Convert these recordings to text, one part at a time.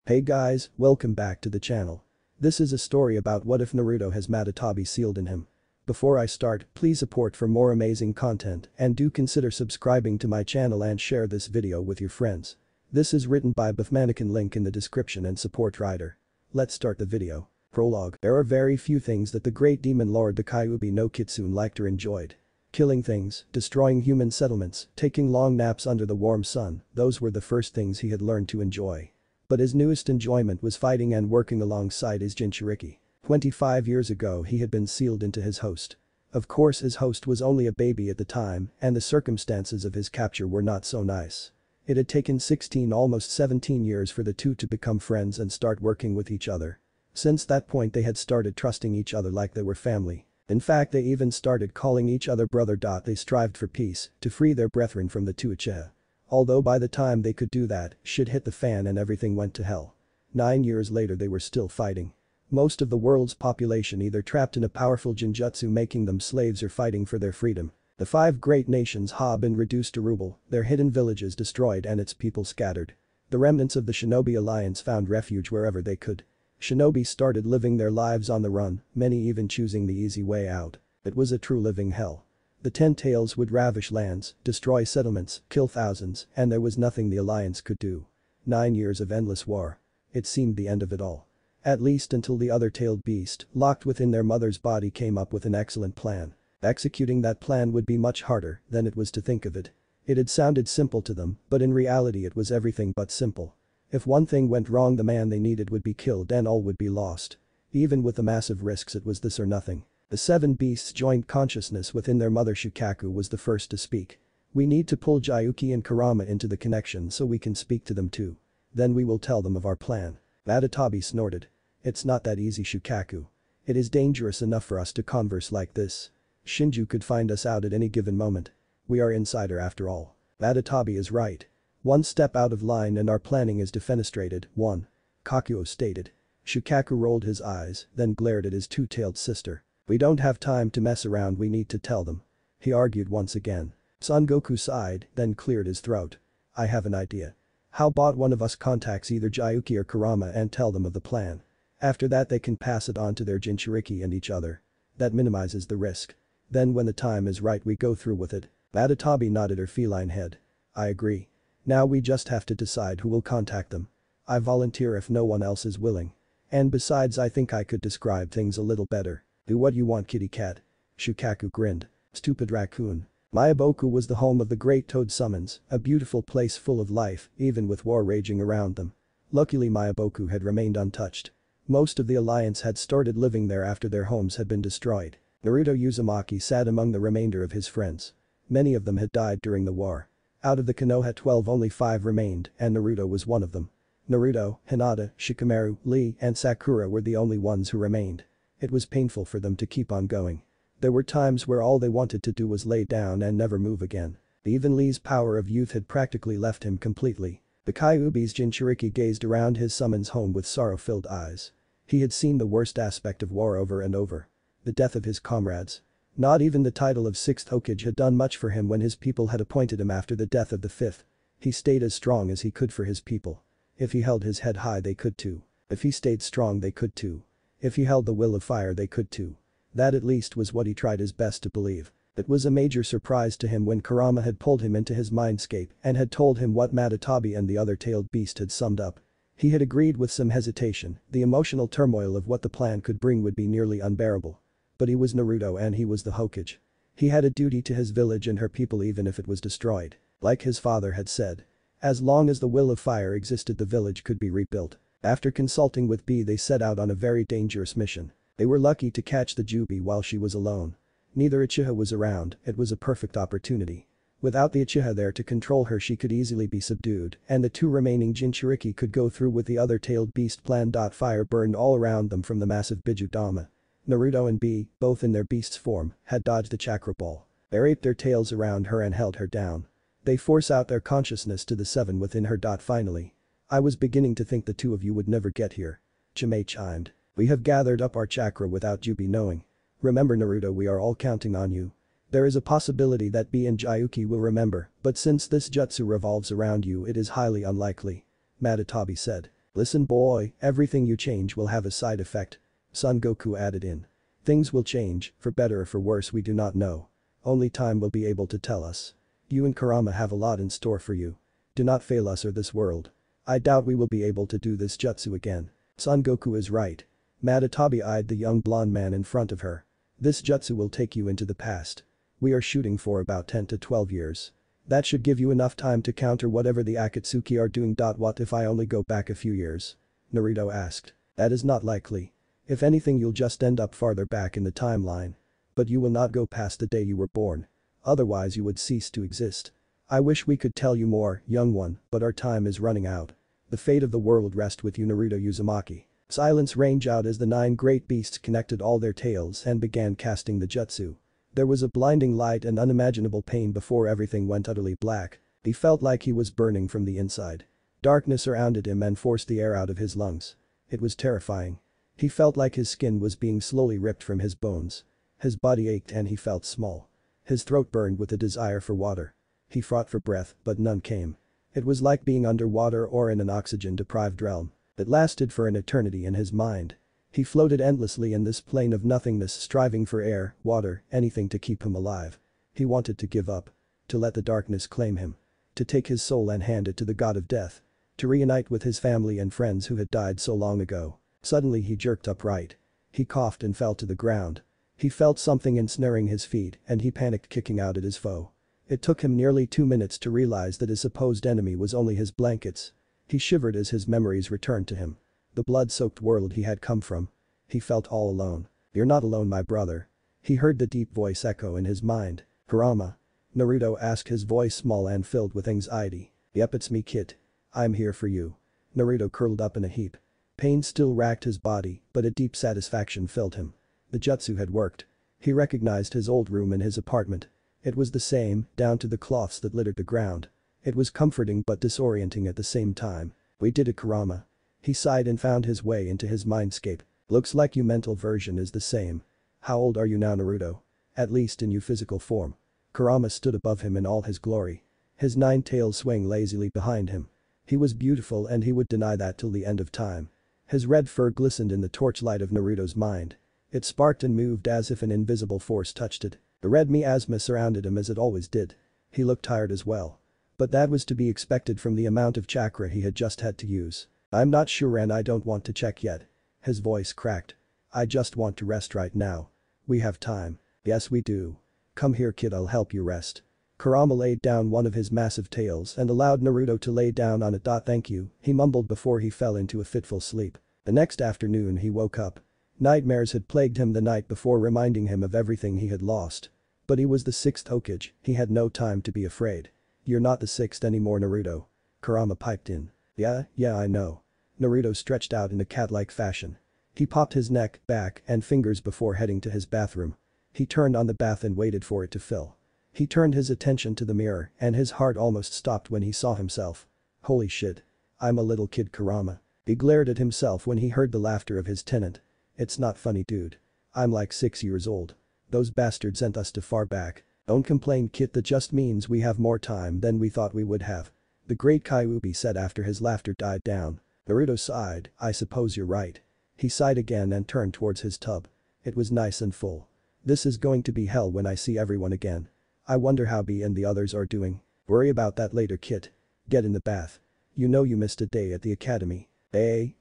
Hey guys, welcome back to the channel. This is a story about what if Naruto has Matatabi sealed in him. Before I start, please support for more amazing content and do consider subscribing to my channel and share this video with your friends. This is written by Buffmanican, link in the description and support writer. Let's start the video. Prologue. There are very few things that the great demon lord the Kyuubi no Kitsune liked or enjoyed. Killing things, destroying human settlements, taking long naps under the warm sun, those were the first things he had learned to enjoy. But his newest enjoyment was fighting and working alongside his Jinchuriki. 25 years ago he had been sealed into his host. Of course his host was only a baby at the time and the circumstances of his capture were not so nice. It had taken 16 almost 17 years for the two to become friends and start working with each other. Since that point they had started trusting each other like they were family. In fact they even started calling each other brother. They strived for peace, to free their brethren from the two Uchiha. Although by the time they could do that, shit hit the fan and everything went to hell. 9 years later they were still fighting. Most of the world's population either trapped in a powerful genjutsu making them slaves or fighting for their freedom. The 5 great nations had been reduced to rubble, their hidden villages destroyed and its people scattered. The remnants of the Shinobi Alliance found refuge wherever they could. Shinobi started living their lives on the run, many even choosing the easy way out. It was a true living hell. The 10 Tails would ravish lands, destroy settlements, kill thousands, and there was nothing the Alliance could do. 9 years of endless war. It seemed the end of it all. At least until the other tailed beast, locked within their mother's body, came up with an excellent plan. Executing that plan would be much harder than it was to think of it. It had sounded simple to them, but in reality it was everything but simple. If one thing went wrong the man they needed would be killed and all would be lost. Even with the massive risks it was this or nothing. The 7 beasts' joint consciousness within their mother Shukaku was the first to speak. We need to pull Jayuki and Kurama into the connection so we can speak to them too. Then we will tell them of our plan. Matatabi snorted. It's not that easy, Shukaku. It is dangerous enough for us to converse like this. Shinju could find us out at any given moment. We are insider after all. Matatabi is right. One step out of line and our planning is defenestrated. 1. Kakuo stated. Shukaku rolled his eyes, then glared at his two-tailed sister. We don't have time to mess around, we need to tell them. He argued once again. Son Goku sighed, then cleared his throat. I have an idea. How about one of us contacts either Jayuki or Kurama and tell them of the plan? After that they can pass it on to their Jinchuriki and each other. That minimizes the risk. Then when the time is right we go through with it. Matatabi nodded her feline head. I agree. Now we just have to decide who will contact them. I volunteer if no one else is willing. And besides I think I could describe things a little better. Do what you want, kitty cat. Shukaku grinned. Stupid raccoon. Myaboku was the home of the Great Toad Summons, a beautiful place full of life, even with war raging around them. Luckily Myaboku had remained untouched. Most of the alliance had started living there after their homes had been destroyed. Naruto Uzumaki sat among the remainder of his friends. Many of them had died during the war. Out of the Konoha 12 only 5 remained and Naruto was one of them. Naruto, Hinata, Shikamaru, Lee and Sakura were the only ones who remained. It was painful for them to keep on going. There were times where all they wanted to do was lay down and never move again. Even Lee's power of youth had practically left him completely. The Kyuubi's Jinchuriki gazed around his summons home with sorrow-filled eyes. He had seen the worst aspect of war over and over. The death of his comrades. Not even the title of 6th Hokage had done much for him when his people had appointed him after the death of the 5th. He stayed as strong as he could for his people. If he held his head high they could too. If he stayed strong they could too. If he held the will of fire they could too. That at least was what he tried his best to believe. It was a major surprise to him when Kurama had pulled him into his mindscape and had told him what Matatabi and the other tailed beast had summed up. He had agreed with some hesitation, the emotional turmoil of what the plan could bring would be nearly unbearable. But he was Naruto and he was the Hokage. He had a duty to his village and her people even if it was destroyed. Like his father had said. As long as the will of fire existed the village could be rebuilt. After consulting with B they set out on a very dangerous mission. They were lucky to catch the Jubi while she was alone. Neither Uchiha was around, it was a perfect opportunity. Without the Uchiha there to control her she could easily be subdued and the 2 remaining Jinchuriki could go through with the other tailed beast plan. Fire burned all around them from the massive Bijudama. Naruto and B, both in their beast's form, had dodged the chakra ball. They wrapped their tails around her and held her down. They force out their consciousness to the 7 within her. Finally. I was beginning to think the 2 of you would never get here. Chimei chimed. We have gathered up our chakra without Jubi knowing. Remember Naruto, we are all counting on you. There is a possibility that B and Jayuki will remember, but since this jutsu revolves around you it is highly unlikely. Matatabi said. Listen boy, everything you change will have a side effect. Son Goku added in. Things will change, for better or for worse we do not know. Only time will be able to tell us. You and Kurama have a lot in store for you. Do not fail us or this world. I doubt we will be able to do this jutsu again. Son Goku is right. Matatabi eyed the young blonde man in front of her. This jutsu will take you into the past. We are shooting for about 10 to 12 years. That should give you enough time to counter whatever the Akatsuki are doing. What if I only go back a few years? Naruto asked. That is not likely. If anything you'll just end up farther back in the timeline. But you will not go past the day you were born. Otherwise you would cease to exist. I wish we could tell you more, young one, but our time is running out. The fate of the world rests with you Naruto Uzumaki. Silence rang out as the 9 great beasts connected all their tails and began casting the jutsu. There was a blinding light and unimaginable pain before everything went utterly black. He felt like he was burning from the inside. Darkness surrounded him and forced the air out of his lungs. It was terrifying. He felt like his skin was being slowly ripped from his bones. His body ached and he felt small. His throat burned with a desire for water. He fought for breath, but none came. It was like being underwater or in an oxygen-deprived realm. It lasted for an eternity in his mind. He floated endlessly in this plane of nothingness, striving for air, water, anything to keep him alive. He wanted to give up. To let the darkness claim him. To take his soul and hand it to the god of death. To reunite with his family and friends who had died so long ago. Suddenly he jerked upright. He coughed and fell to the ground. He felt something ensnaring his feet and he panicked, kicking out at his foe. It took him nearly 2 minutes to realize that his supposed enemy was only his blankets. He shivered as his memories returned to him. The blood-soaked world he had come from. He felt all alone. You're not alone my brother. He heard the deep voice echo in his mind. Kurama? Naruto asked, his voice small and filled with anxiety. Yep, it's me kid. I'm here for you. Naruto curled up in a heap. Pain still racked his body, but a deep satisfaction filled him. The jutsu had worked. He recognized his old room in his apartment. It was the same, down to the cloths that littered the ground. It was comforting but disorienting at the same time. We did it Kurama. He sighed and found his way into his mindscape. Looks like your mental version is the same. How old are you now Naruto? At least in your physical form. Kurama stood above him in all his glory. His 9 tails swung lazily behind him. He was beautiful and he would deny that till the end of time. His red fur glistened in the torchlight of Naruto's mind. It sparked and moved as if an invisible force touched it. The red miasma surrounded him as it always did. He looked tired as well. But that was to be expected from the amount of chakra he had just had to use. I'm not sure and I don't want to check yet. His voice cracked. I just want to rest right now. We have time. Yes we do. Come here kid, I'll help you rest. Kurama laid down one of his massive tails and allowed Naruto to lay down on it. Thank you, he mumbled before he fell into a fitful sleep. The next afternoon he woke up. Nightmares had plagued him the night before, reminding him of everything he had lost. But he was the 6th Hokage, he had no time to be afraid. You're not the 6th anymore Naruto. Kurama piped in. Yeah I know. Naruto stretched out in a cat-like fashion. He popped his neck, back, and fingers before heading to his bathroom. He turned on the bath and waited for it to fill. He turned his attention to the mirror and his heart almost stopped when he saw himself. Holy shit. I'm a little kid Kurama. He glared at himself when he heard the laughter of his tenant. It's not funny dude. I'm like 6 years old. Those bastards sent us too far back. Don't complain kid, that just means we have more time than we thought we would have. The great Kyuubi said after his laughter died down. Naruto sighed, I suppose you're right. He sighed again and turned towards his tub. It was nice and full. This is going to be hell when I see everyone again. I wonder how B and the others are doing. Worry about that later kid. Get in the bath. You know you missed a day at the academy.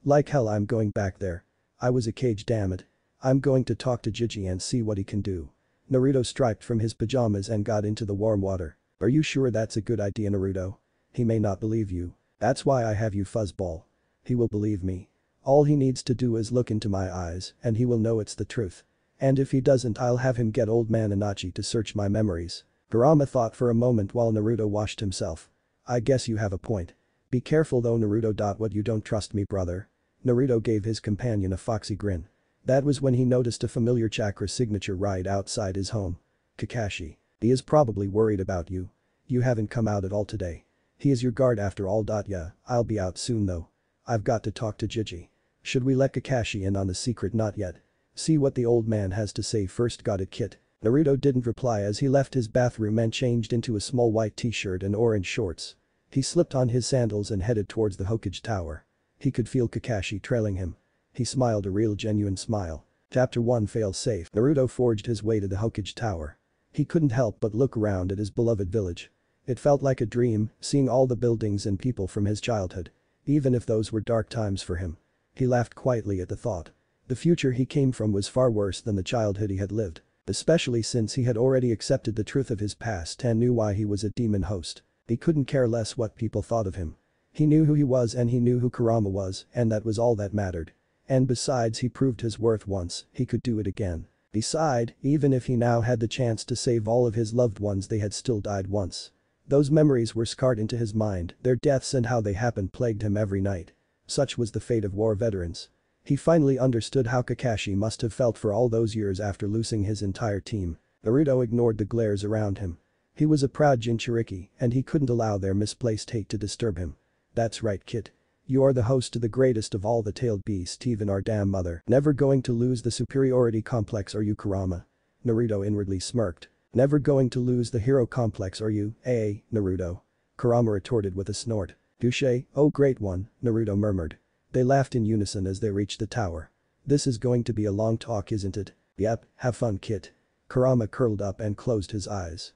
Like hell I'm going back there. I was a cage damn it. I'm going to talk to Jiji and see what he can do. Naruto striped from his pajamas and got into the warm water. Are you sure that's a good idea Naruto? He may not believe you. That's why I have you fuzzball. He will believe me. All he needs to do is look into my eyes and he will know it's the truth. And if he doesn't I'll have him get old man Inachi to search my memories. Kurama thought for a moment while Naruto washed himself. I guess you have a point. Be careful though Naruto. What, you don't trust me brother? Naruto gave his companion a foxy grin. That was when he noticed a familiar chakra signature right outside his home. Kakashi. He is probably worried about you. You haven't come out at all today. He is your guard after all. Yeah, I'll be out soon though. I've got to talk to Jiji. Should we let Kakashi in on the secret? Not yet. See what the old man has to say first. Got it kid. Naruto didn't reply as he left his bathroom and changed into a small white t-shirt and orange shorts. He slipped on his sandals and headed towards the Hokage tower. He could feel Kakashi trailing him. He smiled a real genuine smile. Chapter 1 Fail-safe. Naruto forged his way to the Hokage Tower. He couldn't help but look around at his beloved village. It felt like a dream, seeing all the buildings and people from his childhood. Even if those were dark times for him. He laughed quietly at the thought. The future he came from was far worse than the childhood he had lived. Especially since he had already accepted the truth of his past and knew why he was a demon host. He couldn't care less what people thought of him. He knew who he was and he knew who Kurama was, and that was all that mattered. And besides, he proved his worth once, he could do it again. Besides, even if he now had the chance to save all of his loved ones, they had still died once. Those memories were scarred into his mind, their deaths and how they happened plagued him every night. Such was the fate of war veterans. He finally understood how Kakashi must have felt for all those years after losing his entire team. Naruto ignored the glares around him. He was a proud Jinchuriki, and he couldn't allow their misplaced hate to disturb him. That's right, kid. You are the host to the greatest of all the tailed beasts, even our damn mother. Never going to lose the superiority complex, are you, Kurama? Naruto inwardly smirked. Never going to lose the hero complex, are you, Naruto? Kurama retorted with a snort. Touché, oh great one, Naruto murmured. They laughed in unison as they reached the tower. This is going to be a long talk, isn't it? Yep, have fun, kid. Kurama curled up and closed his eyes.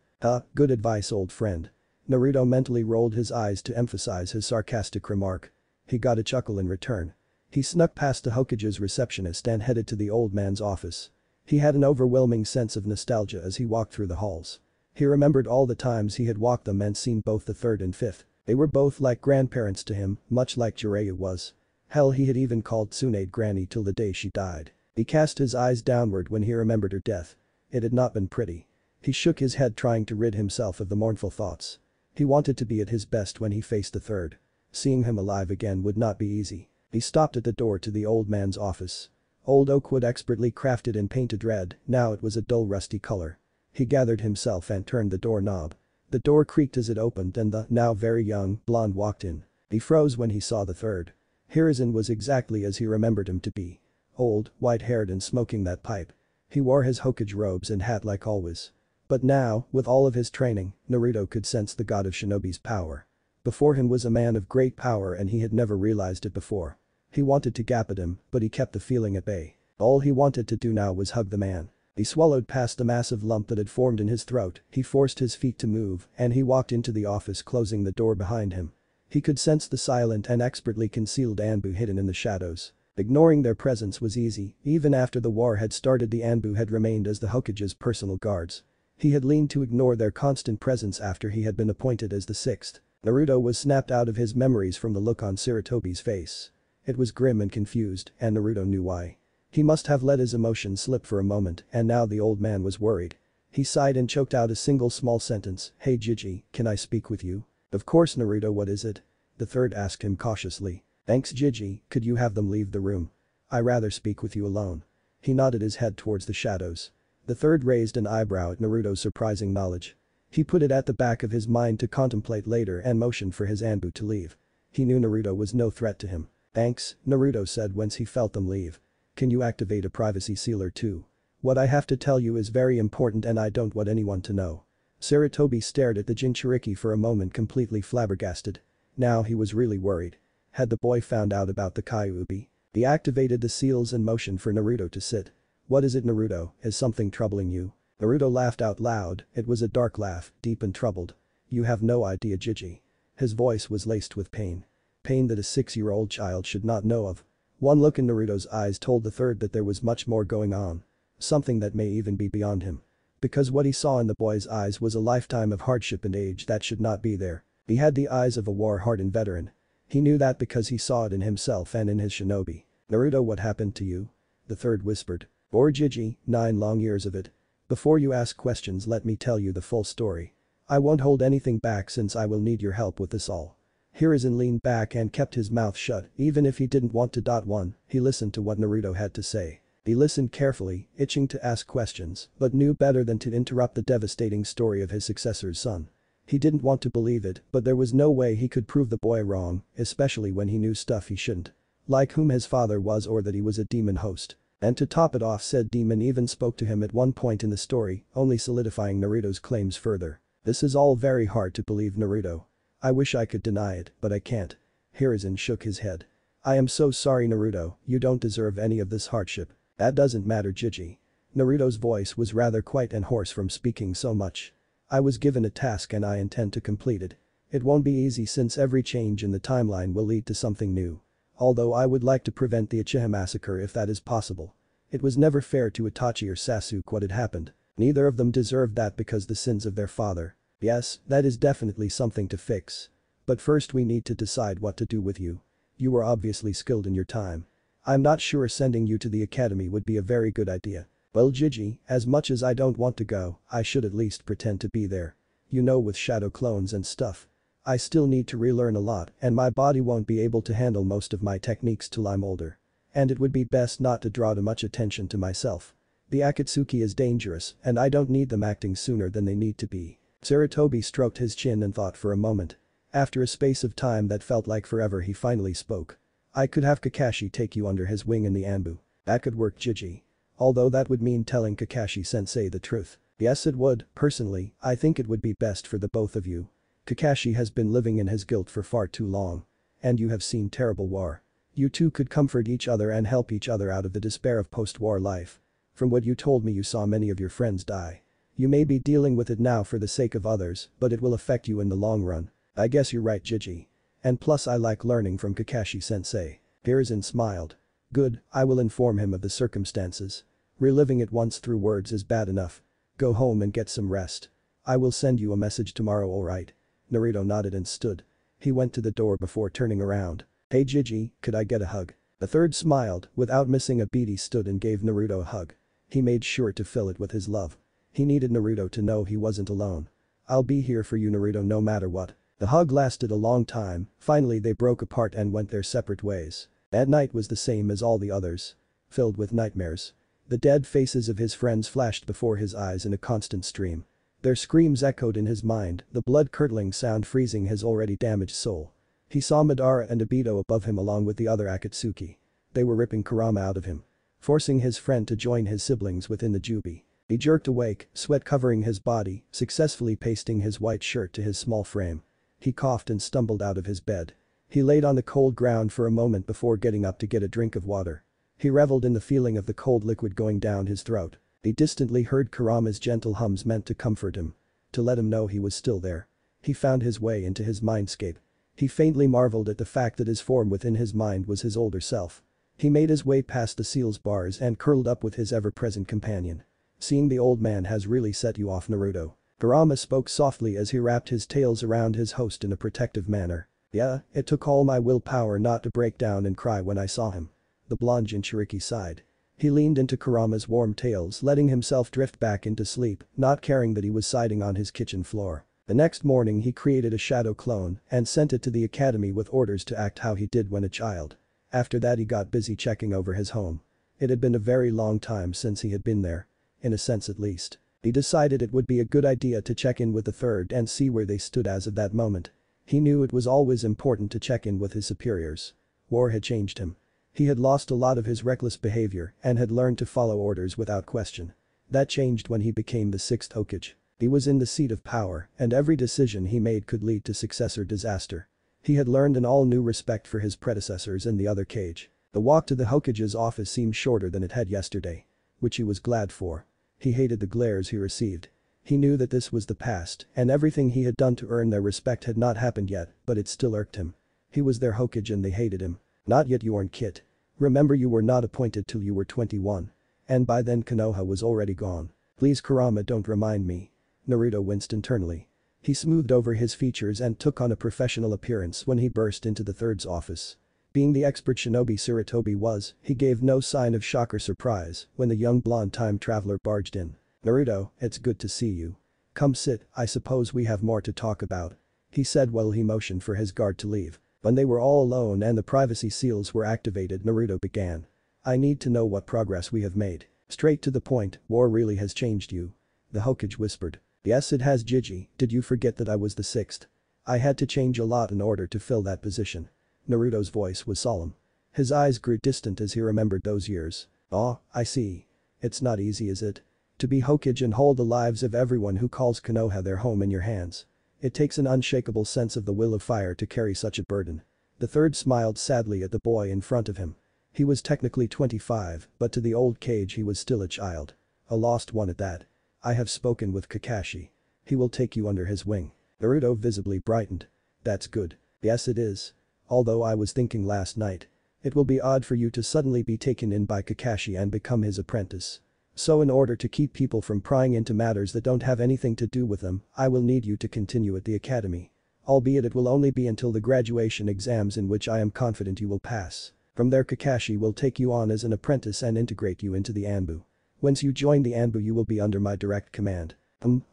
Good advice, old friend. Naruto mentally rolled his eyes to emphasize his sarcastic remark. He got a chuckle in return. He snuck past the Hokage's receptionist and headed to the old man's office. He had an overwhelming sense of nostalgia as he walked through the halls. He remembered all the times he had walked them and seen both the third and fifth. They were both like grandparents to him, much like Jiraiya was. Hell, he had even called Tsunade Granny till the day she died. He cast his eyes downward when he remembered her death. It had not been pretty. He shook his head trying to rid himself of the mournful thoughts. He wanted to be at his best when he faced the third. Seeing him alive again would not be easy. He stopped at the door to the old man's office. Old oak wood expertly crafted and painted red, now it was a dull rusty color. He gathered himself and turned the doorknob. The door creaked as it opened and the now very young blonde walked in. He froze when he saw the third. Hiruzen was exactly as he remembered him to be. Old, white-haired and smoking that pipe. He wore his Hokage robes and hat like always. But now, with all of his training, Naruto could sense the god of shinobi's power. Before him was a man of great power and he had never realized it before. He wanted to gap at him, but he kept the feeling at bay. All he wanted to do now was hug the man. He swallowed past the massive lump that had formed in his throat, he forced his feet to move, and he walked into the office, closing the door behind him. He could sense the silent and expertly concealed Anbu hidden in the shadows. Ignoring their presence was easy, even after the war had started the Anbu had remained as the Hokage's personal guards. He had leaned to ignore their constant presence after he had been appointed as the sixth. Naruto was snapped out of his memories from the look on Sarutobi's face. It was grim and confused, and Naruto knew why. He must have let his emotions slip for a moment, and now the old man was worried. He sighed and choked out a single small sentence, "Hey Jiji, can I speak with you?" "Of course Naruto, what is it?" the third asked him cautiously. "Thanks Jiji, could you have them leave the room? I rather speak with you alone." He nodded his head towards the shadows. The third raised an eyebrow at Naruto's surprising knowledge. He put it at the back of his mind to contemplate later and motioned for his Anbu to leave. He knew Naruto was no threat to him. "Thanks," Naruto said once he felt them leave. "Can you activate a privacy sealer too? What I have to tell you is very important and I don't want anyone to know." Sarutobi stared at the Jinchuriki for a moment, completely flabbergasted. Now he was really worried. Had the boy found out about the Kyuubi? He activated the seals and motioned for Naruto to sit. "What is it, Naruto, is something troubling you?" Naruto laughed out loud, it was a dark laugh, deep and troubled. "You have no idea Jiji." His voice was laced with pain. Pain that a 6-year-old child should not know of. One look in Naruto's eyes told the third that there was much more going on. Something that may even be beyond him. Because what he saw in the boy's eyes was a lifetime of hardship and age that should not be there. He had the eyes of a war-hardened veteran. He knew that because he saw it in himself and in his shinobi. "Naruto, what happened to you?" the third whispered. "Or Jiji, 9 long years of it. Before you ask questions, let me tell you the full story. I won't hold anything back since I will need your help with this all." Hiruzen leaned back and kept his mouth shut, even if he didn't want to. He listened to what Naruto had to say. He listened carefully, itching to ask questions, but knew better than to interrupt the devastating story of his successor's son. He didn't want to believe it, but there was no way he could prove the boy wrong, especially when he knew stuff he shouldn't. Like whom his father was or that he was a demon host. And to top it off, said demon even spoke to him at one point in the story, only solidifying Naruto's claims further. This is all very hard to believe, Naruto. I wish I could deny it, but I can't. Hiruzen shook his head. I am so sorry Naruto, you don't deserve any of this hardship. That doesn't matter Gigi. Naruto's voice was rather quiet and hoarse from speaking so much. I was given a task and I intend to complete it. It won't be easy since every change in the timeline will lead to something new. Although I would like to prevent the Uchiha massacre if that is possible. It was never fair to Itachi or Sasuke what had happened. Neither of them deserved that because the sins of their father. Yes, that is definitely something to fix. But first we need to decide what to do with you. You were obviously skilled in your time. I'm not sure sending you to the academy would be a very good idea. Well Gigi, as much as I don't want to go, I should at least pretend to be there. You know with shadow clones and stuff. I still need to relearn a lot and my body won't be able to handle most of my techniques till I'm older. And it would be best not to draw too much attention to myself. The Akatsuki is dangerous and I don't need them acting sooner than they need to be. Sarutobi stroked his chin and thought for a moment. After a space of time that felt like forever he finally spoke. I could have Kakashi take you under his wing in the Anbu. That could work Gigi. Although that would mean telling Kakashi-sensei the truth. Yes it would, personally, I think it would be best for the both of you. Kakashi has been living in his guilt for far too long. And you have seen terrible war. You two could comfort each other and help each other out of the despair of post-war life. From what you told me you saw many of your friends die. You may be dealing with it now for the sake of others, but it will affect you in the long run. I guess you're right Gigi. And plus I like learning from Kakashi-sensei. Hiruzen smiled. Good, I will inform him of the circumstances. Reliving it once through words is bad enough. Go home and get some rest. I will send you a message tomorrow alright? Naruto nodded and stood. He went to the door before turning around. Hey Gigi, could I get a hug? The third smiled, without missing a beat he stood and gave Naruto a hug. He made sure to fill it with his love. He needed Naruto to know he wasn't alone. I'll be here for you Naruto no matter what. The hug lasted a long time, finally they broke apart and went their separate ways. That night was the same as all the others. Filled with nightmares. The dead faces of his friends flashed before his eyes in a constant stream. Their screams echoed in his mind, the blood-curdling sound freezing his already damaged soul. He saw Madara and Obito above him along with the other Akatsuki. They were ripping Kurama out of him. Forcing his friend to join his siblings within the Jubi. He jerked awake, sweat covering his body, successfully pasting his white shirt to his small frame. He coughed and stumbled out of his bed. He laid on the cold ground for a moment before getting up to get a drink of water. He reveled in the feeling of the cold liquid going down his throat. He distantly heard Kurama's gentle hums meant to comfort him. To let him know he was still there. He found his way into his mindscape. He faintly marveled at the fact that his form within his mind was his older self. He made his way past the seal's bars and curled up with his ever-present companion. Seeing the old man has really set you off Naruto. Kurama spoke softly as he wrapped his tails around his host in a protective manner. Yeah, it took all my willpower not to break down and cry when I saw him. The blonde Jinchuriki sighed. He leaned into Kurama's warm tails letting himself drift back into sleep, not caring that he was siding on his kitchen floor. The next morning he created a shadow clone and sent it to the academy with orders to act how he did when a child. After that he got busy checking over his home. It had been a very long time since he had been there. In a sense at least. He decided it would be a good idea to check in with the third and see where they stood as of that moment. He knew it was always important to check in with his superiors. War had changed him. He had lost a lot of his reckless behavior and had learned to follow orders without question. That changed when he became the sixth Hokage. He was in the seat of power and every decision he made could lead to success or disaster. He had learned an all-new respect for his predecessors in the other cage. The walk to the Hokage's office seemed shorter than it had yesterday. Which he was glad for. He hated the glares he received. He knew that this was the past and everything he had done to earn their respect had not happened yet, but it still irked him. He was their Hokage and they hated him. Not yet Yorn Kit. Remember you were not appointed till you were 21. And by then Konoha was already gone. Please Kurama don't remind me. Naruto winced internally. He smoothed over his features and took on a professional appearance when he burst into the third's office. Being the expert shinobi Sarutobi was, he gave no sign of shock or surprise when the young blonde time traveler barged in. Naruto, it's good to see you. Come sit, I suppose we have more to talk about. He said while he motioned for his guard to leave. When they were all alone and the privacy seals were activated Naruto began. I need to know what progress we have made. Straight to the point, war really has changed you. The Hokage whispered. Yes it has Gigi, did you forget that I was the sixth? I had to change a lot in order to fill that position. Naruto's voice was solemn. His eyes grew distant as he remembered those years. Oh, I see. It's not easy is it? To be Hokage and hold the lives of everyone who calls Konoha their home in your hands. It takes an unshakable sense of the will of fire to carry such a burden. The third smiled sadly at the boy in front of him. He was technically 25, but to the old Cage he was still a child. A lost one at that. I have spoken with Kakashi. He will take you under his wing. Naruto visibly brightened. That's good. Yes it is. Although I was thinking last night. It will be odd for you to suddenly be taken in by Kakashi and become his apprentice. So in order to keep people from prying into matters that don't have anything to do with them, I will need you to continue at the academy. Albeit it will only be until the graduation exams in which I am confident you will pass. From there Kakashi will take you on as an apprentice and integrate you into the Anbu. Once you join the Anbu you will be under my direct command.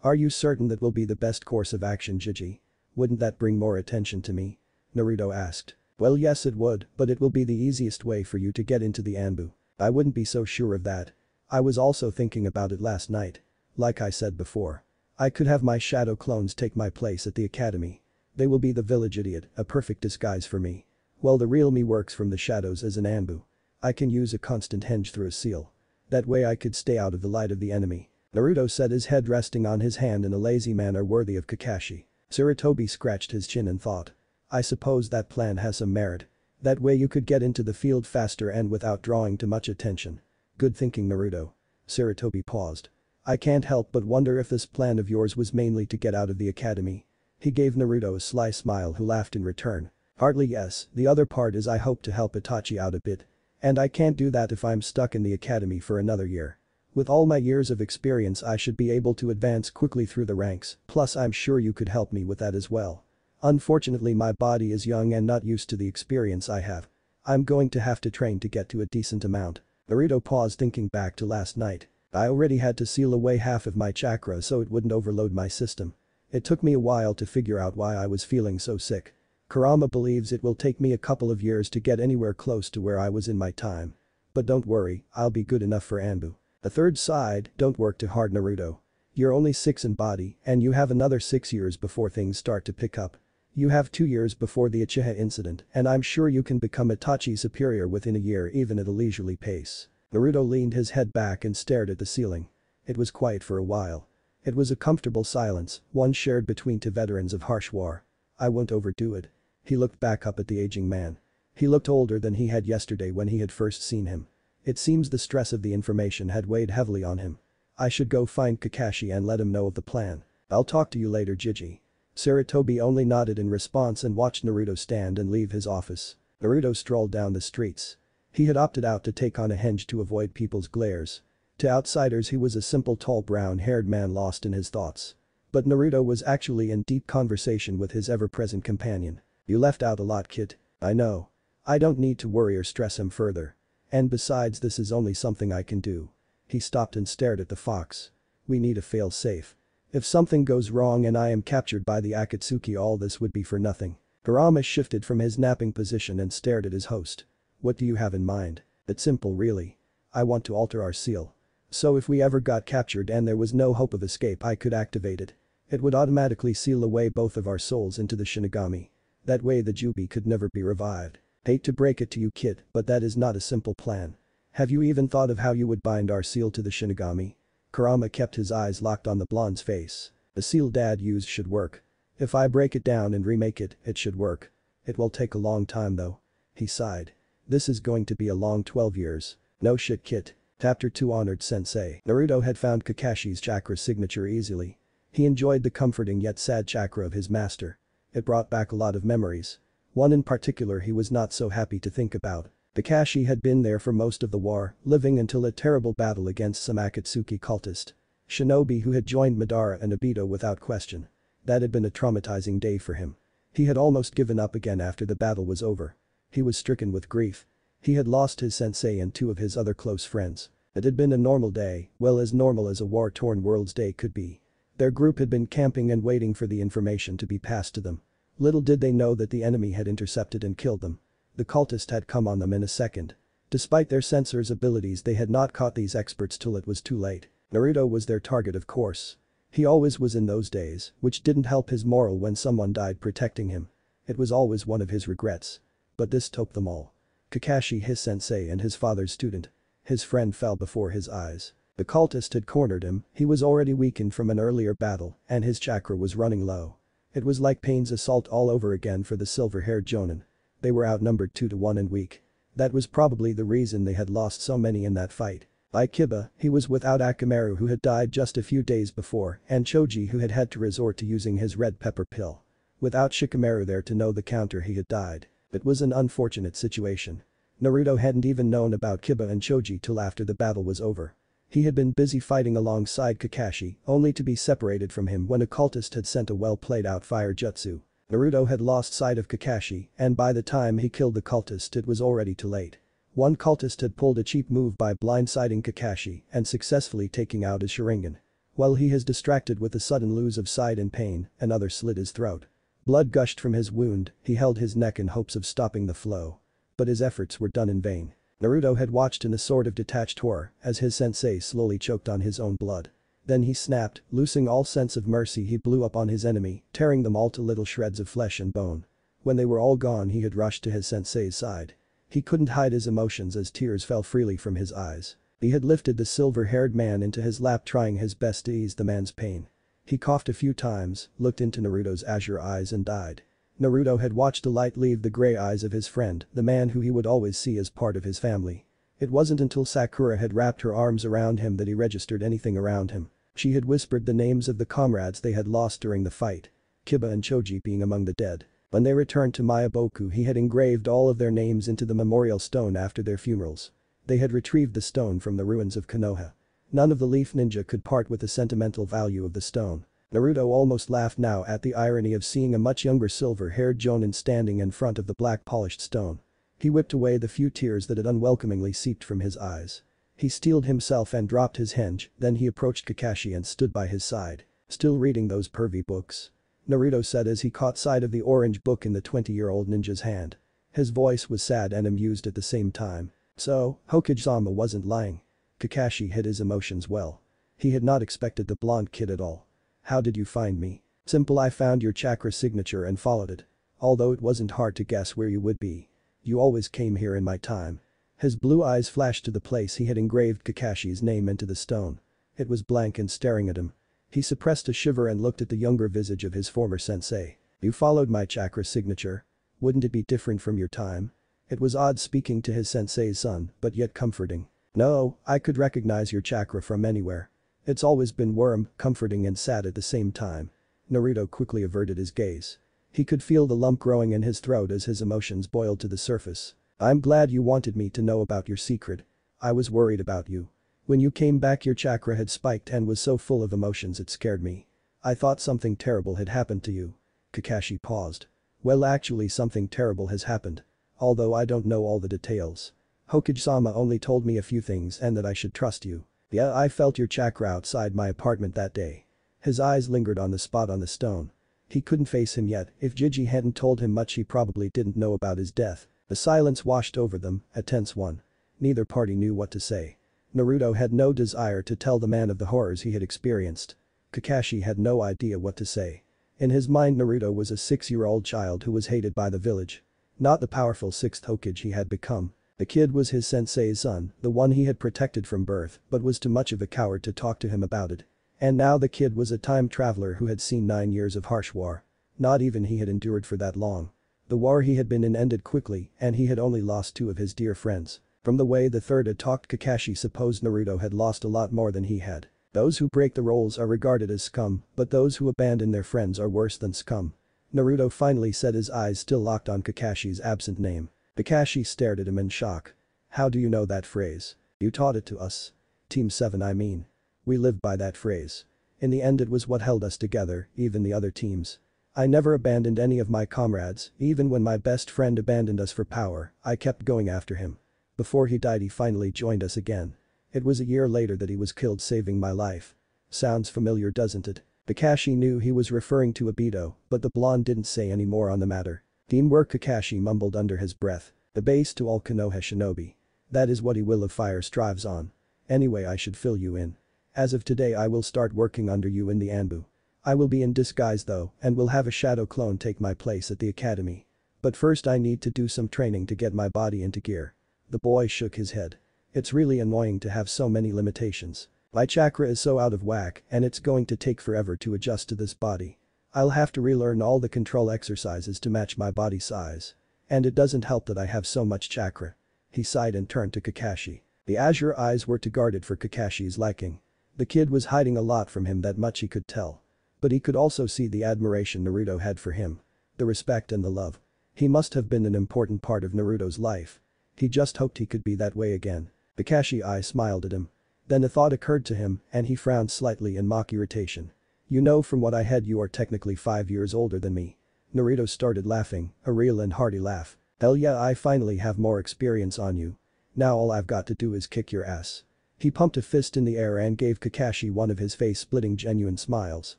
Are you certain that will be the best course of action, Jiji? Wouldn't that bring more attention to me? Naruto asked. Well yes it would, but it will be the easiest way for you to get into the Anbu. I wouldn't be so sure of that. I was also thinking about it last night. Like I said before. I could have my shadow clones take my place at the academy. They will be the village idiot, a perfect disguise for me. Well the real me works from the shadows as an Anbu. I can use a constant henge through a seal. That way I could stay out of the light of the enemy. Naruto said, his head resting on his hand in a lazy manner worthy of Kakashi. Sarutobi scratched his chin and thought. I suppose that plan has some merit. That way you could get into the field faster and without drawing too much attention. Good thinking, Naruto. Sarutobi paused. I can't help but wonder if this plan of yours was mainly to get out of the academy. He gave Naruto a sly smile, who laughed in return. Hardly yes, the other part is I hope to help Itachi out a bit. And I can't do that if I'm stuck in the academy for another year. With all my years of experience I should be able to advance quickly through the ranks, plus I'm sure you could help me with that as well. Unfortunately my body is young and not used to the experience I have. I'm going to have to train to get to a decent amount. Naruto paused, thinking back to last night. I already had to seal away half of my chakra so it wouldn't overload my system. It took me a while to figure out why I was feeling so sick. Kurama believes it will take me a couple of years to get anywhere close to where I was in my time. But don't worry, I'll be good enough for Anbu. The third side, don't work too hard, Naruto. You're only 6 in body and you have another 6 years before things start to pick up. You have 2 years before the Uchiha incident and I'm sure you can become Itachi superior within a year even at a leisurely pace. Naruto leaned his head back and stared at the ceiling. It was quiet for a while. It was a comfortable silence, one shared between two veterans of harsh war. I won't overdo it. He looked back up at the aging man. He looked older than he had yesterday when he had first seen him. It seems the stress of the information had weighed heavily on him. I should go find Kakashi and let him know of the plan. I'll talk to you later, Jiji. Sarutobi only nodded in response and watched Naruto stand and leave his office. Naruto strolled down the streets. He had opted out to take on a henge to avoid people's glares. To outsiders he was a simple tall brown-haired man lost in his thoughts. But Naruto was actually in deep conversation with his ever-present companion. You left out a lot, kid. I know. I don't need to worry or stress him further. And besides, this is only something I can do. He stopped and stared at the fox. We need a fail-safe. If something goes wrong and I am captured by the Akatsuki, all this would be for nothing. Kurama shifted from his napping position and stared at his host. What do you have in mind? It's simple really. I want to alter our seal. So if we ever got captured and there was no hope of escape, I could activate it. It would automatically seal away both of our souls into the Shinigami. That way the Jubi could never be revived. Hate to break it to you, kid, but that is not a simple plan. Have you even thought of how you would bind our seal to the Shinigami? Kurama kept his eyes locked on the blonde's face. The seal Dad used should work. If I break it down and remake it, it should work. It will take a long time though. He sighed. This is going to be a long 12 years. No shit, kid. Chapter 2 Honored Sensei. Naruto had found Kakashi's chakra signature easily. He enjoyed the comforting yet sad chakra of his master. It brought back a lot of memories. One in particular he was not so happy to think about. Kakashi had been there for most of the war, living until a terrible battle against some Akatsuki cultist. Shinobi who had joined Madara and Obito without question. That had been a traumatizing day for him. He had almost given up again after the battle was over. He was stricken with grief. He had lost his sensei and 2 of his other close friends. It had been a normal day, well as normal as a war-torn world's day could be. Their group had been camping and waiting for the information to be passed to them. Little did they know that the enemy had intercepted and killed them. The cultist had come on them in a second. Despite their sensors' abilities, they had not caught these experts till it was too late. Naruto was their target, of course. He always was in those days, which didn't help his morale when someone died protecting him. It was always one of his regrets. But this topped them all. Kakashi, his sensei and his father's student. His friend fell before his eyes. The cultist had cornered him, he was already weakened from an earlier battle, and his chakra was running low. It was like Pain's assault all over again for the silver-haired Jonin. They were outnumbered 2-1 and weak. That was probably the reason they had lost so many in that fight. Like Kiba, he was without Akamaru who had died just a few days before and Choji who had had to resort to using his red pepper pill. Without Shikamaru there to know the counter he had died. It was an unfortunate situation. Naruto hadn't even known about Kiba and Choji till after the battle was over. He had been busy fighting alongside Kakashi, only to be separated from him when a cultist had sent a well-played-out fire jutsu. Naruto had lost sight of Kakashi, and by the time he killed the cultist it was already too late. One cultist had pulled a cheap move by blindsiding Kakashi and successfully taking out his Sharingan. While he is distracted with a sudden lose of sight and pain, another slit his throat. Blood gushed from his wound, he held his neck in hopes of stopping the flow. But his efforts were done in vain. Naruto had watched in a sort of detached horror as his sensei slowly choked on his own blood. Then he snapped, losing all sense of mercy he blew up on his enemy, tearing them all to little shreds of flesh and bone. When they were all gone he had rushed to his sensei's side. He couldn't hide his emotions as tears fell freely from his eyes. He had lifted the silver-haired man into his lap trying his best to ease the man's pain. He coughed a few times, looked into Naruto's azure eyes and died. Naruto had watched the light leave the gray eyes of his friend, the man who he would always see as part of his family. It wasn't until Sakura had wrapped her arms around him that he registered anything around him. She had whispered the names of the comrades they had lost during the fight. Kiba and Choji being among the dead. When they returned to Mayaboku he had engraved all of their names into the memorial stone after their funerals. They had retrieved the stone from the ruins of Konoha. None of the Leaf Ninja could part with the sentimental value of the stone. Naruto almost laughed now at the irony of seeing a much younger silver-haired Jonin standing in front of the black polished stone. He whipped away the few tears that had unwelcomingly seeped from his eyes. He steeled himself and dropped his henge, then he approached Kakashi and stood by his side. "Still reading those pervy books?" Naruto said as he caught sight of the orange book in the 20-year-old ninja's hand. His voice was sad and amused at the same time. So, Hokage-sama wasn't lying. Kakashi hid his emotions well. He had not expected the blonde kid at all. "How did you find me?" "Simple, I found your chakra signature and followed it. Although it wasn't hard to guess where you would be. You always came here in my time." His blue eyes flashed to the place he had engraved Kakashi's name into the stone. It was blank and staring at him. He suppressed a shiver and looked at the younger visage of his former sensei. "You followed my chakra signature? Wouldn't it be different from your time?" It was odd speaking to his sensei's son, but yet comforting. "No, I could recognize your chakra from anywhere. It's always been warm, comforting and sad at the same time." Naruto quickly averted his gaze. He could feel the lump growing in his throat as his emotions boiled to the surface. "I'm glad you wanted me to know about your secret. I was worried about you. When you came back your chakra had spiked and was so full of emotions it scared me. I thought something terrible had happened to you." Kakashi paused. "Well, actually something terrible has happened. Although I don't know all the details. Hokage-sama only told me a few things and that I should trust you. Yeah, I felt your chakra outside my apartment that day." His eyes lingered on the spot on the stone. He couldn't face him yet, if Gigi hadn't told him much he probably didn't know about his death. The silence washed over them, a tense one. Neither party knew what to say. Naruto had no desire to tell the man of the horrors he had experienced. Kakashi had no idea what to say. In his mind Naruto was a 6-year-old child who was hated by the village. Not the powerful 6th Hokage he had become. The kid was his sensei's son, the one he had protected from birth, but was too much of a coward to talk to him about it. And now the kid was a time traveler who had seen 9 years of harsh war. Not even he had endured for that long. The war he had been in ended quickly and he had only lost 2 of his dear friends. From the way the third had talked Kakashi supposed Naruto had lost a lot more than he had. Those who break the rules are regarded as scum, but those who abandon their friends are worse than scum. Naruto finally said, his eyes still locked on Kakashi's absent name. Kakashi stared at him in shock. "How do you know that phrase? You taught it to us. Team 7 I mean. We lived by that phrase. In the end it was what held us together, even the other teams. I never abandoned any of my comrades, even when my best friend abandoned us for power, I kept going after him. Before he died he finally joined us again. It was a year later that he was killed saving my life. Sounds familiar doesn't it?" Kakashi knew he was referring to Obito, but the blonde didn't say any more on the matter. "Teamwork," Kakashi mumbled under his breath. "The base to all Konoha shinobi. That is what he Will of Fire strives on. Anyway, I should fill you in. As of today I will start working under you in the Anbu. I will be in disguise though and will have a shadow clone take my place at the academy. But first I need to do some training to get my body into gear." The boy shook his head. "It's really annoying to have so many limitations. My chakra is so out of whack and it's going to take forever to adjust to this body. I'll have to relearn all the control exercises to match my body size. And it doesn't help that I have so much chakra. He sighed and turned to Kakashi. The azure eyes were too guarded for Kakashi's liking. The kid was hiding a lot from him, that much he could tell. But he could also see the admiration Naruto had for him. The respect and the love. He must have been an important part of Naruto's life. He just hoped he could be that way again. Kakashi smiled at him. Then a thought occurred to him and he frowned slightly in mock irritation. You know, from what I heard, you are technically 5 years older than me. Naruto started laughing, a real and hearty laugh. Hell yeah, I finally have more experience on you. Now all I've got to do is kick your ass. He pumped a fist in the air and gave Kakashi one of his face-splitting genuine smiles.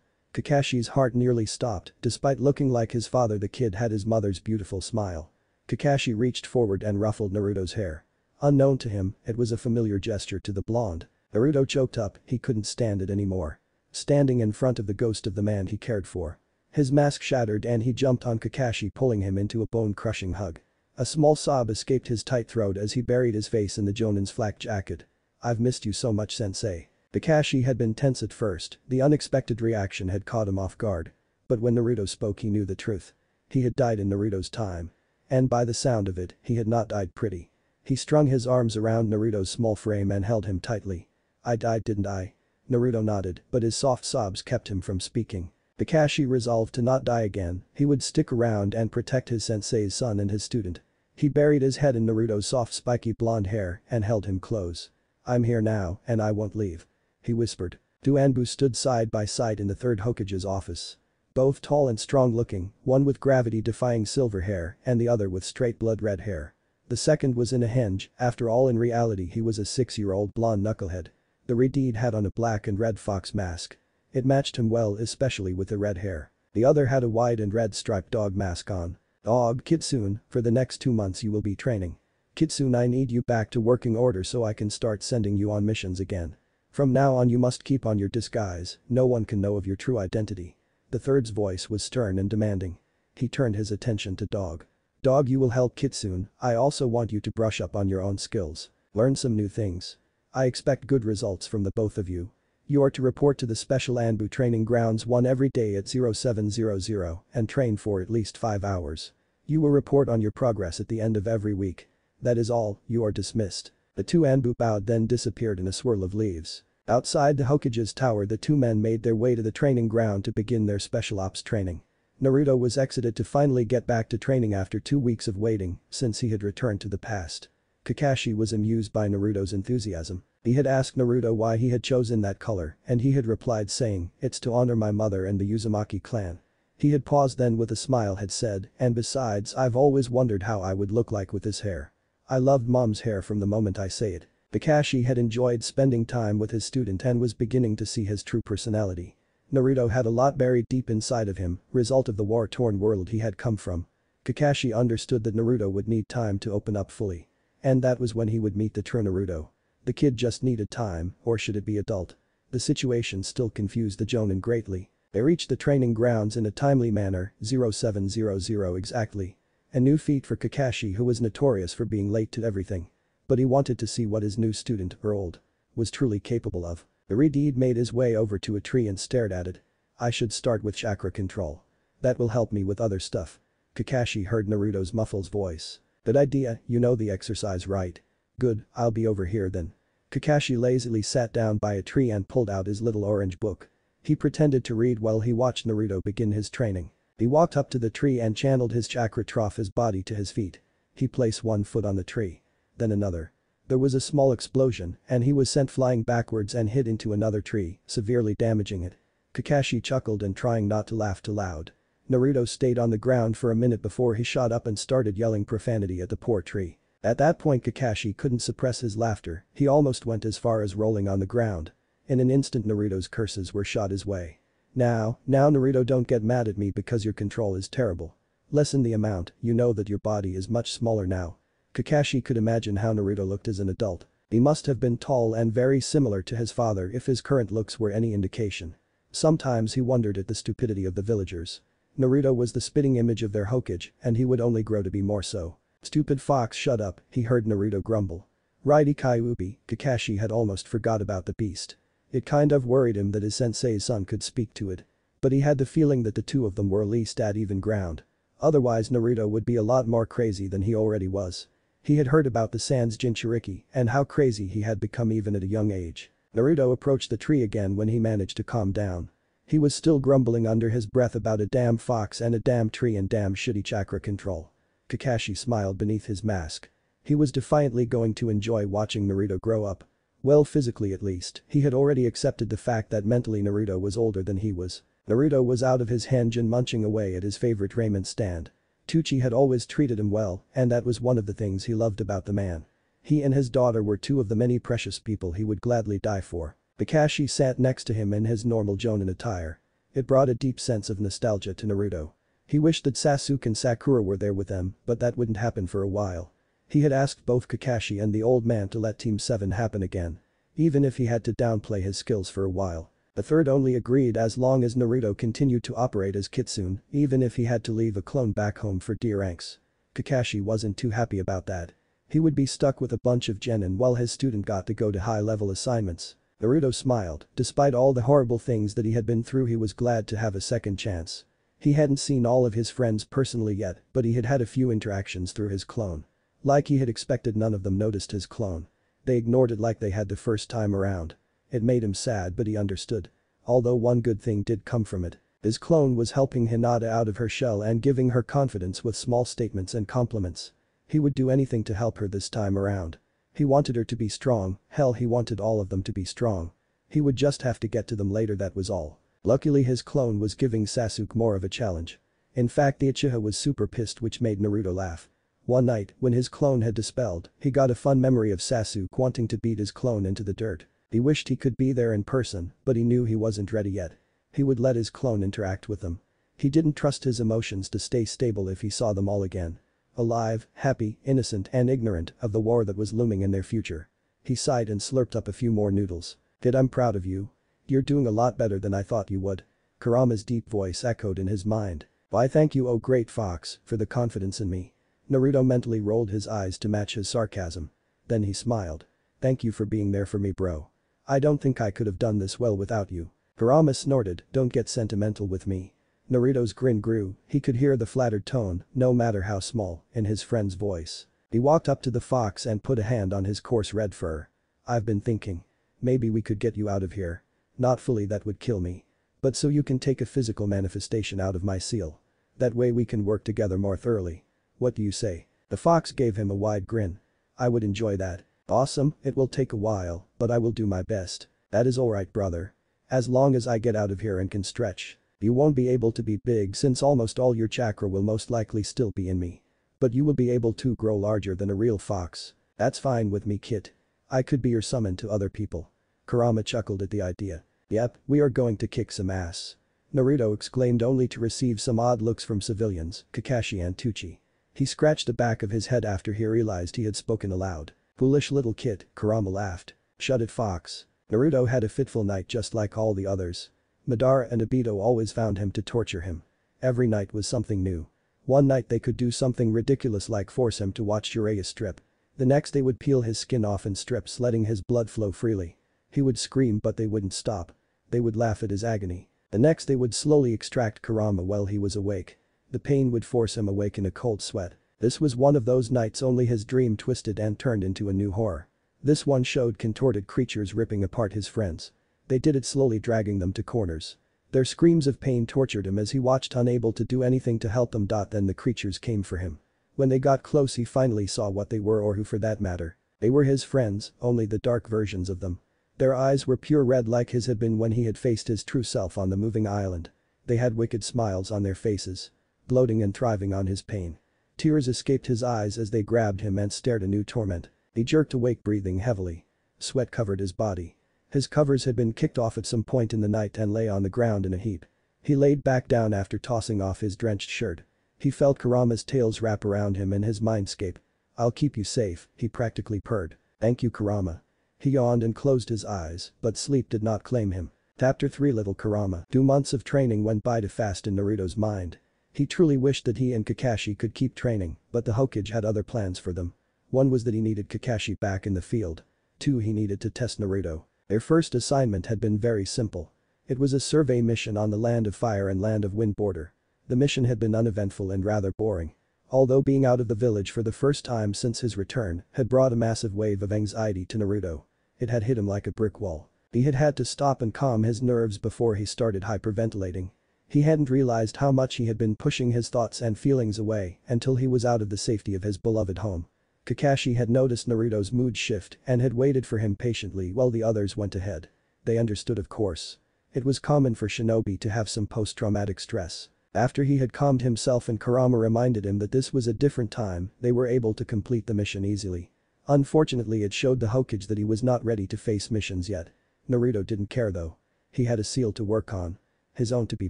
Kakashi's heart nearly stopped. Despite looking like his father, the kid had his mother's beautiful smile. Kakashi reached forward and ruffled Naruto's hair. Unknown to him, it was a familiar gesture to the blonde. Naruto choked up, he couldn't stand it anymore. Standing in front of the ghost of the man he cared for. His mask shattered and he jumped on Kakashi, pulling him into a bone-crushing hug. A small sob escaped his tight throat as he buried his face in the Jonin's flak jacket. I've missed you so much, sensei. Kakashi had been tense at first, the unexpected reaction had caught him off guard. But when Naruto spoke, he knew the truth. He had died in Naruto's time. And by the sound of it, he had not died pretty. He strung his arms around Naruto's small frame and held him tightly. I died, didn't I? Naruto nodded, but his soft sobs kept him from speaking. Kakashi resolved to not die again. He would stick around and protect his sensei's son and his student. He buried his head in Naruto's soft spiky blonde hair and held him close. I'm here now and I won't leave. He whispered. Two Anbu stood side by side in the third Hokage's office. Both tall and strong looking, one with gravity-defying silver hair and the other with straight blood-red hair. The second was in a henge. After all, in reality he was a 6-year-old blonde knucklehead. The Redeed had on a black and red fox mask. It matched him well, especially with the red hair. The other had a white and red striped dog mask on. Dog, Kitsune, for the next 2 months you will be training. Kitsune, I need you back to working order so I can start sending you on missions again. From now on you must keep on your disguise, no one can know of your true identity. The third's voice was stern and demanding. He turned his attention to Dog. Dog, you will help Kitsune. I also want you to brush up on your own skills. Learn some new things. I expect good results from the both of you. You are to report to the special Anbu training grounds 1 every day at 0700 and train for at least 5 hours. You will report on your progress at the end of every week. That is all, you are dismissed. The two Anbu bowed, then disappeared in a swirl of leaves. Outside the Hokage's tower, the two men made their way to the training ground to begin their special ops training. Naruto was excited to finally get back to training after 2 weeks of waiting, since he had returned to the past. Kakashi was amused by Naruto's enthusiasm. He had asked Naruto why he had chosen that color, and he had replied saying, it's to honor my mother and the Uzumaki clan. He had paused, then with a smile had said, and besides, I've always wondered how I would look like with this hair. I loved mom's hair from the moment I say it. Kakashi had enjoyed spending time with his student and was beginning to see his true personality. Naruto had a lot buried deep inside of him, result of the war-torn world he had come from. Kakashi understood that Naruto would need time to open up fully. And that was when he would meet the true Naruto. The kid just needed time, or should it be adult? The situation still confused the Jonin greatly. They reached the training grounds in a timely manner, 0700 exactly. A new feat for Kakashi, who was notorious for being late to everything. But he wanted to see what his new student, or old, was truly capable of. The Redeed made his way over to a tree and stared at it. I should start with chakra control. That will help me with other stuff. Kakashi heard Naruto's muffled voice. Good idea, you know the exercise right? Good, I'll be over here then. Kakashi lazily sat down by a tree and pulled out his little orange book. He pretended to read while he watched Naruto begin his training. He walked up to the tree and channeled his chakra, trough his body to his feet. He placed one foot on the tree. Then another. There was a small explosion and he was sent flying backwards and hit into another tree, severely damaging it. Kakashi chuckled and trying not to laugh too loud. Naruto stayed on the ground for a minute before he shot up and started yelling profanity at the poor tree. At that point Kakashi couldn't suppress his laughter, he almost went as far as rolling on the ground. In an instant Naruto's curses were shot his way. Now Naruto, don't get mad at me because your control is terrible. Lessen the amount, you know that your body is much smaller now. Kakashi could imagine how Naruto looked as an adult. He must have been tall and very similar to his father if his current looks were any indication. Sometimes he wondered at the stupidity of the villagers. Naruto was the spitting image of their Hokage and he would only grow to be more so. Stupid fox, shut up, he heard Naruto grumble. Righty Kyuubi, Kakashi had almost forgot about the beast. It kind of worried him that his sensei's son could speak to it. But he had the feeling that the two of them were at least at even ground. Otherwise Naruto would be a lot more crazy than he already was. He had heard about the Sans Jinchuriki and how crazy he had become even at a young age. Naruto approached the tree again when he managed to calm down. He was still grumbling under his breath about a damn fox and a damn tree and damn shitty chakra control. Kakashi smiled beneath his mask. He was defiantly going to enjoy watching Naruto grow up. Well, physically at least, he had already accepted the fact that mentally Naruto was older than he was. Naruto was out of his henge and munching away at his favorite ramen stand. Tucci had always treated him well, and that was one of the things he loved about the man. He and his daughter were two of the many precious people he would gladly die for. Kakashi sat next to him in his normal Jonin attire. It brought a deep sense of nostalgia to Naruto. He wished that Sasuke and Sakura were there with them, but that wouldn't happen for a while. He had asked both Kakashi and the old man to let Team 7 happen again. Even if he had to downplay his skills for a while. The third only agreed as long as Naruto continued to operate as Kitsune, even if he had to leave a clone back home for dear ranks. Kakashi wasn't too happy about that. He would be stuck with a bunch of genin while his student got to go to high-level assignments. Naruto smiled. Despite all the horrible things that he had been through, he was glad to have a second chance. He hadn't seen all of his friends personally yet, but he had had a few interactions through his clone. Like he had expected, none of them noticed his clone. They ignored it like they had the first time around. It made him sad, but he understood. Although one good thing did come from it. His clone was helping Hinata out of her shell and giving her confidence with small statements and compliments. He would do anything to help her this time around. He wanted her to be strong, hell, he wanted all of them to be strong. He would just have to get to them later, that was all. Luckily his clone was giving Sasuke more of a challenge. In fact, the Uchiha was super pissed, which made Naruto laugh. One night, when his clone had dispelled, he got a fun memory of Sasuke wanting to beat his clone into the dirt. He wished he could be there in person, but he knew he wasn't ready yet. He would let his clone interact with them. He didn't trust his emotions to stay stable if he saw them all again. Alive, happy, innocent and ignorant of the war that was looming in their future. He sighed and slurped up a few more noodles. "Kid, I'm proud of you. You're doing a lot better than I thought you would." Kurama's deep voice echoed in his mind. "Why, thank you, oh great fox, for the confidence in me." Naruto mentally rolled his eyes to match his sarcasm. Then he smiled. "Thank you for being there for me, bro. I don't think I could have done this well without you." Kurama snorted, "Don't get sentimental with me." Naruto's grin grew. He could hear the flattered tone, no matter how small, in his friend's voice. He walked up to the fox and put a hand on his coarse red fur. "I've been thinking. Maybe we could get you out of here. Not fully, that would kill me. But so you can take a physical manifestation out of my seal. That way we can work together more thoroughly. What do you say?" The fox gave him a wide grin. "I would enjoy that." "Awesome, it will take a while, but I will do my best." "That is alright, brother. As long as I get out of here and can stretch. You won't be able to be big since almost all your chakra will most likely still be in me. But you will be able to grow larger than a real fox." "That's fine with me, kid. I could be your summon to other people." Kurama chuckled at the idea. "Yep, we are going to kick some ass." Naruto exclaimed, only to receive some odd looks from civilians, Kakashi and Tucci. He scratched the back of his head after he realized he had spoken aloud. "Foolish little kid," Kurama laughed. "Shut it, fox." Naruto had a fitful night just like all the others. Madara and Obito always found him to torture him. Every night was something new. One night they could do something ridiculous like force him to watch Jiraiya strip. The next they would peel his skin off in strips, letting his blood flow freely. He would scream, but they wouldn't stop. They would laugh at his agony. The next they would slowly extract Kurama while he was awake. The pain would force him awake in a cold sweat. This was one of those nights only his dream twisted and turned into a new horror. This one showed contorted creatures ripping apart his friends. They did it slowly, dragging them to corners. Their screams of pain tortured him as he watched, unable to do anything to help them. Then the creatures came for him. When they got close, he finally saw what they were, or who for that matter. They were his friends, only the dark versions of them. Their eyes were pure red like his had been when he had faced his true self on the moving island. They had wicked smiles on their faces. Bloating and thriving on his pain. Tears escaped his eyes as they grabbed him and stared a new torment. He jerked awake, breathing heavily. Sweat covered his body. His covers had been kicked off at some point in the night and lay on the ground in a heap. He laid back down after tossing off his drenched shirt. He felt Kurama's tails wrap around him in his mindscape. "I'll keep you safe," he practically purred. "Thank you, Kurama." He yawned and closed his eyes, but sleep did not claim him. Chapter 3 Little Kurama. 2 months of training went by too fast in Naruto's mind. He truly wished that he and Kakashi could keep training, but the Hokage had other plans for them. One was that he needed Kakashi back in the field. 2, he needed to test Naruto. Their first assignment had been very simple. It was a survey mission on the Land of Fire and Land of Wind border. The mission had been uneventful and rather boring. Although being out of the village for the first time since his return had brought a massive wave of anxiety to Naruto. It had hit him like a brick wall. He had had to stop and calm his nerves before he started hyperventilating. He hadn't realized how much he had been pushing his thoughts and feelings away until he was out of the safety of his beloved home. Kakashi had noticed Naruto's mood shift and had waited for him patiently while the others went ahead. They understood, of course. It was common for shinobi to have some post-traumatic stress. After he had calmed himself and Kurama reminded him that this was a different time, they were able to complete the mission easily. Unfortunately, it showed the Hokage that he was not ready to face missions yet. Naruto didn't care though. He had a seal to work on. His own, to be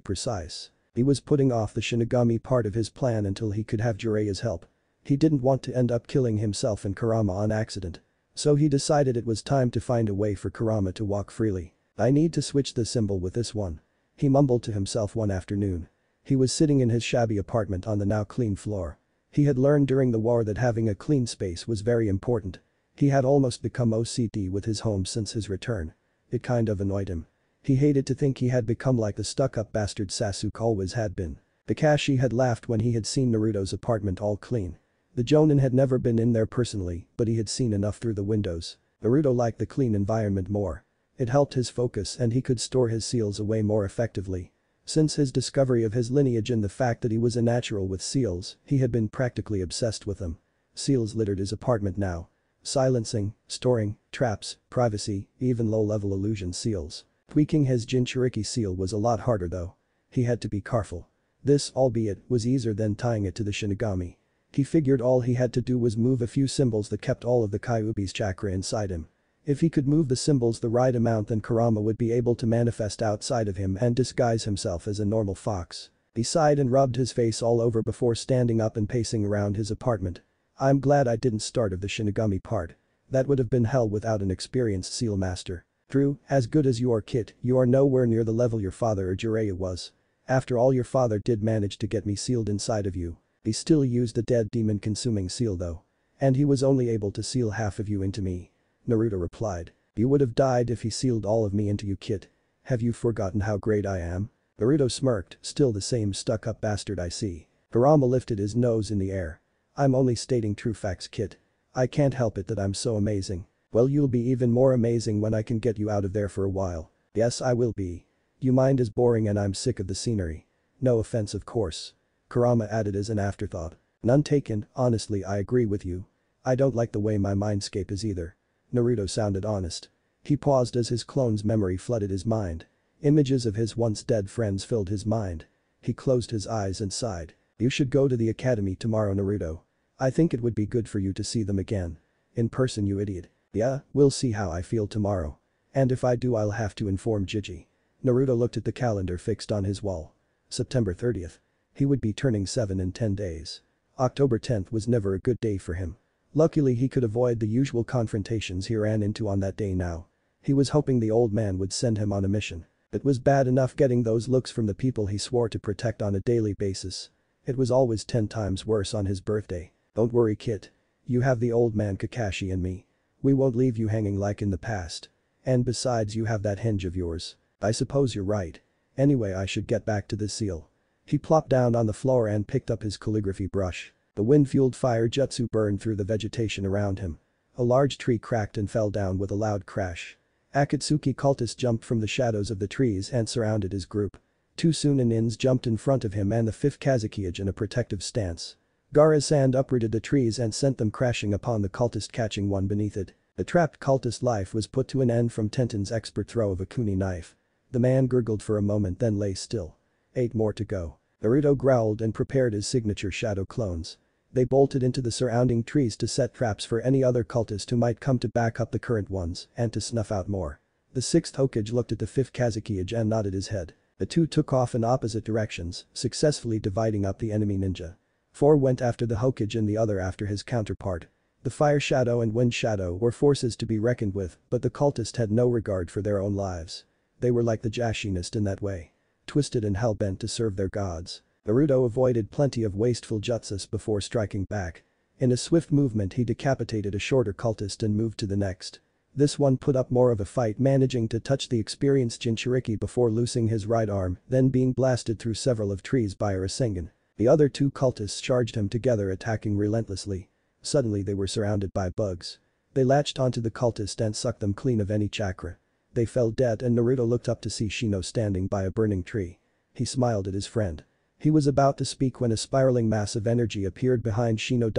precise. He was putting off the Shinigami part of his plan until he could have Jireya's help. He didn't want to end up killing himself and Kurama on accident. So he decided it was time to find a way for Kurama to walk freely. I need to switch the symbol with this one. He mumbled to himself one afternoon. He was sitting in his shabby apartment on the now clean floor. He had learned during the war that having a clean space was very important. He had almost become OCD with his home since his return. It kind of annoyed him. He hated to think he had become like the stuck-up bastard Sasuke always had been. Kakashi had laughed when he had seen Naruto's apartment all clean. The Jonin had never been in there personally, but he had seen enough through the windows. Naruto liked the clean environment more. It helped his focus and he could store his seals away more effectively. Since his discovery of his lineage and the fact that he was a natural with seals, he had been practically obsessed with them. Seals littered his apartment now. Silencing, storing, traps, privacy, even low-level illusion seals. Tweaking his Jinchuriki seal was a lot harder though. He had to be careful. This, albeit, was easier than tying it to the Shinigami. He figured all he had to do was move a few symbols that kept all of the Kyuubi's chakra inside him. If he could move the symbols the right amount, then Kurama would be able to manifest outside of him and disguise himself as a normal fox. He sighed and rubbed his face all over before standing up and pacing around his apartment. I'm glad I didn't start of the Shinigami part. That would have been hell without an experienced seal master. True, as good as you are, Kit, you are nowhere near the level your father or Jiraiya was. After all, your father did manage to get me sealed inside of you. He still used a dead demon-consuming seal though. And he was only able to seal half of you into me. Naruto replied. You would have died if he sealed all of me into you, Kit. Have you forgotten how great I am? Naruto smirked, still the same stuck-up bastard I see. Kurama lifted his nose in the air. I'm only stating true facts, Kit. I can't help it that I'm so amazing. Well, you'll be even more amazing when I can get you out of there for a while. Yes, I will be. Your mind is boring and I'm sick of the scenery. No offense, of course. Kurama added as an afterthought. None taken, honestly, I agree with you. I don't like the way my mindscape is either. Naruto sounded honest. He paused as his clone's memory flooded his mind. Images of his once dead friends filled his mind. He closed his eyes and sighed. You should go to the academy tomorrow, Naruto. I think it would be good for you to see them again. In person, you idiot. Yeah, we'll see how I feel tomorrow. And if I do, I'll have to inform Gigi. Naruto looked at the calendar fixed on his wall. September 30th. He would be turning 7 in 10 days. October 10th was never a good day for him. Luckily, he could avoid the usual confrontations he ran into on that day now. He was hoping the old man would send him on a mission. It was bad enough getting those looks from the people he swore to protect on a daily basis. It was always 10 times worse on his birthday. Don't worry, Kit. You have the old man Kakashi and me. We won't leave you hanging like in the past. And besides, you have that henge of yours. I suppose you're right. Anyway, I should get back to this seal. He plopped down on the floor and picked up his calligraphy brush. The wind-fueled fire jutsu burned through the vegetation around him. A large tree cracked and fell down with a loud crash. Akatsuki cultists jumped from the shadows of the trees and surrounded his group. 2 Suninins jumped in front of him and the 5th Kazekage in a protective stance. Gaara's sand uprooted the trees and sent them crashing upon the cultist, catching one beneath it. The trapped cultist's life was put to an end from Tenten's expert throw of a kuni knife. The man gurgled for a moment, then lay still. 8 more to go. Naruto growled and prepared his signature shadow clones. They bolted into the surrounding trees to set traps for any other cultist who might come to back up the current ones and to snuff out more. The 6th Hokage looked at the 5th Kazekage and nodded his head. The two took off in opposite directions, successfully dividing up the enemy ninja. 4 went after the Hokage and the other after his counterpart. The Fire Shadow and Wind Shadow were forces to be reckoned with, but the cultists had no regard for their own lives. They were like the Jashinist in that way. Twisted and hell-bent to serve their gods. Naruto avoided plenty of wasteful jutsus before striking back. In a swift movement, he decapitated a shorter cultist and moved to the next. This one put up more of a fight, managing to touch the experienced Jinchuriki before losing his right arm, then being blasted through several of trees by a Rasengan. The other two cultists charged him together, attacking relentlessly. Suddenly they were surrounded by bugs. They latched onto the cultist and sucked them clean of any chakra. They fell dead and Naruto looked up to see Shino standing by a burning tree. He smiled at his friend. He was about to speak when a spiraling mass of energy appeared behind Shino.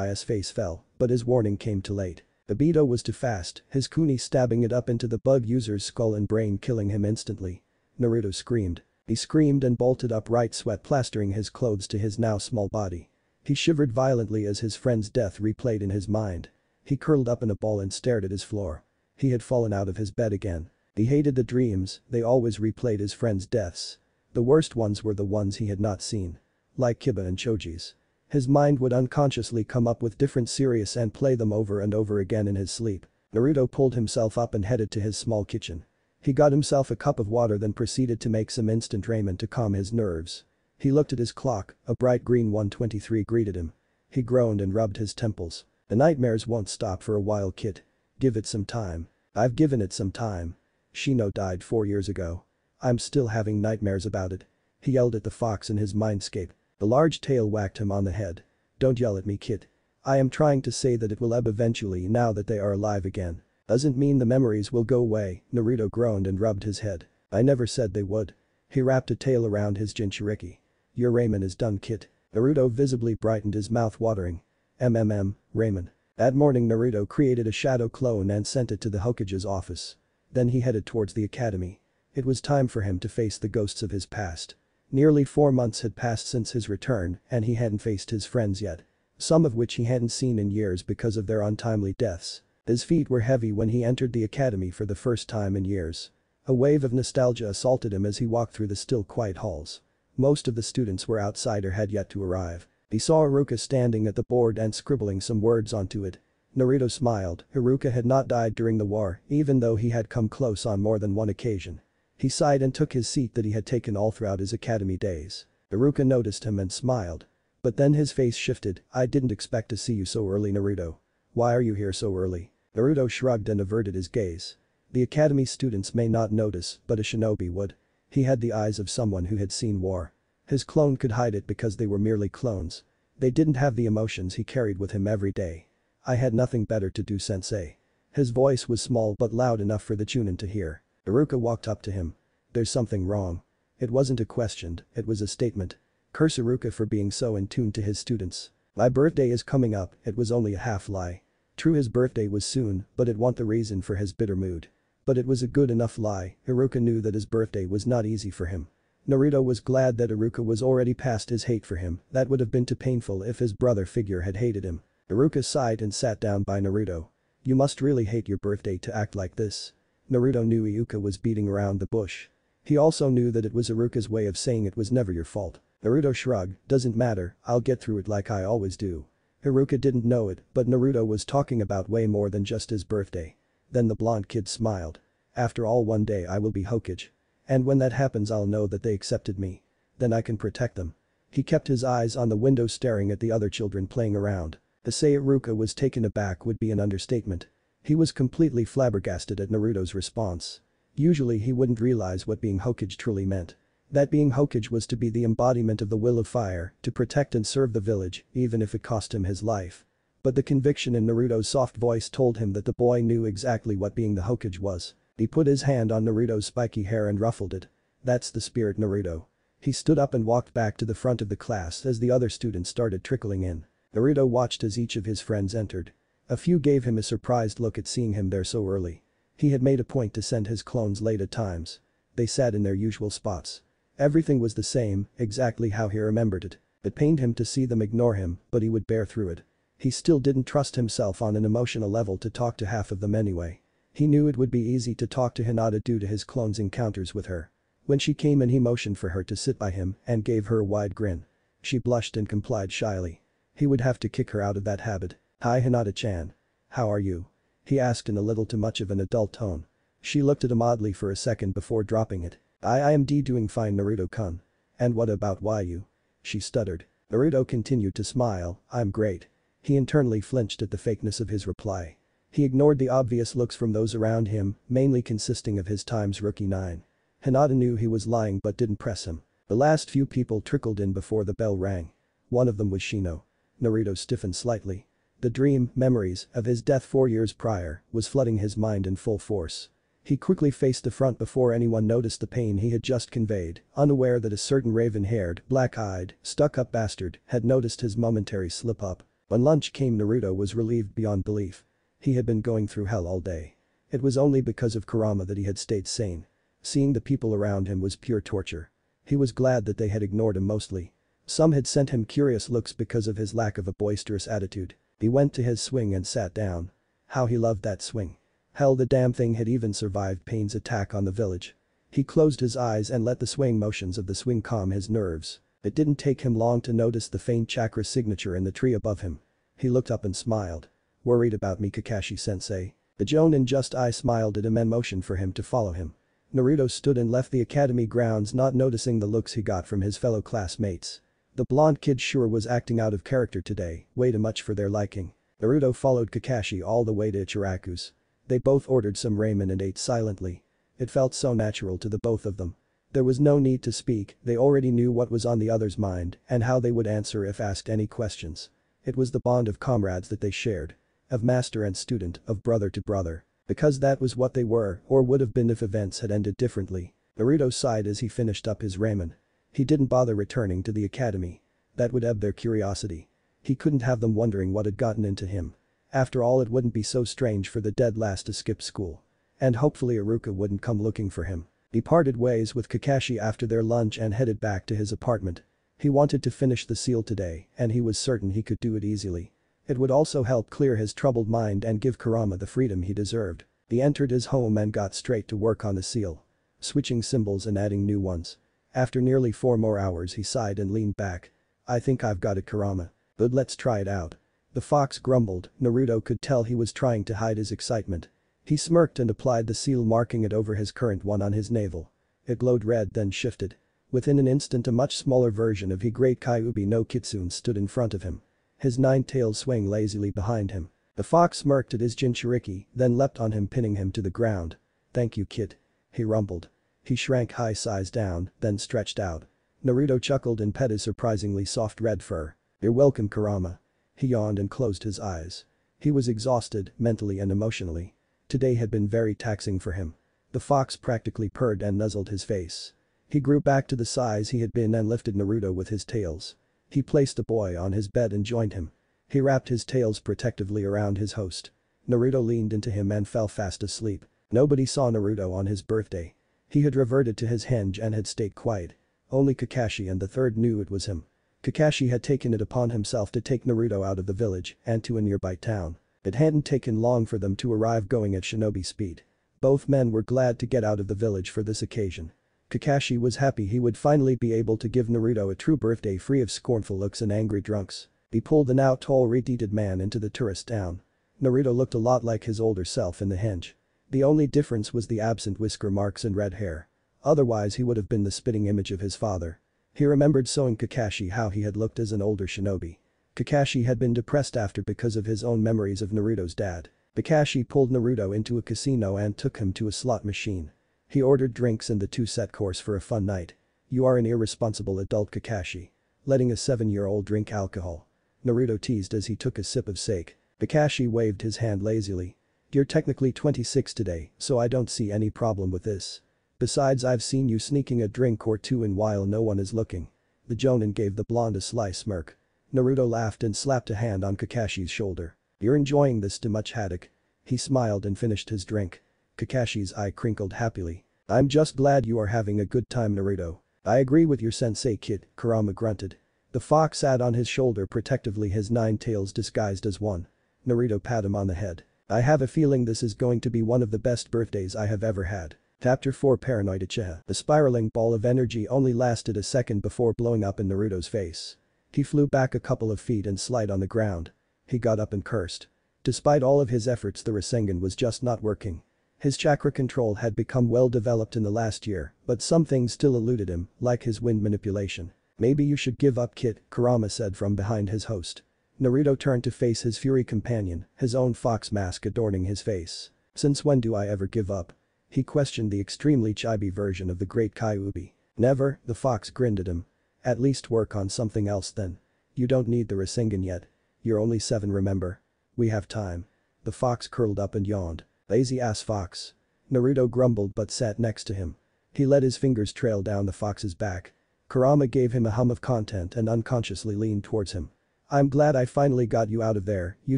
His face fell, but his warning came too late. Obito was too fast, his kuni stabbing it up into the bug user's skull and brain, killing him instantly. Naruto screamed. He screamed and bolted upright, sweat plastering his clothes to his now small body. He shivered violently as his friend's death replayed in his mind. He curled up in a ball and stared at his floor. He had fallen out of his bed again. He hated the dreams, they always replayed his friend's deaths. The worst ones were the ones he had not seen. Like Kiba and Choji's. His mind would unconsciously come up with different series and play them over and over again in his sleep. Naruto pulled himself up and headed to his small kitchen. He got himself a cup of water, then proceeded to make some instant ramen to calm his nerves. He looked at his clock, a bright green 1:23 greeted him. He groaned and rubbed his temples. The nightmares won't stop for a while, kid. Give it some time. I've given it some time. Shino died 4 years ago. I'm still having nightmares about it. He yelled at the fox in his mindscape. The large tail whacked him on the head. Don't yell at me, kid. I am trying to say that it will ebb eventually now that they are alive again. Doesn't mean the memories will go away, Naruto groaned and rubbed his head. I never said they would. He wrapped a tail around his Jinchuriki. Your ramen is done, kid. Naruto visibly brightened, his mouth watering. Ramen. That morning Naruto created a shadow clone and sent it to the Hokage's office. Then he headed towards the academy. It was time for him to face the ghosts of his past. Nearly 4 months had passed since his return and he hadn't faced his friends yet. Some of which he hadn't seen in years because of their untimely deaths. His feet were heavy when he entered the academy for the first time in years. A wave of nostalgia assaulted him as he walked through the still quiet halls. Most of the students were outside or had yet to arrive. He saw Iruka standing at the board and scribbling some words onto it. Naruto smiled. Iruka had not died during the war, even though he had come close on more than one occasion. He sighed and took his seat that he had taken all throughout his academy days. Iruka noticed him and smiled. But then his face shifted. I didn't expect to see you so early, Naruto. Why are you here so early? Naruto shrugged and averted his gaze. The academy students may not notice, but a shinobi would. He had the eyes of someone who had seen war. His clone could hide it because they were merely clones. They didn't have the emotions he carried with him every day. I had nothing better to do, sensei. His voice was small but loud enough for the Chunin to hear. Iruka walked up to him. There's something wrong. It wasn't a question, it was a statement. Curse Iruka for being so in tune to his students. My birthday is coming up, it was only a half lie. True, his birthday was soon, but it wasn't the reason for his bitter mood. But it was a good enough lie. Iruka knew that his birthday was not easy for him. Naruto was glad that Iruka was already past his hate for him, that would have been too painful if his brother figure had hated him. Iruka sighed and sat down by Naruto. You must really hate your birthday to act like this. Naruto knew Iuka was beating around the bush. He also knew that it was Iruka's way of saying it was never your fault. Naruto shrugged, doesn't matter, I'll get through it like I always do. Iruka didn't know it, but Naruto was talking about way more than just his birthday. Then the blonde kid smiled. After all, one day I will be Hokage. And when that happens I'll know that they accepted me. Then I can protect them. He kept his eyes on the window staring at the other children playing around. To say Iruka was taken aback would be an understatement. He was completely flabbergasted at Naruto's response. Usually he wouldn't realize what being Hokage truly meant. That being Hokage was to be the embodiment of the will of fire, to protect and serve the village, even if it cost him his life. But the conviction in Naruto's soft voice told him that the boy knew exactly what being the Hokage was. He put his hand on Naruto's spiky hair and ruffled it. That's the spirit, Naruto. He stood up and walked back to the front of the class as the other students started trickling in. Naruto watched as each of his friends entered. A few gave him a surprised look at seeing him there so early. He had made a point to send his clones late at times. They sat in their usual spots. Everything was the same, exactly how he remembered it. It pained him to see them ignore him, but he would bear through it. He still didn't trust himself on an emotional level to talk to half of them anyway. He knew it would be easy to talk to Hinata due to his clone's encounters with her. When she came in he motioned for her to sit by him and gave her a wide grin. She blushed and complied shyly. He would have to kick her out of that habit. Hi Hinata-chan. How are you? He asked in a little too much of an adult tone. She looked at him oddly for a second before dropping it. I am doing fine, Naruto-kun. And what about you? She stuttered. Naruto continued to smile, I'm great. He internally flinched at the fakeness of his reply. He ignored the obvious looks from those around him, mainly consisting of his time's rookie 9. Hinata knew he was lying but didn't press him. The last few people trickled in before the bell rang. One of them was Shino. Naruto stiffened slightly. The dream, memories, of his death 4 years prior, was flooding his mind in full force. He quickly faced the front before anyone noticed the pain he had just conveyed, unaware that a certain raven-haired, black-eyed, stuck-up bastard had noticed his momentary slip-up. When lunch came, Naruto was relieved beyond belief. He had been going through hell all day. It was only because of Kurama that he had stayed sane. Seeing the people around him was pure torture. He was glad that they had ignored him mostly. Some had sent him curious looks because of his lack of a boisterous attitude. He went to his swing and sat down. How he loved that swing. Hell, the damn thing had even survived Pain's attack on the village. He closed his eyes and let the swaying motions of the swing calm his nerves. It didn't take him long to notice the faint chakra signature in the tree above him. He looked up and smiled. "Worried about me, Kakashi-sensei?" The Jonin just eye smiled at him and motioned for him to follow him. Naruto stood and left the academy grounds, not noticing the looks he got from his fellow classmates. The blonde kid sure was acting out of character today, way too much for their liking. Naruto followed Kakashi all the way to Ichiraku's. They both ordered some ramen and ate silently. It felt so natural to the both of them. There was no need to speak, they already knew what was on the other's mind and how they would answer if asked any questions. It was the bond of comrades that they shared. Of master and student, of brother to brother. Because that was what they were, or would have been if events had ended differently. Naruto sighed as he finished up his ramen. He didn't bother returning to the academy. That would ebb their curiosity. He couldn't have them wondering what had gotten into him. After all, it wouldn't be so strange for the dead last to skip school. And hopefully Iruka wouldn't come looking for him. He parted ways with Kakashi after their lunch and headed back to his apartment. He wanted to finish the seal today, and he was certain he could do it easily. It would also help clear his troubled mind and give Kurama the freedom he deserved. He entered his home and got straight to work on the seal. Switching symbols and adding new ones. After nearly 4 more hours, he sighed and leaned back. "I think I've got it, Kurama. But let's try it out." The fox grumbled. Naruto could tell he was trying to hide his excitement. He smirked and applied the seal, marking it over his current one on his navel. It glowed red, then shifted. Within an instant, a much smaller version of Great Kyuubi no Kitsune stood in front of him. His 9 tails swaying lazily behind him. The fox smirked at his Jinchuriki, then leapt on him, pinning him to the ground. "Thank you, kid," he rumbled. He shrank high size down, then stretched out. Naruto chuckled and pet his surprisingly soft red fur. "You're welcome, Kurama." He yawned and closed his eyes. He was exhausted, mentally and emotionally. Today had been very taxing for him. The fox practically purred and nuzzled his face. He grew back to the size he had been and lifted Naruto with his tails. He placed the boy on his bed and joined him. He wrapped his tails protectively around his host. Naruto leaned into him and fell fast asleep. Nobody saw Naruto on his birthday. He had reverted to his henge and had stayed quiet. Only Kakashi and the third knew it was him. Kakashi had taken it upon himself to take Naruto out of the village and to a nearby town. It hadn't taken long for them to arrive, going at shinobi speed. Both men were glad to get out of the village for this occasion. Kakashi was happy he would finally be able to give Naruto a true birthday free of scornful looks and angry drunks. He pulled the now tall red-headed man into the tourist town. Naruto looked a lot like his older self in the henge. The only difference was the absent whisker marks and red hair. Otherwise he would have been the spitting image of his father. He remembered showing Kakashi how he had looked as an older shinobi. Kakashi had been depressed after because of his own memories of Naruto's dad. Kakashi pulled Naruto into a casino and took him to a slot machine. He ordered drinks and the 2-set course for a fun night. "You are an irresponsible adult, Kakashi. Letting a 7-year-old drink alcohol." Naruto teased as he took a sip of sake. Kakashi waved his hand lazily. "You're technically 26 today, so I don't see any problem with this. Besides, I've seen you sneaking a drink or two in while no one is looking." The Jonin gave the blonde a sly smirk. Naruto laughed and slapped a hand on Kakashi's shoulder. "You're enjoying this too much, Haddock." He smiled and finished his drink. Kakashi's eye crinkled happily. "I'm just glad you are having a good time, Naruto." "I agree with your sensei, kid," Kurama grunted. The fox sat on his shoulder protectively, his 9 tails disguised as one. Naruto pat him on the head. "I have a feeling this is going to be one of the best birthdays I have ever had." Chapter 4, Paranoid Uchiha. The spiraling ball of energy only lasted a second before blowing up in Naruto's face. He flew back a couple of feet and slid on the ground. He got up and cursed. Despite all of his efforts, the Rasengan was just not working. His chakra control had become well developed in the last year, but some things still eluded him, like his wind manipulation. "Maybe you should give up, kid," Kurama said from behind his host. Naruto turned to face his Fury companion, his own fox mask adorning his face. Since when do I ever give up? He questioned the extremely chibi version of the great Kyuubi. Never, the fox grinned at him. At least work on something else then. You don't need the Rasengan yet. You're only 7, remember? We have time. The fox curled up and yawned. Lazy ass fox. Naruto grumbled but sat next to him. He let his fingers trail down the fox's back. Kurama gave him a hum of content and unconsciously leaned towards him. I'm glad I finally got you out of there, you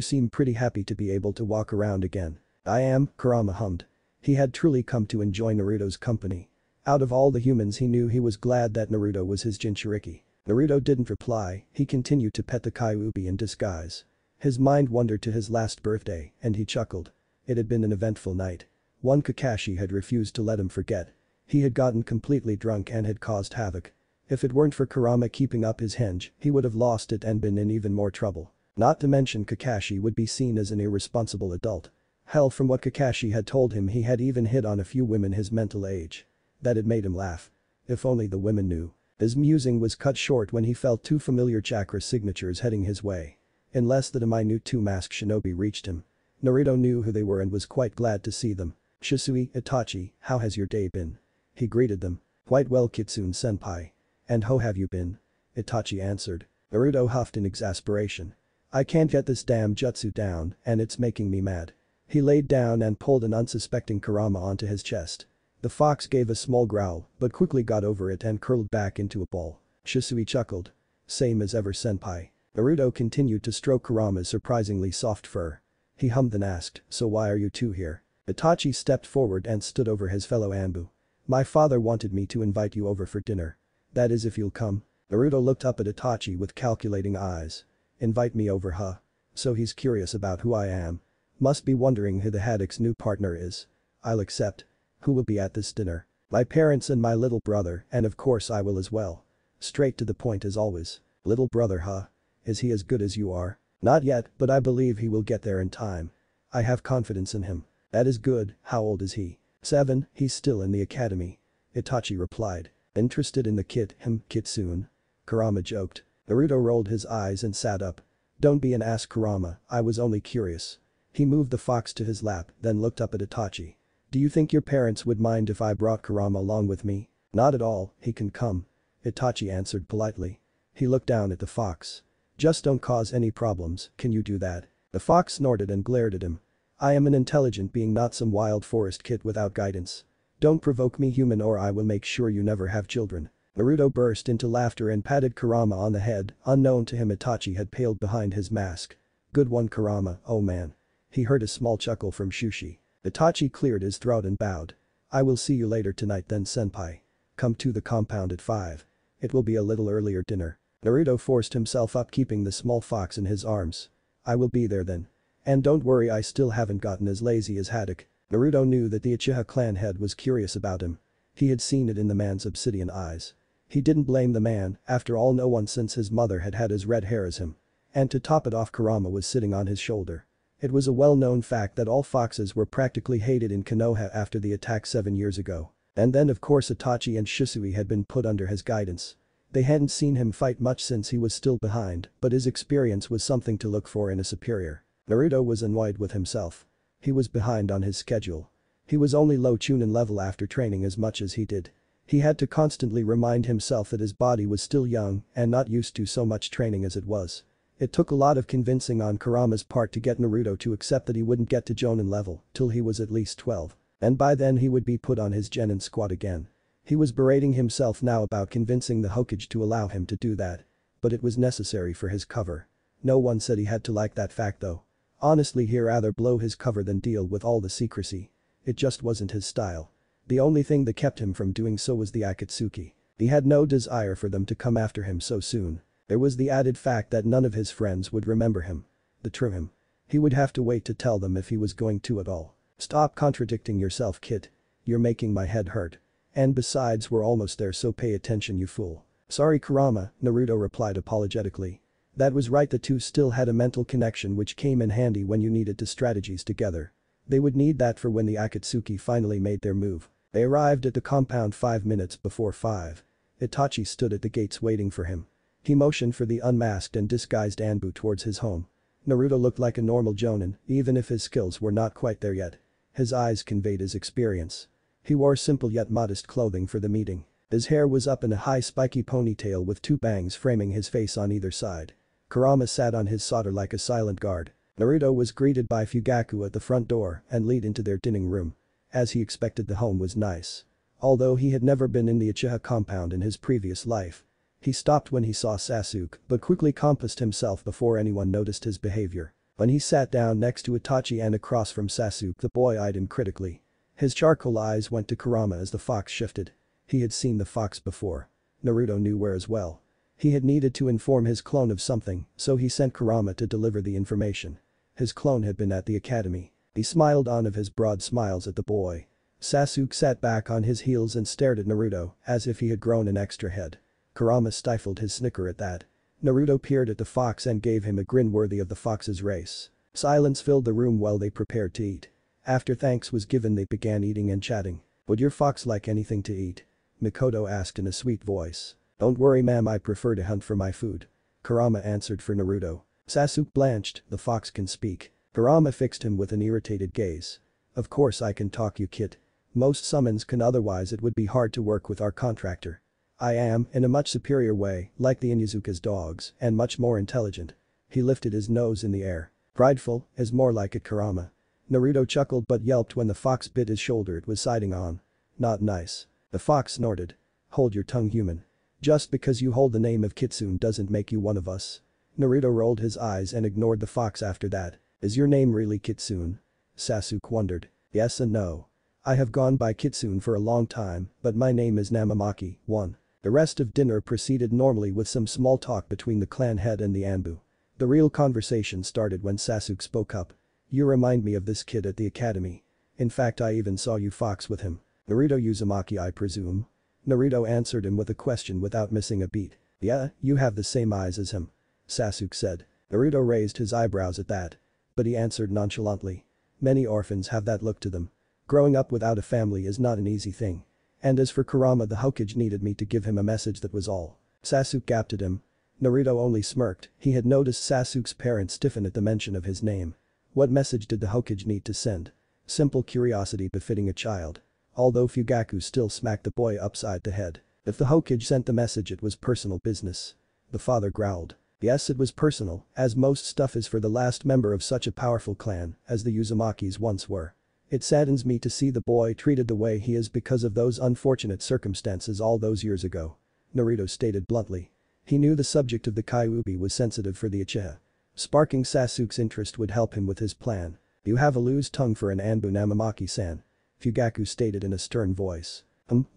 seem pretty happy to be able to walk around again. I am, Kurama hummed. He had truly come to enjoy Naruto's company. Out of all the humans he knew he was glad that Naruto was his Jinchuriki. Naruto didn't reply, he continued to pet the Kyuubi in disguise. His mind wandered to his last birthday, and he chuckled. It had been an eventful night. One Kakashi had refused to let him forget. He had gotten completely drunk and had caused havoc. If it weren't for Kurama keeping up his henge, he would have lost it and been in even more trouble. Not to mention Kakashi would be seen as an irresponsible adult. Hell, from what Kakashi had told him, he had even hit on a few women his mental age. That had made him laugh. If only the women knew. His musing was cut short when he felt 2 familiar chakra signatures heading his way. In less than a minute 2 masked shinobi reached him. Naruto knew who they were and was quite glad to see them. Shisui, Itachi, how has your day been? He greeted them. Quite well, Kitsune-senpai. And how have you been? Itachi answered. Naruto huffed in exasperation. I can't get this damn jutsu down and it's making me mad. He laid down and pulled an unsuspecting Kurama onto his chest. The fox gave a small growl but quickly got over it and curled back into a ball. Shisui chuckled. Same as ever, senpai. Naruto continued to stroke Kurama's surprisingly soft fur. He hummed and asked, so why are you two here? Itachi stepped forward and stood over his fellow Anbu. My father wanted me to invite you over for dinner. That is if you'll come. Naruto looked up at Itachi with calculating eyes. Invite me over, huh? So he's curious about who I am. Must be wondering who the Haddock's new partner is. I'll accept. Who will be at this dinner? My parents and my little brother, and of course I will as well. Straight to the point as always. Little brother, huh? Is he as good as you are? Not yet, but I believe he will get there in time. I have confidence in him. That is good. How old is he? 7, he's still in the academy. Itachi replied. Interested in the kid, Kitsune? Kurama joked. Naruto rolled his eyes and sat up. Don't be an ass, Kurama, I was only curious. He moved the fox to his lap, then looked up at Itachi. Do you think your parents would mind if I brought Kurama along with me? Not at all, he can come. Itachi answered politely. He looked down at the fox. Just don't cause any problems, can you do that? The fox snorted and glared at him. I am an intelligent being, not some wild forest kid without guidance. Don't provoke me, human, or I will make sure you never have children. Naruto burst into laughter and patted Kurama on the head. Unknown to him, Itachi had paled behind his mask. Good one, Kurama, oh man. He heard a small chuckle from Shushi. Itachi cleared his throat and bowed. I will see you later tonight then, senpai. Come to the compound at 5. It will be a little earlier dinner. Naruto forced himself up, keeping the small fox in his arms. I will be there then. And don't worry, I still haven't gotten as lazy as Haddock. Naruto knew that the Uchiha clan head was curious about him. He had seen it in the man's obsidian eyes. He didn't blame the man, after all no one since his mother had had as red hair as him. And to top it off, Kurama was sitting on his shoulder. It was a well-known fact that all foxes were practically hated in Konoha after the attack 7 years ago. And then of course Itachi and Shisui had been put under his guidance. They hadn't seen him fight much since he was still behind, but his experience was something to look for in a superior. Naruto was annoyed with himself. He was behind on his schedule. He was only low Chunin level after training as much as he did. He had to constantly remind himself that his body was still young and not used to so much training as it was. It took a lot of convincing on Kurama's part to get Naruto to accept that he wouldn't get to Jonin level till he was at least 12. And by then he would be put on his Genin squad again. He was berating himself now about convincing the Hokage to allow him to do that. But it was necessary for his cover. No one said he had to like that fact though. Honestly, he'd rather blow his cover than deal with all the secrecy. It just wasn't his style. The only thing that kept him from doing so was the Akatsuki. He had no desire for them to come after him so soon. There was the added fact that none of his friends would remember him. Him. He would have to wait to tell them if he was going to at all. Stop contradicting yourself, kid. You're making my head hurt. And besides, we're almost there, so pay attention, you fool. Sorry, Kurama, Naruto replied apologetically. That was right, the two still had a mental connection which came in handy when you needed to strategize together. They would need that for when the Akatsuki finally made their move. They arrived at the compound 5 minutes before 5. Itachi stood at the gates waiting for him. He motioned for the unmasked and disguised Anbu towards his home. Naruto looked like a normal jonin, even if his skills were not quite there yet. His eyes conveyed his experience. He wore simple yet modest clothing for the meeting. His hair was up in a high spiky ponytail with two bangs framing his face on either side. Kurama sat on his soldier like a silent guard. Naruto was greeted by Fugaku at the front door and lead into their dining room. As he expected, the home was nice. Although he had never been in the Uchiha compound in his previous life. He stopped when he saw Sasuke but quickly composed himself before anyone noticed his behavior. When he sat down next to Itachi and across from Sasuke, the boy eyed him critically. His charcoal eyes went to Kurama as the fox shifted. He had seen the fox before. Naruto knew where as well. He had needed to inform his clone of something, so he sent Kurama to deliver the information. His clone had been at the academy. He smiled on of his broad smiles at the boy. Sasuke sat back on his heels and stared at Naruto as if he had grown an extra head. Kurama stifled his snicker at that. Naruto peered at the fox and gave him a grin worthy of the fox's race. Silence filled the room while they prepared to eat. After thanks was given, they began eating and chatting. "Would your fox like anything to eat?" Mikoto asked in a sweet voice. "Don't worry ma'am, I prefer to hunt for my food," Kurama answered for Naruto. Sasuke blanched, the fox can speak. Kurama fixed him with an irritated gaze. "Of course I can talk, you kid. Most summons can, otherwise it would be hard to work with our contractor. I am, in a much superior way, like the Inuzuka's dogs, and much more intelligent." He lifted his nose in the air. "Prideful is more like it, Kurama." Naruto chuckled but yelped when the fox bit his shoulder it was siding on. "Not nice." The fox snorted. "Hold your tongue, human. Just because you hold the name of Kitsune doesn't make you one of us." Naruto rolled his eyes and ignored the fox after that. "Is your name really Kitsune?" Sasuke wondered. "Yes and no. I have gone by Kitsune for a long time, but my name is Namamaki, 1. The rest of dinner proceeded normally with some small talk between the clan head and the Anbu. The real conversation started when Sasuke spoke up. "You remind me of this kid at the academy. In fact, I even saw you fox with him. Naruto Uzumaki, I presume?" Naruto answered him with a question without missing a beat. "Yeah, you have the same eyes as him," Sasuke said. Naruto raised his eyebrows at that. But he answered nonchalantly. "Many orphans have that look to them. Growing up without a family is not an easy thing. And as for Kurama, the Hokage needed me to give him a message, that was all." Sasuke gaped at him. Naruto only smirked. He had noticed Sasuke's parents stiffen at the mention of his name. What message did the Hokage need to send? Simple curiosity befitting a child. Although Fugaku still smacked the boy upside the head. If the Hokage sent the message, it was personal business. The father growled. Yes, it was personal, as most stuff is for the last member of such a powerful clan as the Uzumakis once were. It saddens me to see the boy treated the way he is because of those unfortunate circumstances all those years ago, Naruto stated bluntly. He knew the subject of the Kyuubi was sensitive for the Uchiha. Sparking Sasuke's interest would help him with his plan. "You have a loose tongue for an Anbu, Namamaki-san," Fugaku stated in a stern voice.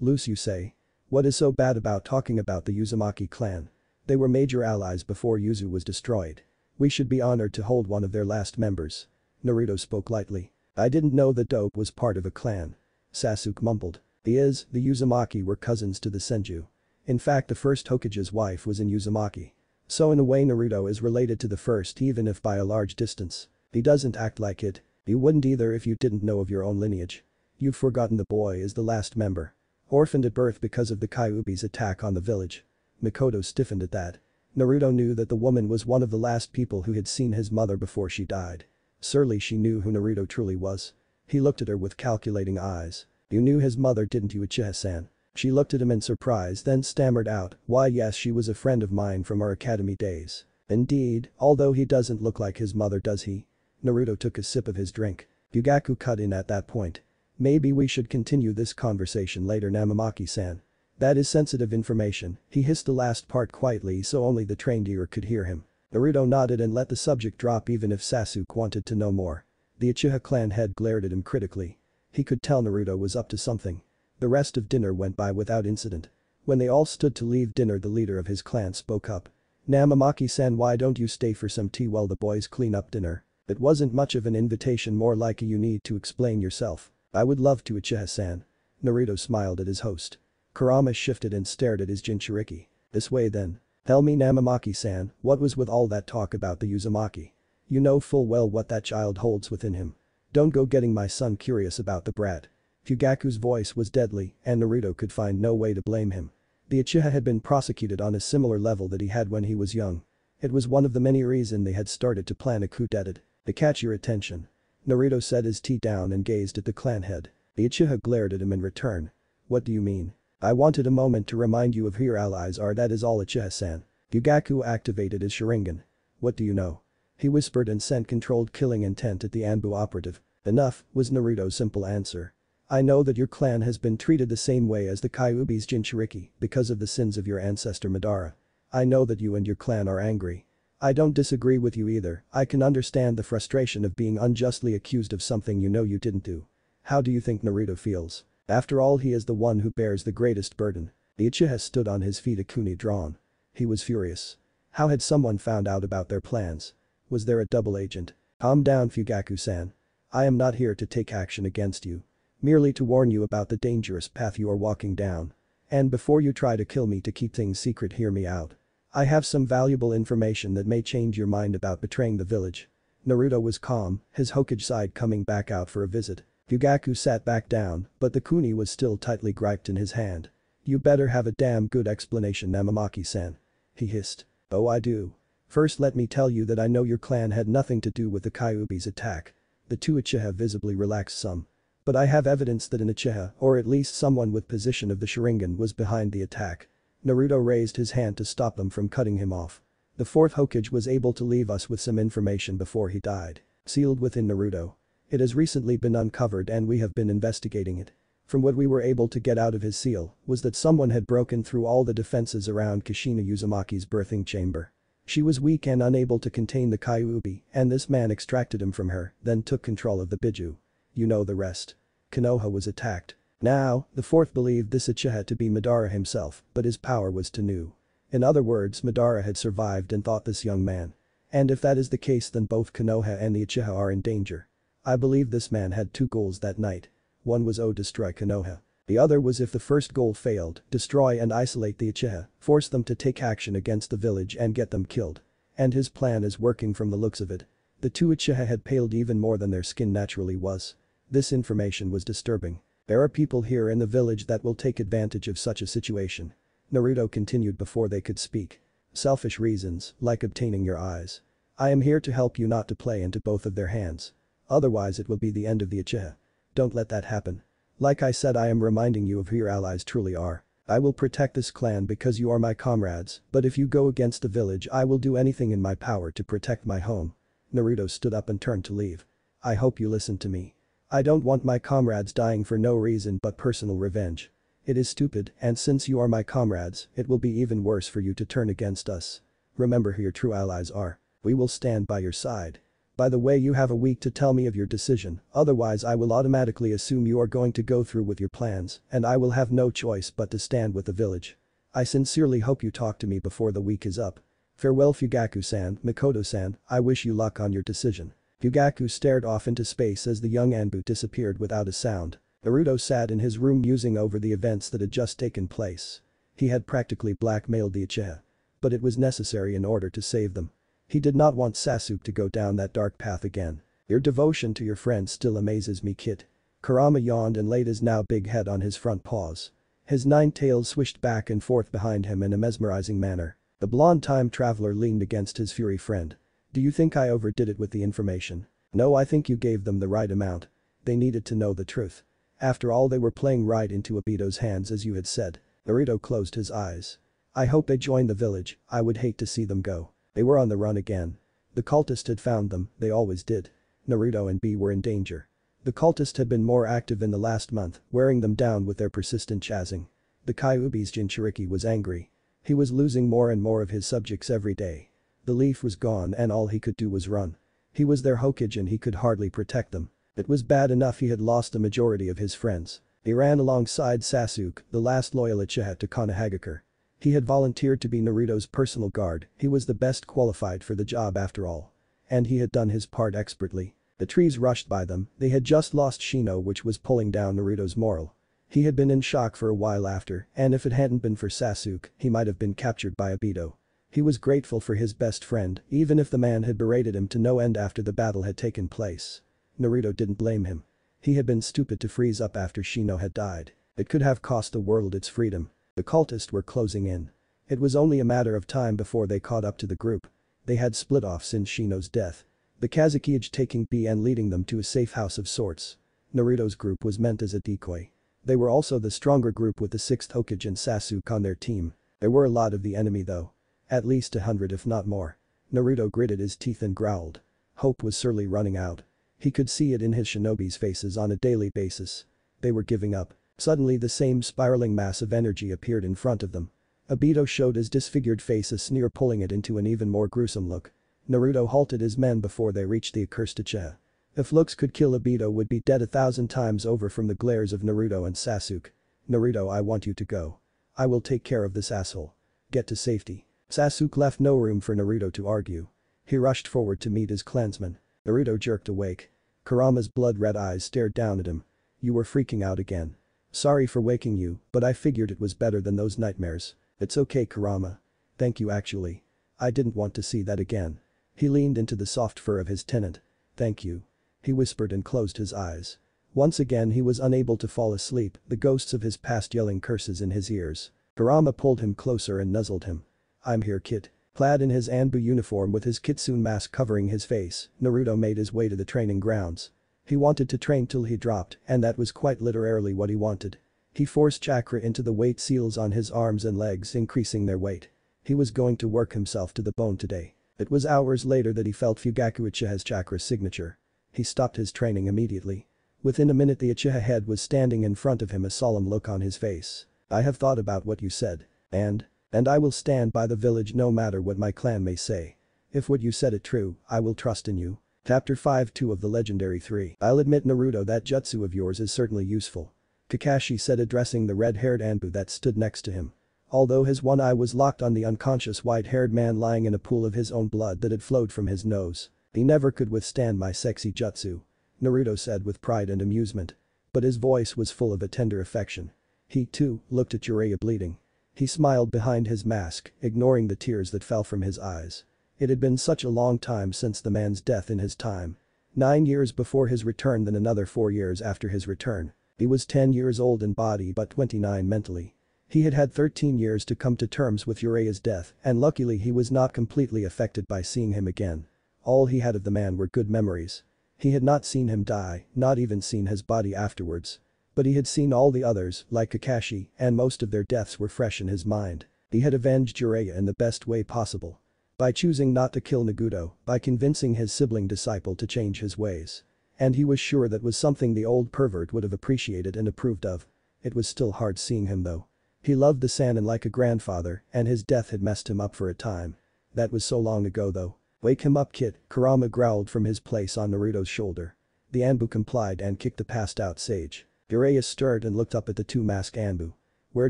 Loose you say? What is so bad about talking about the Uzumaki clan? They were major allies before Uzu was destroyed. We should be honored to hold one of their last members." Naruto spoke lightly. "I didn't know that Dope was part of a clan." Sasuke mumbled. The Uzumaki were cousins to the Senju. In fact, the first Hokage's wife was in Uzumaki. So in a way Naruto is related to the first, even if by a large distance. He doesn't act like it. You wouldn't either if you didn't know of your own lineage. You've forgotten the boy is the last member. Orphaned at birth because of the Kyuubi's attack on the village. Mikoto stiffened at that. Naruto knew that the woman was one of the last people who had seen his mother before she died. Surely she knew who Naruto truly was. He looked at her with calculating eyes. "You knew his mother, didn't you, Uchiha-san?" She looked at him in surprise, then stammered out, "Why yes, she was a friend of mine from our academy days." "Indeed, although he doesn't look like his mother, does he?" Naruto took a sip of his drink. Fugaku cut in at that point. "Maybe we should continue this conversation later, Namamaki-san. That is sensitive information." He hissed the last part quietly so only the trained ear could hear him. Naruto nodded and let the subject drop even if Sasuke wanted to know more. The Uchiha clan head glared at him critically. He could tell Naruto was up to something. The rest of dinner went by without incident. When they all stood to leave dinner, the leader of his clan spoke up. "Namamaki-san, why don't you stay for some tea while the boys clean up dinner?" It wasn't much of an invitation, more like a "you need to explain yourself." "I would love to, Uchiha-san." Naruto smiled at his host. Kurama shifted and stared at his Jinchuriki. "This way then. Tell me, Namamaki-san, what was with all that talk about the Uzumaki? You know full well what that child holds within him. Don't go getting my son curious about the brat." Fugaku's voice was deadly and Naruto could find no way to blame him. The Uchiha had been prosecuted on a similar level that he had when he was young. It was one of the many reasons they had started to plan a coup d'etat. To catch your attention. Naruto set his tea down and gazed at the clan head. The Uchiha glared at him in return. What do you mean? I wanted a moment to remind you of who your allies are, that is all, Uchiha-san. Fugaku activated his Sharingan. What do you know? He whispered and sent controlled killing intent at the Anbu operative. Enough, was Naruto's simple answer. I know that your clan has been treated the same way as the Kyuubi's Jinchuriki because of the sins of your ancestor Madara. I know that you and your clan are angry. I don't disagree with you either. I can understand the frustration of being unjustly accused of something you know you didn't do. How do you think Naruto feels? After all, he is the one who bears the greatest burden. The Uchiha stood on his feet, a kuni drawn. He was furious. How had someone found out about their plans? Was there a double agent? Calm down, Fugaku-san. I am not here to take action against you. Merely to warn you about the dangerous path you are walking down. And before you try to kill me to keep things secret, hear me out. I have some valuable information that may change your mind about betraying the village. Naruto was calm, his Hokage side coming back out for a visit. Fugaku sat back down, but the kuni was still tightly gripped in his hand. You better have a damn good explanation, Namamaki-san. He hissed. Oh, I do. First, let me tell you that I know your clan had nothing to do with the Kyuubi's attack. The two Uchiha visibly relaxed some. But I have evidence that an Uchiha, or at least someone with possession of the Sharingan, was behind the attack. Naruto raised his hand to stop them from cutting him off. The fourth Hokage was able to leave us with some information before he died. Sealed within Naruto. It has recently been uncovered and we have been investigating it. From what we were able to get out of his seal was that someone had broken through all the defenses around Kushina Uzumaki's birthing chamber. She was weak and unable to contain the Kyuubi, and this man extracted him from her, then took control of the Biju. You know the rest. Konoha was attacked. Now, the fourth believed this Uchiha to be Madara himself, but his power was too new. In other words, Madara had survived and fought this young man. And if that is the case, then both Konoha and the Uchiha are in danger. I believe this man had two goals that night. One was destroy Konoha. The other was, if the first goal failed, destroy and isolate the Uchiha, force them to take action against the village and get them killed. And his plan is working from the looks of it. The two Uchiha had paled even more than their skin naturally was. This information was disturbing. There are people here in the village that will take advantage of such a situation. Naruto continued before they could speak. Selfish reasons, like obtaining your eyes. I am here to help you not to play into both of their hands. Otherwise it will be the end of the Uchiha. Don't let that happen. Like I said, I am reminding you of who your allies truly are. I will protect this clan because you are my comrades, but if you go against the village, I will do anything in my power to protect my home. Naruto stood up and turned to leave. I hope you listen to me. I don't want my comrades dying for no reason but personal revenge. It is stupid, and since you are my comrades, it will be even worse for you to turn against us. Remember who your true allies are. We will stand by your side. By the way, you have a week to tell me of your decision, otherwise I will automatically assume you are going to go through with your plans, and I will have no choice but to stand with the village. I sincerely hope you talk to me before the week is up. Farewell, Fugaku-san, Mikoto-san, I wish you luck on your decision. Fugaku stared off into space as the young Anbu disappeared without a sound. Naruto sat in his room musing over the events that had just taken place. He had practically blackmailed the Uchiha. But it was necessary in order to save them. He did not want Sasuke to go down that dark path again. Your devotion to your friend still amazes me, kid. Kurama yawned and laid his now big head on his front paws. His 9 tails swished back and forth behind him in a mesmerizing manner. The blonde time traveler leaned against his furry friend. Do you think I overdid it with the information? No, I think you gave them the right amount. They needed to know the truth. After all, they were playing right into Obito's hands, as you had said. Naruto closed his eyes. I hope they join the village. I would hate to see them go. They were on the run again. The cultist had found them, they always did. Naruto and B were in danger. The cultist had been more active in the last month, wearing them down with their persistent chasing. The Kyuubi's Jinchuriki was angry. He was losing more and more of his subjects every day. The leaf was gone and all he could do was run. He was their Hokage and he could hardly protect them. It was bad enough he had lost the majority of his friends. He ran alongside Sasuke, the last loyal Uchiha to Konohagakure. He had volunteered to be Naruto's personal guard, he was the best qualified for the job after all. And he had done his part expertly. The trees rushed by them, they had just lost Shino, which was pulling down Naruto's morale. He had been in shock for a while after, and if it hadn't been for Sasuke, he might have been captured by Obito. He was grateful for his best friend, even if the man had berated him to no end after the battle had taken place. Naruto didn't blame him. He had been stupid to freeze up after Shino had died. It could have cost the world its freedom. The cultists were closing in. It was only a matter of time before they caught up to the group. They had split off since Shino's death. The Kazekage taking B and leading them to a safe house of sorts. Naruto's group was meant as a decoy. They were also the stronger group with the 6th Hokage and Sasuke on their team. There were a lot of the enemy though. At least 100 if not more. Naruto gritted his teeth and growled. Hope was surely running out. He could see it in his shinobi's faces on a daily basis. They were giving up. Suddenly the same spiraling mass of energy appeared in front of them. Obito showed his disfigured face a sneer, pulling it into an even more gruesome look. Naruto halted his men before they reached the accursed Uchiha. If looks could kill, Obito would be dead 1,000 times over from the glares of Naruto and Sasuke. Naruto, I want you to go. I will take care of this asshole. Get to safety. Sasuke left no room for Naruto to argue. He rushed forward to meet his clansman. Naruto jerked awake. Kurama's blood-red eyes stared down at him. You were freaking out again. Sorry for waking you, but I figured it was better than those nightmares. It's okay, Kurama. Thank you actually. I didn't want to see that again. He leaned into the soft fur of his tenant. Thank you. He whispered and closed his eyes. Once again he was unable to fall asleep, the ghosts of his past yelling curses in his ears. Kurama pulled him closer and nuzzled him. I'm here, kid. Clad in his Anbu uniform with his kitsune mask covering his face, Naruto made his way to the training grounds. He wanted to train till he dropped, and that was quite literally what he wanted. He forced chakra into the weight seals on his arms and legs, increasing their weight. He was going to work himself to the bone today. It was hours later that he felt Fugaku Uchiha's chakra signature. He stopped his training immediately. Within a minute the Uchiha head was standing in front of him, a solemn look on his face. I have thought about what you said. And I will stand by the village no matter what my clan may say. If what you said is true, I will trust in you. Chapter 5-2 of the Legendary 3. I'll admit, Naruto, that jutsu of yours is certainly useful. Kakashi said, addressing the red-haired Anbu that stood next to him. Although his one eye was locked on the unconscious white-haired man lying in a pool of his own blood that had flowed from his nose. He never could withstand my sexy jutsu. Naruto said with pride and amusement. But his voice was full of a tender affection. He, too, looked at Jiraiya bleeding. He smiled behind his mask, ignoring the tears that fell from his eyes. It had been such a long time since the man's death in his time. 9 years before his return, then another 4 years after his return. He was 10 years old in body but 29 mentally. He had had 13 years to come to terms with Jiraiya's death, and luckily he was not completely affected by seeing him again. All he had of the man were good memories. He had not seen him die, not even seen his body afterwards. But he had seen all the others, like Kakashi, and most of their deaths were fresh in his mind. He had avenged Jiraiya in the best way possible. By choosing not to kill Naruto, by convincing his sibling disciple to change his ways. And he was sure that was something the old pervert would have appreciated and approved of. It was still hard seeing him though. He loved the Sannin like a grandfather, and his death had messed him up for a time. That was so long ago though. Wake him up, kid, Kurama growled from his place on Naruto's shoulder. The Anbu complied and kicked the passed out sage. Jiraiya stirred and looked up at the two masked Anbu. Where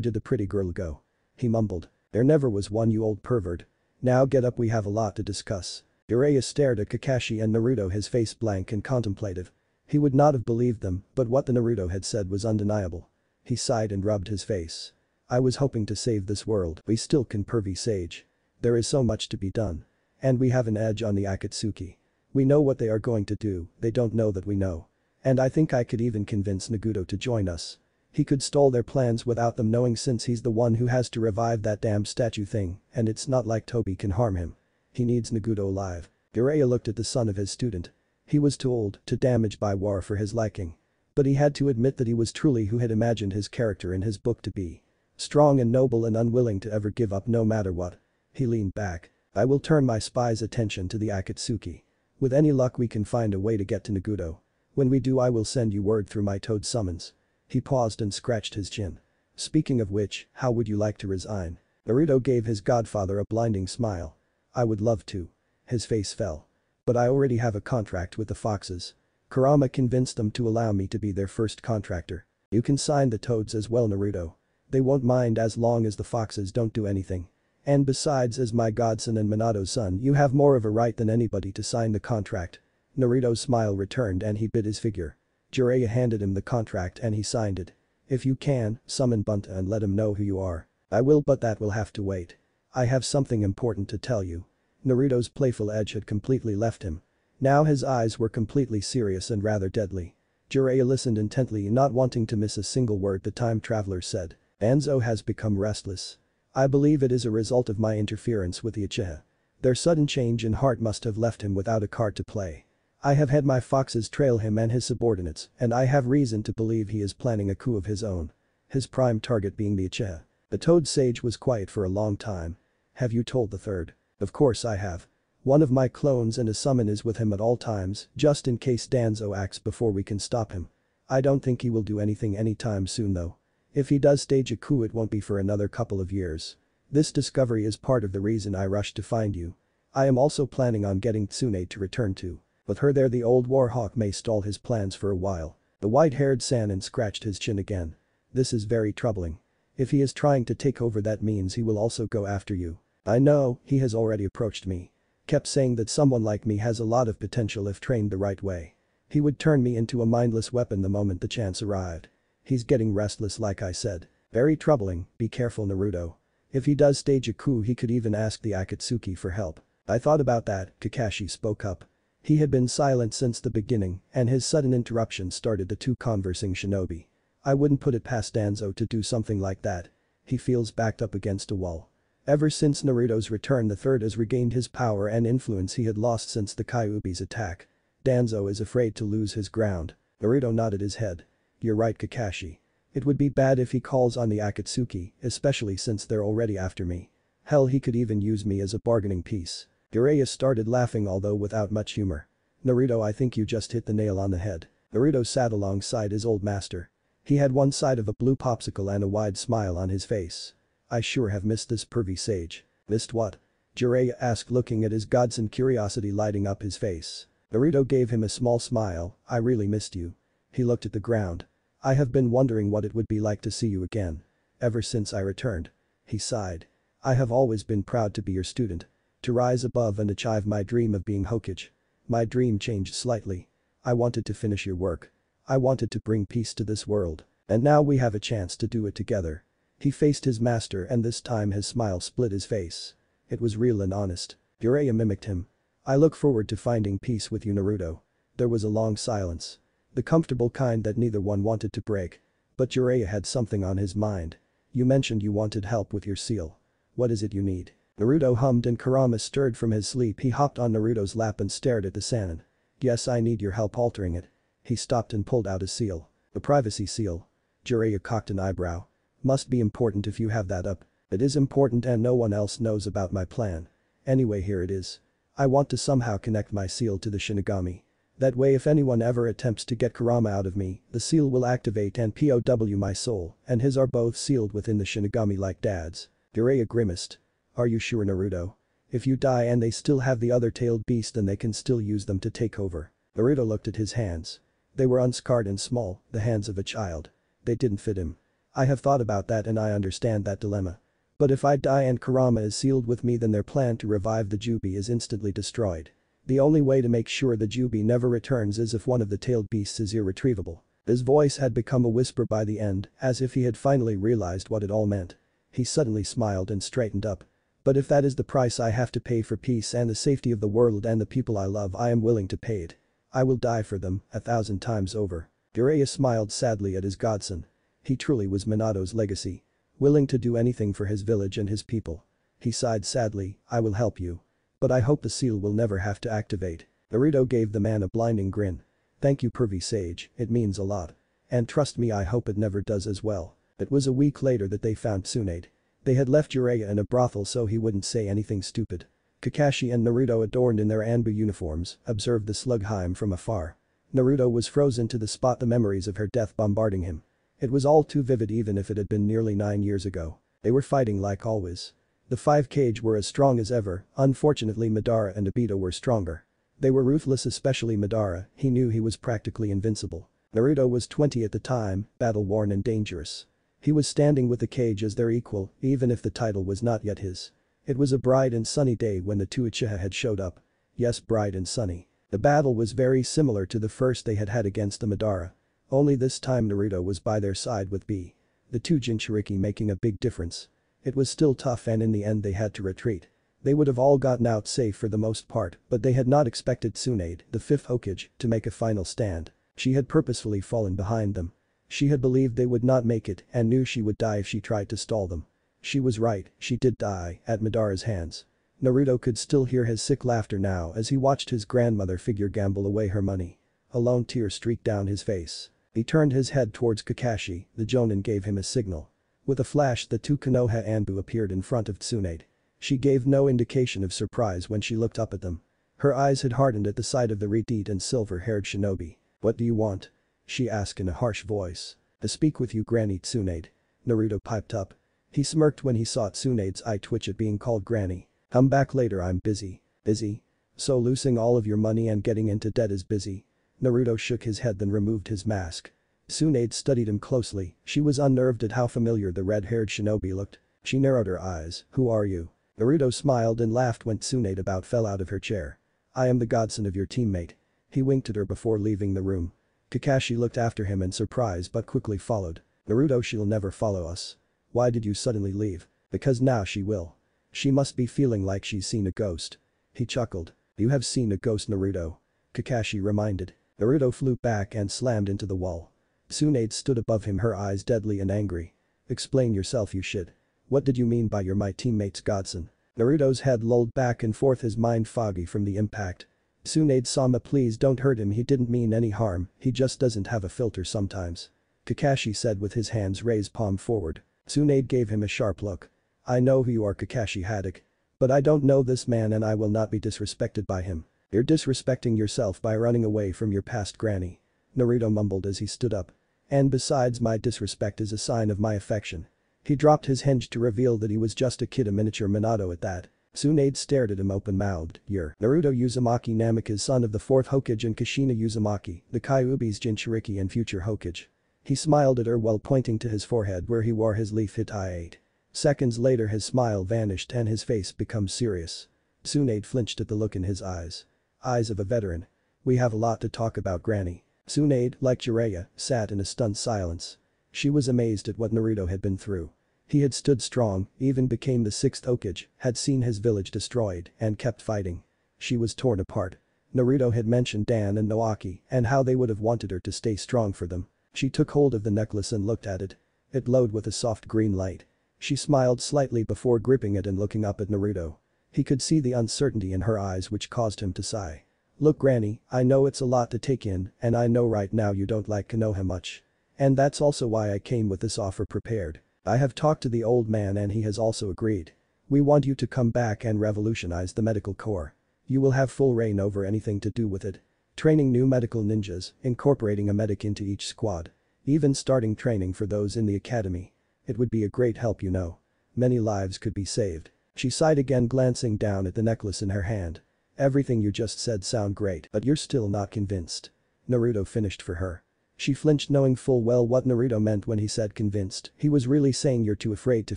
did the pretty girl go? He mumbled. There never was one, you old pervert. Now get up, we have a lot to discuss. Jiraiya stared at Kakashi and Naruto, his face blank and contemplative. He would not have believed them, but what the Naruto had said was undeniable. He sighed and rubbed his face. I was hoping to save this world, we still can, pervy sage. There is so much to be done. And we have an edge on the Akatsuki. We know what they are going to do, they don't know that we know. And I think I could even convince Naruto to join us. He could stall their plans without them knowing, since he's the one who has to revive that damn statue thing, and it's not like Toby can harm him. He needs Naruto alive. Jiraiya looked at the son of his student. He was too old, too damaged by war for his liking. But he had to admit that he was truly who had imagined his character in his book to be. Strong and noble and unwilling to ever give up no matter what. He leaned back. I will turn my spy's attention to the Akatsuki. With any luck we can find a way to get to Naruto. When we do, I will send you word through my toad summons. He paused and scratched his chin. Speaking of which, how would you like to resign? Naruto gave his godfather a blinding smile. I would love to. His face fell. But I already have a contract with the Foxes. Kurama convinced them to allow me to be their first contractor. You can sign the toads as well, Naruto. They won't mind as long as the Foxes don't do anything. And besides, as my godson and Minato's son, you have more of a right than anybody to sign the contract. Naruto's smile returned and he bit his figure. Jiraiya handed him the contract and he signed it. If you can, summon Bunta and let him know who you are. I will, but that will have to wait. I have something important to tell you. Naruto's playful edge had completely left him. Now his eyes were completely serious and rather deadly. Jiraiya listened intently, not wanting to miss a single word the time traveler said. Danzo has become restless. I believe it is a result of my interference with the Uchiha. Their sudden change in heart must have left him without a card to play. I have had my foxes trail him and his subordinates, and I have reason to believe he is planning a coup of his own. His prime target being the Uchiha. The Toad Sage was quiet for a long time. Have you told the third? Of course I have. One of my clones and a summon is with him at all times, just in case Danzo acts before we can stop him. I don't think he will do anything anytime soon though. If he does stage a coup it won't be for another couple of years. This discovery is part of the reason I rushed to find you. I am also planning on getting Tsunade to return to. With her there the old Warhawk may stall his plans for a while. The white-haired Sannin scratched his chin again. This is very troubling. If he is trying to take over that means he will also go after you. I know, he has already approached me. Kept saying that someone like me has a lot of potential if trained the right way. He would turn me into a mindless weapon the moment the chance arrived. He's getting restless like I said. Very troubling, be careful Naruto. If he does stage a coup he could even ask the Akatsuki for help. I thought about that, Kakashi spoke up. He had been silent since the beginning and his sudden interruption started the two conversing shinobi. I wouldn't put it past Danzo to do something like that. He feels backed up against a wall. Ever since Naruto's return the third has regained his power and influence he had lost since the Kyuubi's attack. Danzo is afraid to lose his ground. Naruto nodded his head. You're right Kakashi. It would be bad if he calls on the Akatsuki, especially since they're already after me. Hell he could even use me as a bargaining piece. Jiraiya started laughing although without much humor. Naruto I think you just hit the nail on the head. Naruto sat alongside his old master. He had one side of a blue popsicle and a wide smile on his face. I sure have missed this pervy sage. Missed what? Jiraiya asked looking at his godson curiosity lighting up his face. Naruto gave him a small smile, I really missed you. He looked at the ground. I have been wondering what it would be like to see you again. Ever since I returned. He sighed. I have always been proud to be your student. To rise above and achieve my dream of being Hokage. My dream changed slightly. I wanted to finish your work. I wanted to bring peace to this world. And now we have a chance to do it together. He faced his master and this time his smile split his face. It was real and honest. Jiraiya mimicked him. I look forward to finding peace with you Naruto. There was a long silence. The comfortable kind that neither one wanted to break. But Jiraiya had something on his mind. You mentioned you wanted help with your seal. What is it you need? Naruto hummed and Kurama stirred from his sleep he hopped on Naruto's lap and stared at the Sannin. Yes I need your help altering it. He stopped and pulled out a seal. A privacy seal. Jiraiya cocked an eyebrow. Must be important if you have that up. It is important and no one else knows about my plan. Anyway here it is. I want to somehow connect my seal to the Shinigami. That way if anyone ever attempts to get Kurama out of me, the seal will activate and POW my soul and his are both sealed within the Shinigami like dad's. Jiraiya grimaced. Are you sure Naruto? If you die and they still have the other tailed beast then they can still use them to take over. Naruto looked at his hands. They were unscarred and small, the hands of a child. They didn't fit him. I have thought about that and I understand that dilemma. But if I die and Kurama is sealed with me then their plan to revive the Jubi is instantly destroyed. The only way to make sure the Jubi never returns is if one of the tailed beasts is irretrievable. His voice had become a whisper by the end, as if he had finally realized what it all meant. He suddenly smiled and straightened up. But if that is the price I have to pay for peace and the safety of the world and the people I love I am willing to pay it. I will die for them, 1,000 times over. Jiraiya smiled sadly at his godson. He truly was Minato's legacy. Willing to do anything for his village and his people. He sighed sadly, I will help you. But I hope the seal will never have to activate. Naruto gave the man a blinding grin. Thank you pervy sage, it means a lot. And trust me I hope it never does as well. It was a week later that they found Tsunade. They had left Jiraiya in a brothel so he wouldn't say anything stupid. Kakashi and Naruto adorned in their Anbu uniforms observed the Slugheim from afar. Naruto was frozen to the spot the memories of her death bombarding him. It was all too vivid even if it had been nearly 9 years ago. They were fighting like always. The 5 Kage were as strong as ever, unfortunately Madara and Obito were stronger. They were ruthless especially Madara, he knew he was practically invincible. Naruto was 20 at the time, battle-worn and dangerous. He was standing with the Kage as their equal, even if the title was not yet his. It was a bright and sunny day when the two Uchiha had showed up. Yes bright and sunny. The battle was very similar to the first they had had against the Madara. Only this time Naruto was by their side with B. The two Jinchuriki making a big difference. It was still tough and in the end they had to retreat. They would have all gotten out safe for the most part, but they had not expected Tsunade, the 5th Hokage, to make a final stand. She had purposefully fallen behind them. She had believed they would not make it and knew she would die if she tried to stall them. She was right, she did die at Madara's hands. Naruto could still hear his sick laughter now as he watched his grandmother figure gamble away her money. A lone tear streaked down his face. He turned his head towards Kakashi, the Jonin gave him a signal. With a flash the two Konoha Anbu appeared in front of Tsunade. She gave no indication of surprise when she looked up at them. Her eyes had hardened at the sight of the red and silver-haired shinobi. "What do you want?" she asked in a harsh voice. "To speak with you, Granny Tsunade." Naruto piped up. He smirked when he saw Tsunade's eye twitch at being called Granny. "Come back later, I'm busy." "Busy? So losing all of your money and getting into debt is busy?" Naruto shook his head then removed his mask. Tsunade studied him closely, she was unnerved at how familiar the red-haired shinobi looked. She narrowed her eyes. "Who are you?" Naruto smiled and laughed when Tsunade about fell out of her chair. "I am the godson of your teammate." He winked at her before leaving the room. Kakashi looked after him in surprise but quickly followed. "Naruto, she'll never follow us." "Why did you suddenly leave?" "Because now she will. She must be feeling like she's seen a ghost." He chuckled. "You have seen a ghost, Naruto," Kakashi reminded. Naruto flew back and slammed into the wall. Tsunade stood above him, her eyes deadly and angry. "Explain yourself, you shit. What did you mean by you're my teammate's godson?" Naruto's head lolled back and forth, his mind foggy from the impact. "Tsunade-sama, please don't hurt him, he didn't mean any harm, he just doesn't have a filter sometimes," Kakashi said with his hands raised palm forward. Tsunade gave him a sharp look. "I know who you are, Kakashi Haddock. But I don't know this man and I will not be disrespected by him." "You're disrespecting yourself by running away from your past granny," Naruto mumbled as he stood up. "And besides, my disrespect is a sign of my affection." He dropped his hinge to reveal that he was just a kid, a miniature Minato at that. Tsunade stared at him open-mouthed. "You're Naruto Uzumaki, Namikaze, son of the 4th Hokage, and Kushina Uzumaki, the Kyuubi's Jinchuriki and future Hokage." He smiled at her while pointing to his forehead where he wore his leaf hit eye. Seconds later his smile vanished and his face became serious. Tsunade flinched at the look in his eyes. Eyes of a veteran. "We have a lot to talk about, Granny." Tsunade, like Jiraiya, sat in a stunned silence. She was amazed at what Naruto had been through. He had stood strong, even became the 6th Hokage, had seen his village destroyed, and kept fighting. She was torn apart. Naruto had mentioned Dan and Naoki and how they would have wanted her to stay strong for them. She took hold of the necklace and looked at it. It glowed with a soft green light. She smiled slightly before gripping it and looking up at Naruto. He could see the uncertainty in her eyes which caused him to sigh. "Look, Granny, I know it's a lot to take in and I know right now you don't like Konoha much. And that's also why I came with this offer prepared. I have talked to the old man and he has also agreed. We want you to come back and revolutionize the medical corps. You will have full reign over anything to do with it. Training new medical ninjas, incorporating a medic into each squad. Even starting training for those in the academy. It would be a great help, you know. Many lives could be saved." She sighed again, glancing down at the necklace in her hand. "Everything you just said sound great, but you're still not convinced." Naruto finished for her. She flinched, knowing full well what Naruto meant when he said convinced. He was really saying you're too afraid to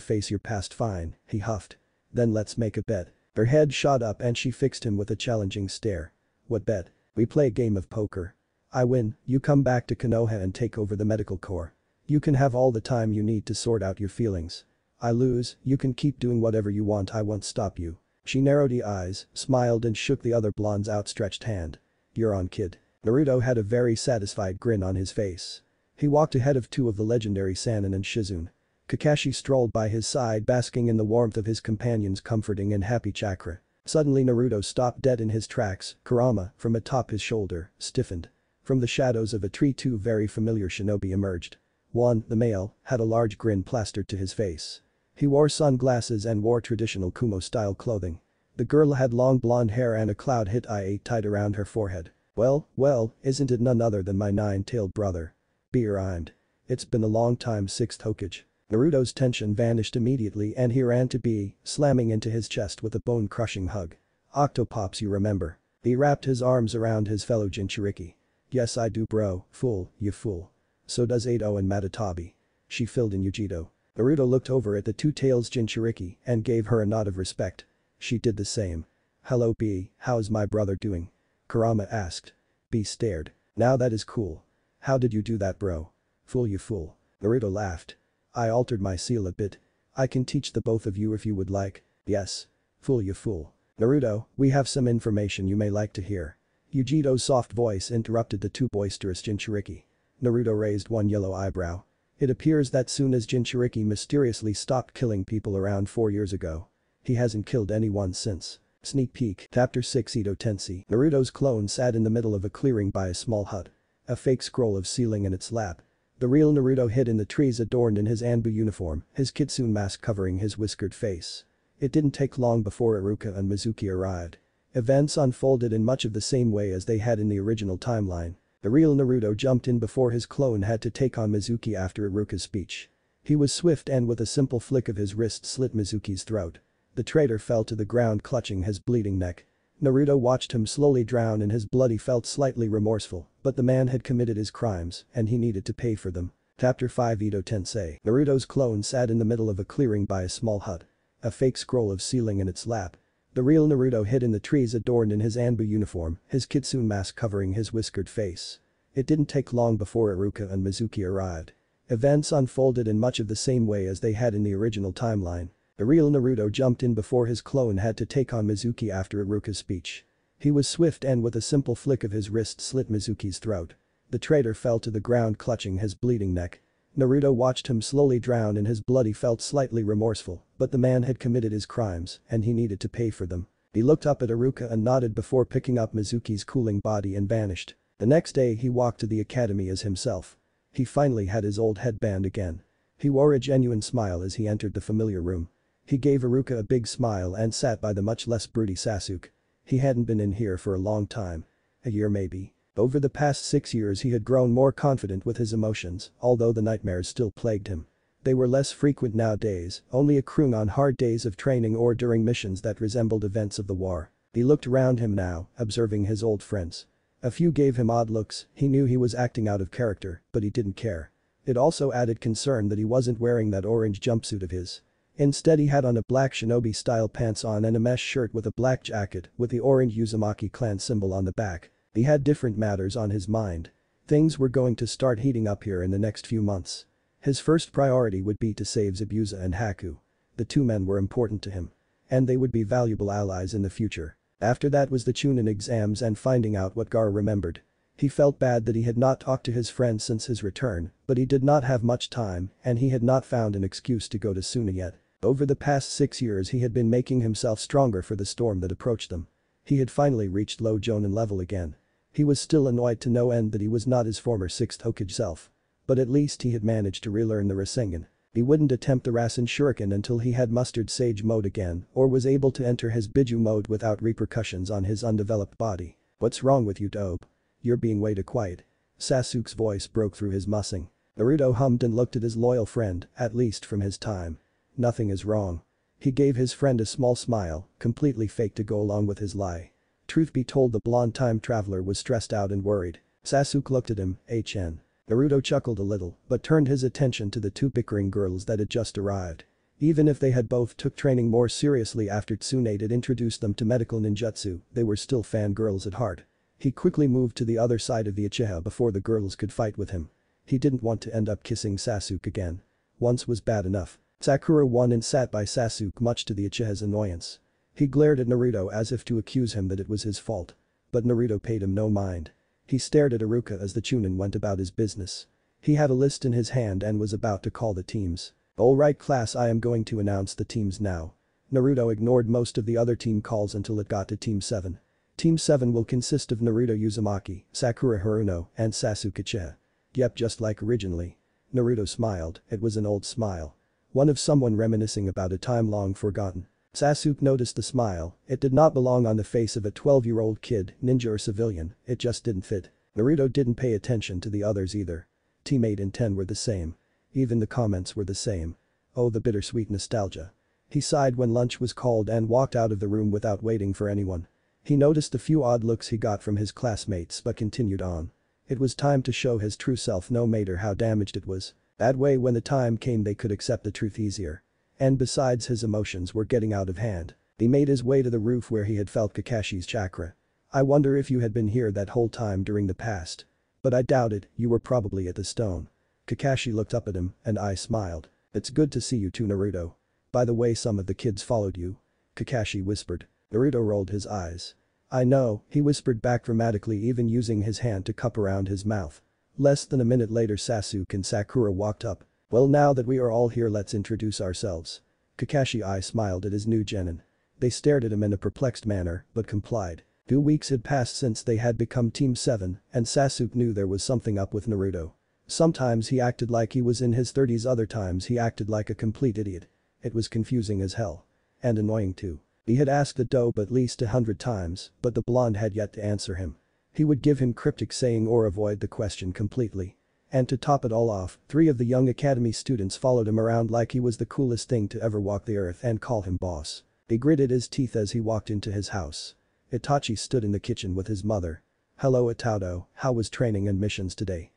face your past. "Fine," he huffed. "Then let's make a bet." Her head shot up and she fixed him with a challenging stare. "What bet?" "We play a game of poker. I win, you come back to Konoha and take over the medical corps. You can have all the time you need to sort out your feelings. I lose, you can keep doing whatever you want, I won't stop you." She narrowed her eyes, smiled and shook the other blonde's outstretched hand. "You're on, kid." Naruto had a very satisfied grin on his face. He walked ahead of two of the legendary Sannin and Shizune. Kakashi strolled by his side, basking in the warmth of his companion's comforting and happy chakra. Suddenly Naruto stopped dead in his tracks. Kurama, from atop his shoulder, stiffened. From the shadows of a tree two very familiar shinobi emerged. One, the male, had a large grin plastered to his face. He wore sunglasses and wore traditional Kumo-style clothing. The girl had long blonde hair and a cloud-hit eye tied around her forehead. Well, isn't it none other than my nine-tailed brother?" "Be rhymed. It's been a long time, 6th Hokage." Naruto's tension vanished immediately and he ran to B, slamming into his chest with a bone-crushing hug. "Octopops, you remember?" He wrapped his arms around his fellow Jinchuriki. "Yes I do, bro, fool, you fool. So does Ado and Matatabi." She filled in Yujito. Naruto looked over at the two-tails Jinchuriki and gave her a nod of respect. She did the same. "Hello B, how's my brother doing?" Kurama asked. B stared. "Now that is cool. How did you do that, bro?" "Fool, you fool." Naruto laughed. "I altered my seal a bit. I can teach the both of you if you would like." "Yes. Fool, you fool." "Naruto, we have some information you may like to hear." Yujito's soft voice interrupted the two boisterous Jinchuriki. Naruto raised one yellow eyebrow. It appears that soon as Jinchuriki mysteriously stopped killing people around 4 years ago. He hasn't killed anyone since. Sneak peek. Chapter 6 Edo Tensei. Naruto's clone sat in the middle of a clearing by a small hut. A fake scroll of ceiling in its lap. The real Naruto hid in the trees adorned in his Anbu uniform, his kitsune mask covering his whiskered face. It didn't take long before Iruka and Mizuki arrived. Events unfolded in much of the same way as they had in the original timeline. The real Naruto jumped in before his clone had to take on Mizuki after Iruka's speech. He was swift and with a simple flick of his wrist slit Mizuki's throat. The traitor fell to the ground clutching his bleeding neck. Naruto watched him slowly drown and his blood. He felt slightly remorseful, but the man had committed his crimes and he needed to pay for them. Chapter 5 Edo Tensei. Naruto's clone sat in the middle of a clearing by a small hut. A fake scroll of ceiling in its lap. The real Naruto hid in the trees adorned in his Anbu uniform, his kitsune mask covering his whiskered face. It didn't take long before Iruka and Mizuki arrived. Events unfolded in much of the same way as they had in the original timeline. The real Naruto jumped in before his clone had to take on Mizuki after Iruka's speech. He was swift and with a simple flick of his wrist slit Mizuki's throat. The traitor fell to the ground clutching his bleeding neck. Naruto watched him slowly drown in his blood. He felt slightly remorseful, but the man had committed his crimes and he needed to pay for them. He looked up at Iruka and nodded before picking up Mizuki's cooling body and vanished. The next day he walked to the academy as himself. He finally had his old headband again. He wore a genuine smile as he entered the familiar room. He gave Iruka a big smile and sat by the much less broody Sasuke. He hadn't been in here for a long time. A year maybe. Over the past 6 years he had grown more confident with his emotions, although the nightmares still plagued him. They were less frequent nowadays, only occurring on hard days of training or during missions that resembled events of the war. He looked around him now, observing his old friends. A few gave him odd looks. He knew he was acting out of character, but he didn't care. It also added concern that he wasn't wearing that orange jumpsuit of his. Instead he had on a black shinobi-style pants on and a mesh shirt with a black jacket with the orange Uzumaki clan symbol on the back. He had different matters on his mind. Things were going to start heating up here in the next few months. His first priority would be to save Zabuza and Haku. The two men were important to him. And they would be valuable allies in the future. After that was the Chunin exams and finding out what Gar remembered. He felt bad that he had not talked to his friend since his return, but he did not have much time and he had not found an excuse to go to Suna yet. Over the past 6 years he had been making himself stronger for the storm that approached them. He had finally reached low Jonin level again. He was still annoyed to no end that he was not his former 6th Hokage self. But at least he had managed to relearn the Rasengan. He wouldn't attempt the Rasen Shuriken until he had mustered Sage mode again or was able to enter his Biju mode without repercussions on his undeveloped body. "What's wrong with you, Dope? You're being way too quiet." Sasuke's voice broke through his mussing. Naruto hummed and looked at his loyal friend, at least from his time. "Nothing is wrong." He gave his friend a small smile, completely fake to go along with his lie. Truth be told, the blonde time traveler was stressed out and worried. Sasuke looked at him, HN. Naruto chuckled a little, but turned his attention to the two bickering girls that had just arrived. Even if they had both took training more seriously after Tsunade had introduced them to medical ninjutsu, they were still fangirls at heart. He quickly moved to the other side of the Uchiha before the girls could fight with him. He didn't want to end up kissing Sasuke again. Once was bad enough. Sakura won and sat by Sasuke, much to the Uchiha's annoyance. He glared at Naruto as if to accuse him that it was his fault. But Naruto paid him no mind. He stared at Iruka as the Chunin went about his business. He had a list in his hand and was about to call the teams. "Alright class, I am going to announce the teams now." Naruto ignored most of the other team calls until it got to Team 7. Team 7 will consist of Naruto Uzumaki, Sakura Haruno, and Sasuke Uchiha. Yep, just like originally. Naruto smiled. It was an old smile. One of someone reminiscing about a time long forgotten. Sasuke noticed the smile. It did not belong on the face of a 12-year-old kid, ninja or civilian, it just didn't fit. Naruto didn't pay attention to the others either. Team 8 and 10 were the same. Even the comments were the same. Oh, the bittersweet nostalgia. He sighed when lunch was called and walked out of the room without waiting for anyone. He noticed the few odd looks he got from his classmates but continued on. It was time to show his true self, no matter how damaged it was. That way when the time came they could accept the truth easier. And besides, his emotions were getting out of hand. He made his way to the roof where he had felt Kakashi's chakra. "I wonder if you had been here that whole time during the past. But I doubt it, you were probably at the stone." Kakashi looked up at him and I smiled. "It's good to see you too, Naruto. By the way, some of the kids followed you." Kakashi whispered. Naruto rolled his eyes. "I know," he whispered back dramatically, even using his hand to cup around his mouth. Less than a minute later Sasuke and Sakura walked up. Well, now that we are all here, let's introduce ourselves. Kakashi I smiled at his new genin. They stared at him in a perplexed manner, but complied. 2 weeks had passed since they had become Team 7, and Sasuke knew there was something up with Naruto. Sometimes he acted like he was in his 30s, other times he acted like a complete idiot. It was confusing as hell. And annoying too. He had asked the dope at least 100 times, but the blonde had yet to answer him. He would give him cryptic saying or avoid the question completely. And to top it all off, 3 of the young academy students followed him around like he was the coolest thing to ever walk the earth and call him boss. He gritted his teeth as he walked into his house. Itachi stood in the kitchen with his mother. Hello Itato, how was training and missions today?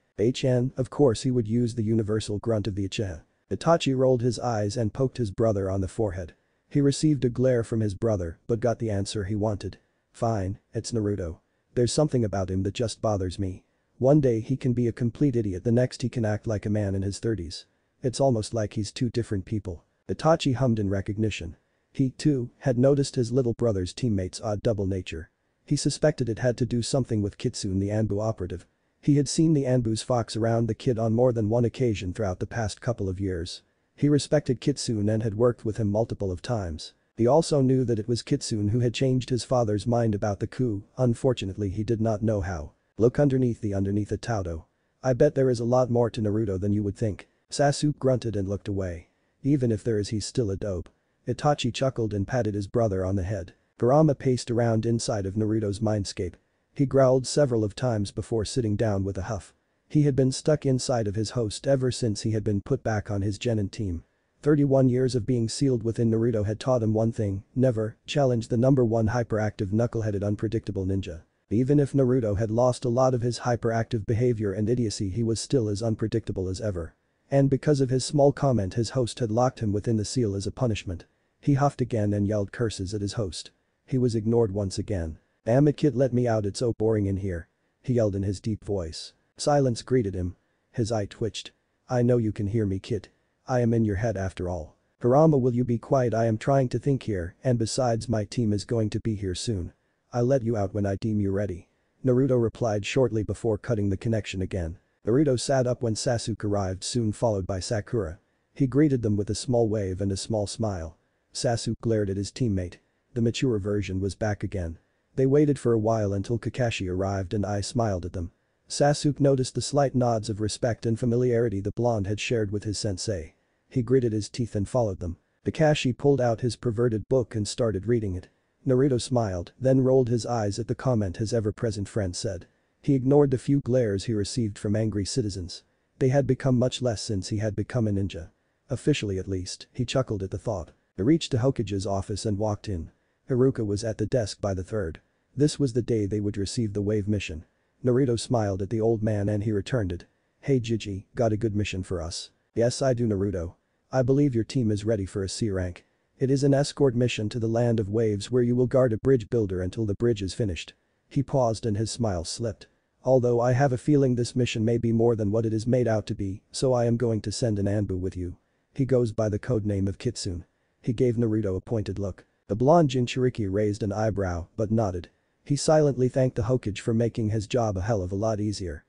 Of course he would use the universal grunt of the Uchiha. Itachi rolled his eyes and poked his brother on the forehead. He received a glare from his brother but got the answer he wanted. Fine, it's Naruto. There's something about him that just bothers me. One day he can be a complete idiot, the next he can act like a man in his 30s. It's almost like he's 2 different people. Itachi hummed in recognition. He, too, had noticed his little brother's teammate's odd double nature. He suspected it had to do something with Kitsune the Anbu operative. He had seen the Anbu's fox around the kid on more than one occasion throughout the past couple of years. He respected Kitsune and had worked with him multiple of times. He also knew that it was Kitsune who had changed his father's mind about the coup, unfortunately he did not know how. Look underneath Itato. I bet there is a lot more to Naruto than you would think. Sasuke grunted and looked away. Even if there is, he's still a dope. Itachi chuckled and patted his brother on the head. Kurama paced around inside of Naruto's mindscape. He growled several of times before sitting down with a huff. He had been stuck inside of his host ever since he had been put back on his genin team. 31 years of being sealed within Naruto had taught him one thing: never challenge the #1 hyperactive knuckleheaded unpredictable ninja. Even if Naruto had lost a lot of his hyperactive behavior and idiocy, he was still as unpredictable as ever. And because of his small comment, his host had locked him within the seal as a punishment. He huffed again and yelled curses at his host. He was ignored once again. Damn it kid, let me out, it's so boring in here. He yelled in his deep voice. Silence greeted him. His eye twitched. I know you can hear me kid. I am in your head after all. Kurama, will you be quiet? I am trying to think here, and besides my team is going to be here soon. I'll let you out when I deem you ready. Naruto replied shortly before cutting the connection again. Naruto sat up when Sasuke arrived, soon followed by Sakura. He greeted them with a small wave and a small smile. Sasuke glared at his teammate. The mature version was back again. They waited for a while until Kakashi arrived and I smiled at them. Sasuke noticed the slight nods of respect and familiarity the blonde had shared with his sensei. He gritted his teeth and followed them. Kakashi pulled out his perverted book and started reading it. Naruto smiled, then rolled his eyes at the comment his ever-present friend said. He ignored the few glares he received from angry citizens. They had become much less since he had become a ninja. Officially at least, he chuckled at the thought. He reached the Hokage's office and walked in. Haruka was at the desk by the third. This was the day they would receive the wave mission. Naruto smiled at the old man and he returned it. Hey Jiji, got a good mission for us? Yes I do Naruto. I believe your team is ready for a C rank. It is an escort mission to the land of waves where you will guard a bridge builder until the bridge is finished. He paused and his smile slipped. Although I have a feeling this mission may be more than what it is made out to be, so I am going to send an Anbu with you. He goes by the codename of Kitsune. He gave Naruto a pointed look. The blonde Jinchuriki raised an eyebrow but nodded. He silently thanked the Hokage for making his job a hell of a lot easier.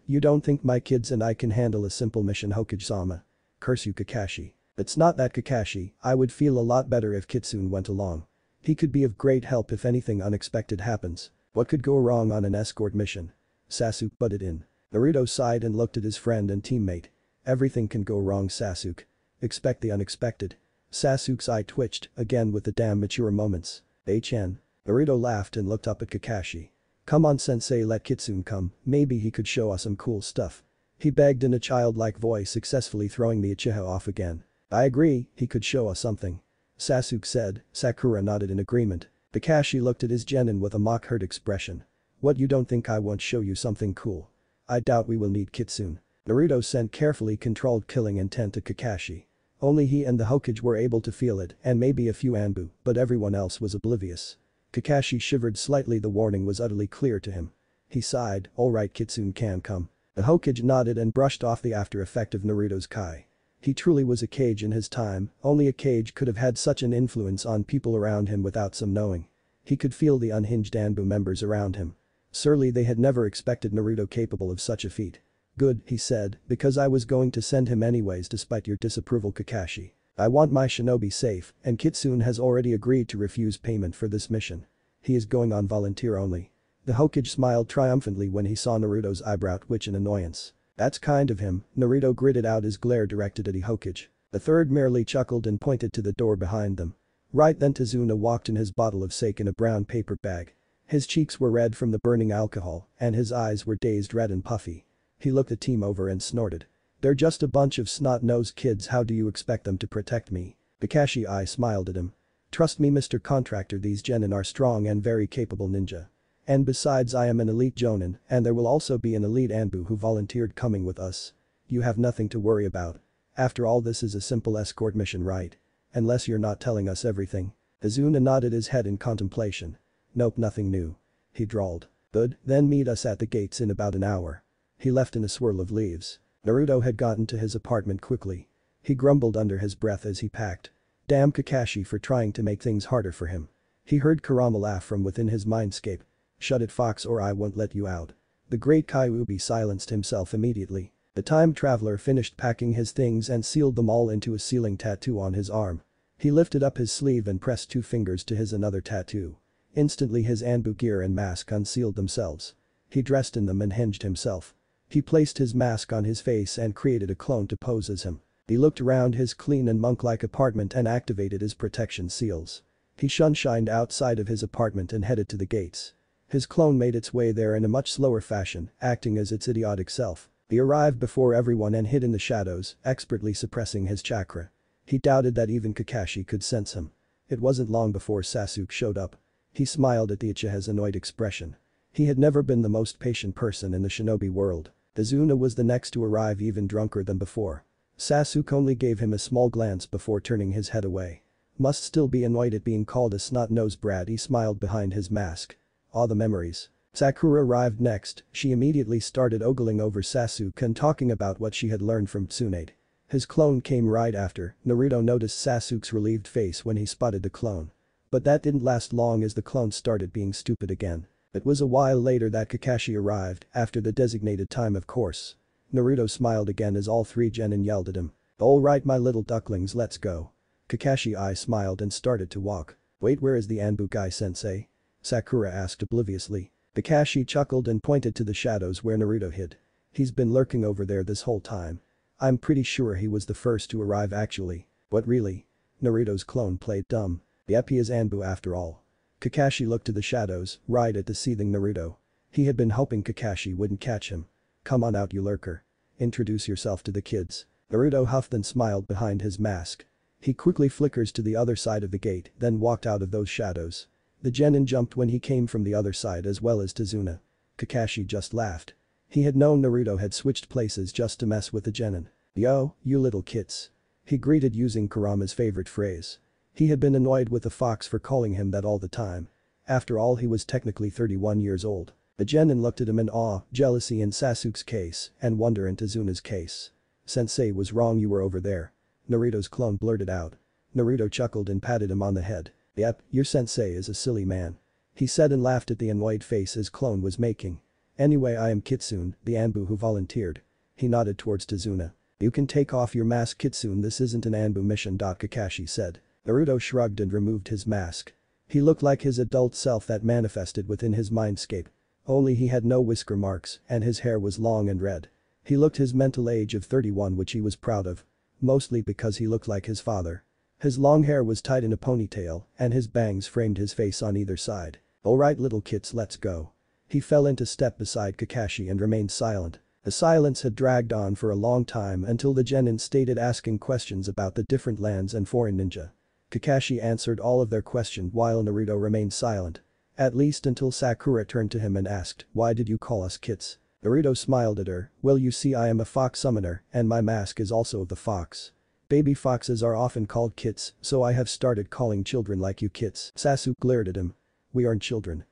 You don't think my kids and I can handle a simple mission, Hokage-sama? Curse you Kakashi. It's not that Kakashi, I would feel a lot better if Kitsune went along. He could be of great help if anything unexpected happens. What could go wrong on an escort mission? Sasuke butted in. Naruto sighed and looked at his friend and teammate. Everything can go wrong Sasuke. Expect the unexpected. Sasuke's eye twitched, again with the damn mature moments. Naruto laughed and looked up at Kakashi. Come on sensei, let Kitsune come, maybe he could show us some cool stuff. He begged in a childlike voice, successfully throwing the Uchiha off again. I agree, he could show us something. Sasuke said. Sakura nodded in agreement. Kakashi looked at his genin with a mock-hurt expression. What, you don't think I won't show you something cool? I doubt we will need Kitsune. Naruto sent carefully controlled killing intent to Kakashi. Only he and the Hokage were able to feel it and maybe a few Anbu, but everyone else was oblivious. Kakashi shivered slightly, the warning was utterly clear to him. He sighed, alright Kitsune can come. The Hokage nodded and brushed off the after effect of Naruto's kai. He truly was a Kage in his time, only a Kage could have had such an influence on people around him without some knowing. He could feel the unhinged Anbu members around him. Surely they had never expected Naruto capable of such a feat. Good, he said, because I was going to send him anyways despite your disapproval, Kakashi. I want my shinobi safe, and Kitsune has already agreed to refuse payment for this mission. He is going on volunteer only. The Hokage smiled triumphantly when he saw Naruto's eyebrow twitch in annoyance. That's kind of him, Naruto gritted out his glare directed at the Hokage. The third merely chuckled and pointed to the door behind them. Right then Tazuna walked in his bottle of sake in a brown paper bag. His cheeks were red from the burning alcohol, and his eyes were dazed red and puffy. He looked the team over and snorted. They're just a bunch of snot-nosed kids, how do you expect them to protect me? Kakashi I smiled at him. Trust me Mr. Contractor, these genin are strong and very capable ninja. And besides I am an elite jonin and there will also be an elite Anbu who volunteered coming with us. You have nothing to worry about. After all this is a simple escort mission, right? Unless you're not telling us everything. Azuna nodded his head in contemplation. Nope, nothing new. He drawled. Good, then meet us at the gates in about an hour. He left in a swirl of leaves. Naruto had gotten to his apartment quickly. He grumbled under his breath as he packed. Damn Kakashi for trying to make things harder for him. He heard Kurama laugh from within his mindscape. Shut it, fox, or I won't let you out. The great Kyuubi silenced himself immediately. The time traveler finished packing his things and sealed them all into a sealing tattoo on his arm. He lifted up his sleeve and pressed 2 fingers to his another tattoo. Instantly his Anbu gear and mask unsealed themselves. He dressed in them and hinged himself. He placed his mask on his face and created a clone to pose as him. He looked around his clean and monk-like apartment and activated his protection seals. He shunshined outside of his apartment and headed to the gates. His clone made its way there in a much slower fashion, acting as its idiotic self. He arrived before everyone and hid in the shadows, expertly suppressing his chakra. He doubted that even Kakashi could sense him. It wasn't long before Sasuke showed up. He smiled at the Uchiha's annoyed expression. He had never been the most patient person in the shinobi world. Azuna was the next to arrive, even drunker than before. Sasuke only gave him a small glance before turning his head away. Must still be annoyed at being called a snot-nosed brat, he smiled behind his mask. Ah, the memories. Sakura arrived next. She immediately started ogling over Sasuke and talking about what she had learned from Tsunade. His clone came right after. Naruto noticed Sasuke's relieved face when he spotted the clone. But that didn't last long as the clone started being stupid again. It was a while later that Kakashi arrived, after the designated time of course. Naruto smiled again as all 3 genin yelled at him. Alright my little ducklings, let's go. Kakashi I smiled and started to walk. Wait, where is the Anbu guy sensei? Sakura asked obliviously. Kakashi chuckled and pointed to the shadows where Naruto hid. He's been lurking over there this whole time. I'm pretty sure he was the first to arrive actually. What, really? Naruto's clone played dumb. Yep, he is Anbu after all. Kakashi looked to the shadows, right at the seething Naruto. He had been hoping Kakashi wouldn't catch him. Come on out, you lurker. Introduce yourself to the kids. Naruto huffed and smiled behind his mask. He quickly flickers to the other side of the gate, then walked out of those shadows. The genin jumped when he came from the other side as well as Tazuna. Kakashi just laughed. He had known Naruto had switched places just to mess with the genin. Yo, you little kits. He greeted using Kurama's favorite phrase. He had been annoyed with the fox for calling him that all the time. After all, he was technically 31 years old. The genin looked at him in awe, jealousy in Sasuke's case, and wonder in Tazuna's case. Sensei was wrong, you were over there. Naruto's clone blurted out. Naruto chuckled and patted him on the head. Yep, your sensei is a silly man. He said and laughed at the annoyed face his clone was making. Anyway, I am Kitsune, the Anbu who volunteered. He nodded towards Tazuna. You can take off your mask, Kitsune, this isn't an Anbu mission. Kakashi said. Naruto shrugged and removed his mask. He looked like his adult self that manifested within his mindscape. Only he had no whisker marks and his hair was long and red. He looked his mental age of 31, which he was proud of. Mostly because he looked like his father. His long hair was tied in a ponytail and his bangs framed his face on either side. Alright little kits, let's go. He fell into step beside Kakashi and remained silent. The silence had dragged on for a long time until the genin started asking questions about the different lands and foreign ninja. Kakashi answered all of their questions while Naruto remained silent. At least until Sakura turned to him and asked, why did you call us kits? Naruto smiled at her. Well, you see, I am a fox summoner and my mask is also of the fox. Baby foxes are often called kits, so I have started calling children like you kits. Sasuke glared at him. We aren't children.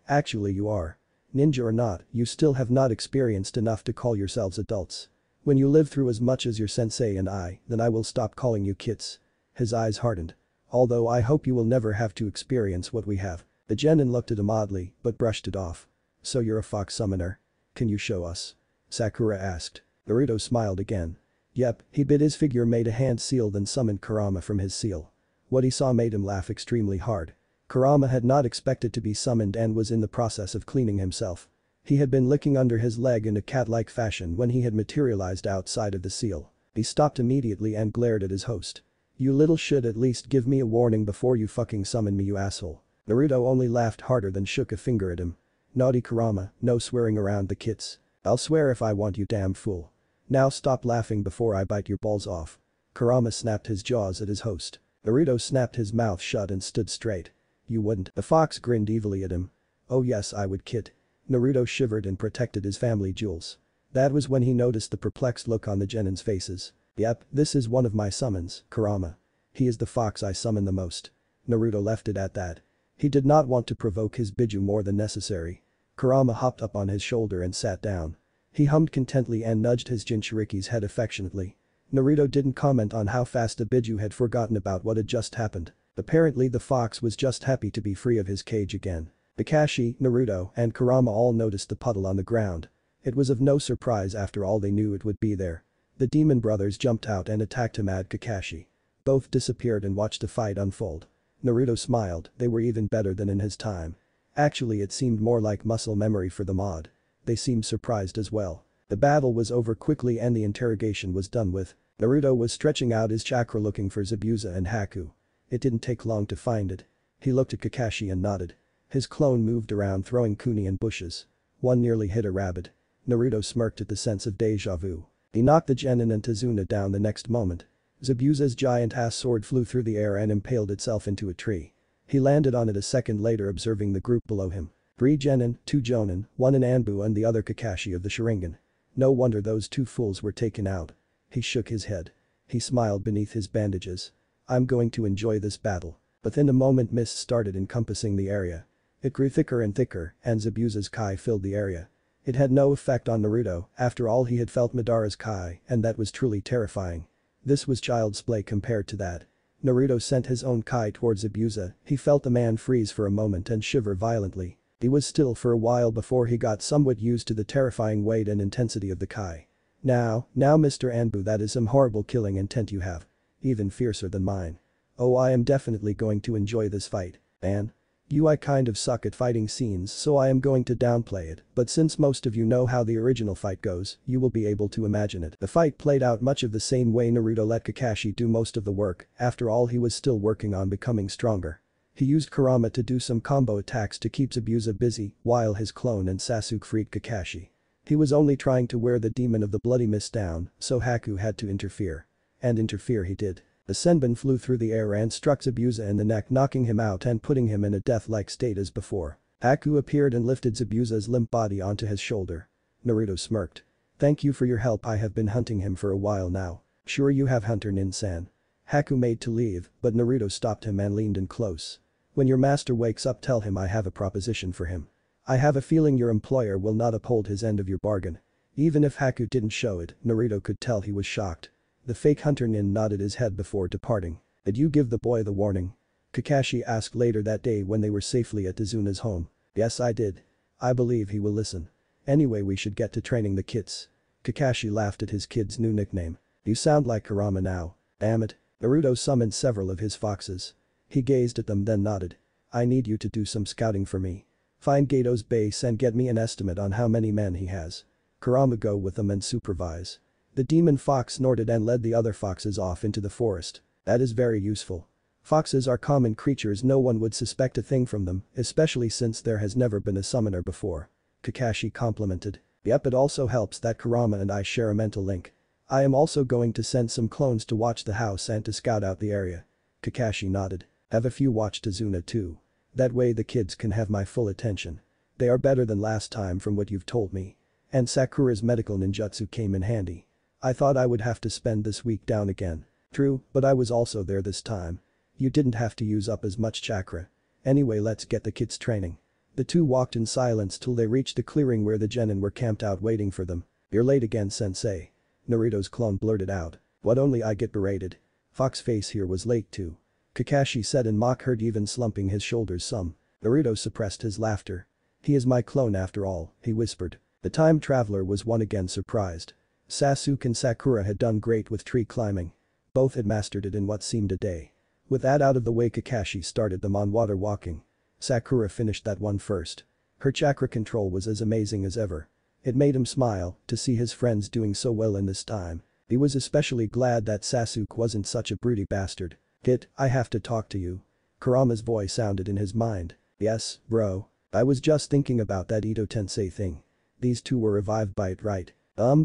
Actually you are. Ninja or not, you still have not experienced enough to call yourselves adults. When you live through as much as your sensei and I, then I will stop calling you kits. His eyes hardened. Although I hope you will never have to experience what we have. The genin looked at him oddly, but brushed it off. So you're a fox summoner? Can you show us? Sakura asked. Naruto smiled again. Yep, he bit his figure, made a hand seal, then summoned Kurama from his seal. What he saw made him laugh extremely hard. Kurama had not expected to be summoned and was in the process of cleaning himself. He had been licking under his leg in a cat-like fashion when he had materialized outside of the seal. He stopped immediately and glared at his host. "You little shit, at least give me a warning before you fucking summon me, you asshole." Naruto only laughed harder than shook a finger at him. "Naughty Kurama, no swearing around the kids. I'll swear if I want, you damn fool. Now stop laughing before I bite your balls off." Kurama snapped his jaws at his host. Naruto snapped his mouth shut and stood straight. "You wouldn't." The fox grinned evilly at him. "Oh yes, I would, kid." Naruto shivered and protected his family jewels. That was when he noticed the perplexed look on the genins' faces. "Yep, this is one of my summons, Kurama. He is the fox I summon the most." Naruto left it at that. He did not want to provoke his Biju more than necessary. Kurama hopped up on his shoulder and sat down. He hummed contentedly and nudged his Jinchuriki's head affectionately. Naruto didn't comment on how fast the Biju had forgotten about what had just happened. Apparently the fox was just happy to be free of his cage again. Kakashi, Naruto, and Kurama all noticed the puddle on the ground. It was of no surprise after all, they knew it would be there. The demon brothers jumped out and attacked him at Kakashi. Both disappeared and watched the fight unfold. Naruto smiled, they were even better than in his time. Actually, it seemed more like muscle memory for the mod. They seemed surprised as well. The battle was over quickly and the interrogation was done with. Naruto was stretching out his chakra looking for Zabuza and Haku. It didn't take long to find it. He looked at Kakashi and nodded. His clone moved around throwing kuni and bushes. One nearly hit a rabbit. Naruto smirked at the sense of deja vu. He knocked the genin and Tazuna down the next moment. Zabuza's giant-ass sword flew through the air and impaled itself into a tree. He landed on it a second later, observing the group below him. 3 genin, 2 jonin, 1 an Anbu and the other Kakashi of the Sharingan. No wonder those 2 fools were taken out. He shook his head. He smiled beneath his bandages. "I'm going to enjoy this battle." But in a moment mist started encompassing the area. It grew thicker and thicker, and Zabuza's Kai filled the area. It had no effect on Naruto, after all he had felt Madara's Kai, and that was truly terrifying. This was child's play compared to that. Naruto sent his own Kai towards Zabuza, he felt the man freeze for a moment and shiver violently. He was still for a while before he got somewhat used to the terrifying weight and intensity of the Kai. Now Mr. Anbu, that is some horrible killing intent you have. Even fiercer than mine. Oh, I am definitely going to enjoy this fight, man. I kind of suck at fighting scenes, so I am going to downplay it, but since most of you know how the original fight goes, you will be able to imagine it. The fight played out much of the same way. Naruto let Kakashi do most of the work, after all he was still working on becoming stronger. He used Kurama to do some combo attacks to keep Zabuza busy, while his clone and Sasuke freed Kakashi. He was only trying to wear the demon of the bloody mist down, so Haku had to interfere. And interfere he did. The Senbon flew through the air and struck Zabuza in the neck, knocking him out and putting him in a death-like state as before. Haku appeared and lifted Zabuza's limp body onto his shoulder. Naruto smirked. "Thank you for your help, I have been hunting him for a while now." "Sure you have, Hunter Nin-san." Haku made to leave, but Naruto stopped him and leaned in close. "When your master wakes up, tell him I have a proposition for him. I have a feeling your employer will not uphold his end of your bargain." Even if Haku didn't show it, Naruto could tell he was shocked. The fake Hunter Nin nodded his head before departing. "Did you give the boy the warning?" Kakashi asked later that day when they were safely at Tazuna's home. "Yes, I did. I believe he will listen. Anyway, we should get to training the kids." Kakashi laughed at his kid's new nickname. "You sound like Kurama now." "Damn it." Naruto summoned several of his foxes. He gazed at them then nodded. "I need you to do some scouting for me. Find Gato's base and get me an estimate on how many men he has. Kurama, go with them and supervise." The demon fox snorted and led the other foxes off into the forest. "That is very useful. Foxes are common creatures, no one would suspect a thing from them, especially since there has never been a summoner before." Kakashi complimented. "Yep, it also helps that Kurama and I share a mental link. I am also going to send some clones to watch the house and to scout out the area." Kakashi nodded. "Have a few watch Tazuna too. That way the kids can have my full attention. They are better than last time from what you've told me. And Sakura's medical ninjutsu came in handy. I thought I would have to spend this week down again. True, but I was also there this time. You didn't have to use up as much chakra. Anyway, let's get the kids training." The two walked in silence till they reached the clearing where the genin were camped out waiting for them. "You're late again, sensei." Naruto's clone blurted out. "What, only I get berated? Fox Face here was late too." Kakashi said in mock hurt, even slumping his shoulders some. Naruto suppressed his laughter. "He is my clone after all," he whispered. The time traveler was once again surprised. Sasuke and Sakura had done great with tree climbing. Both had mastered it in what seemed a day. With that out of the way, Kakashi started them on water walking. Sakura finished that one first. Her chakra control was as amazing as ever. It made him smile to see his friends doing so well in this time. He was especially glad that Sasuke wasn't such a broody bastard. "Kid, I have to talk to you." Kurama's voice sounded in his mind. "Yes, bro. I was just thinking about that Ito Tensei thing. These two were revived by it, right?"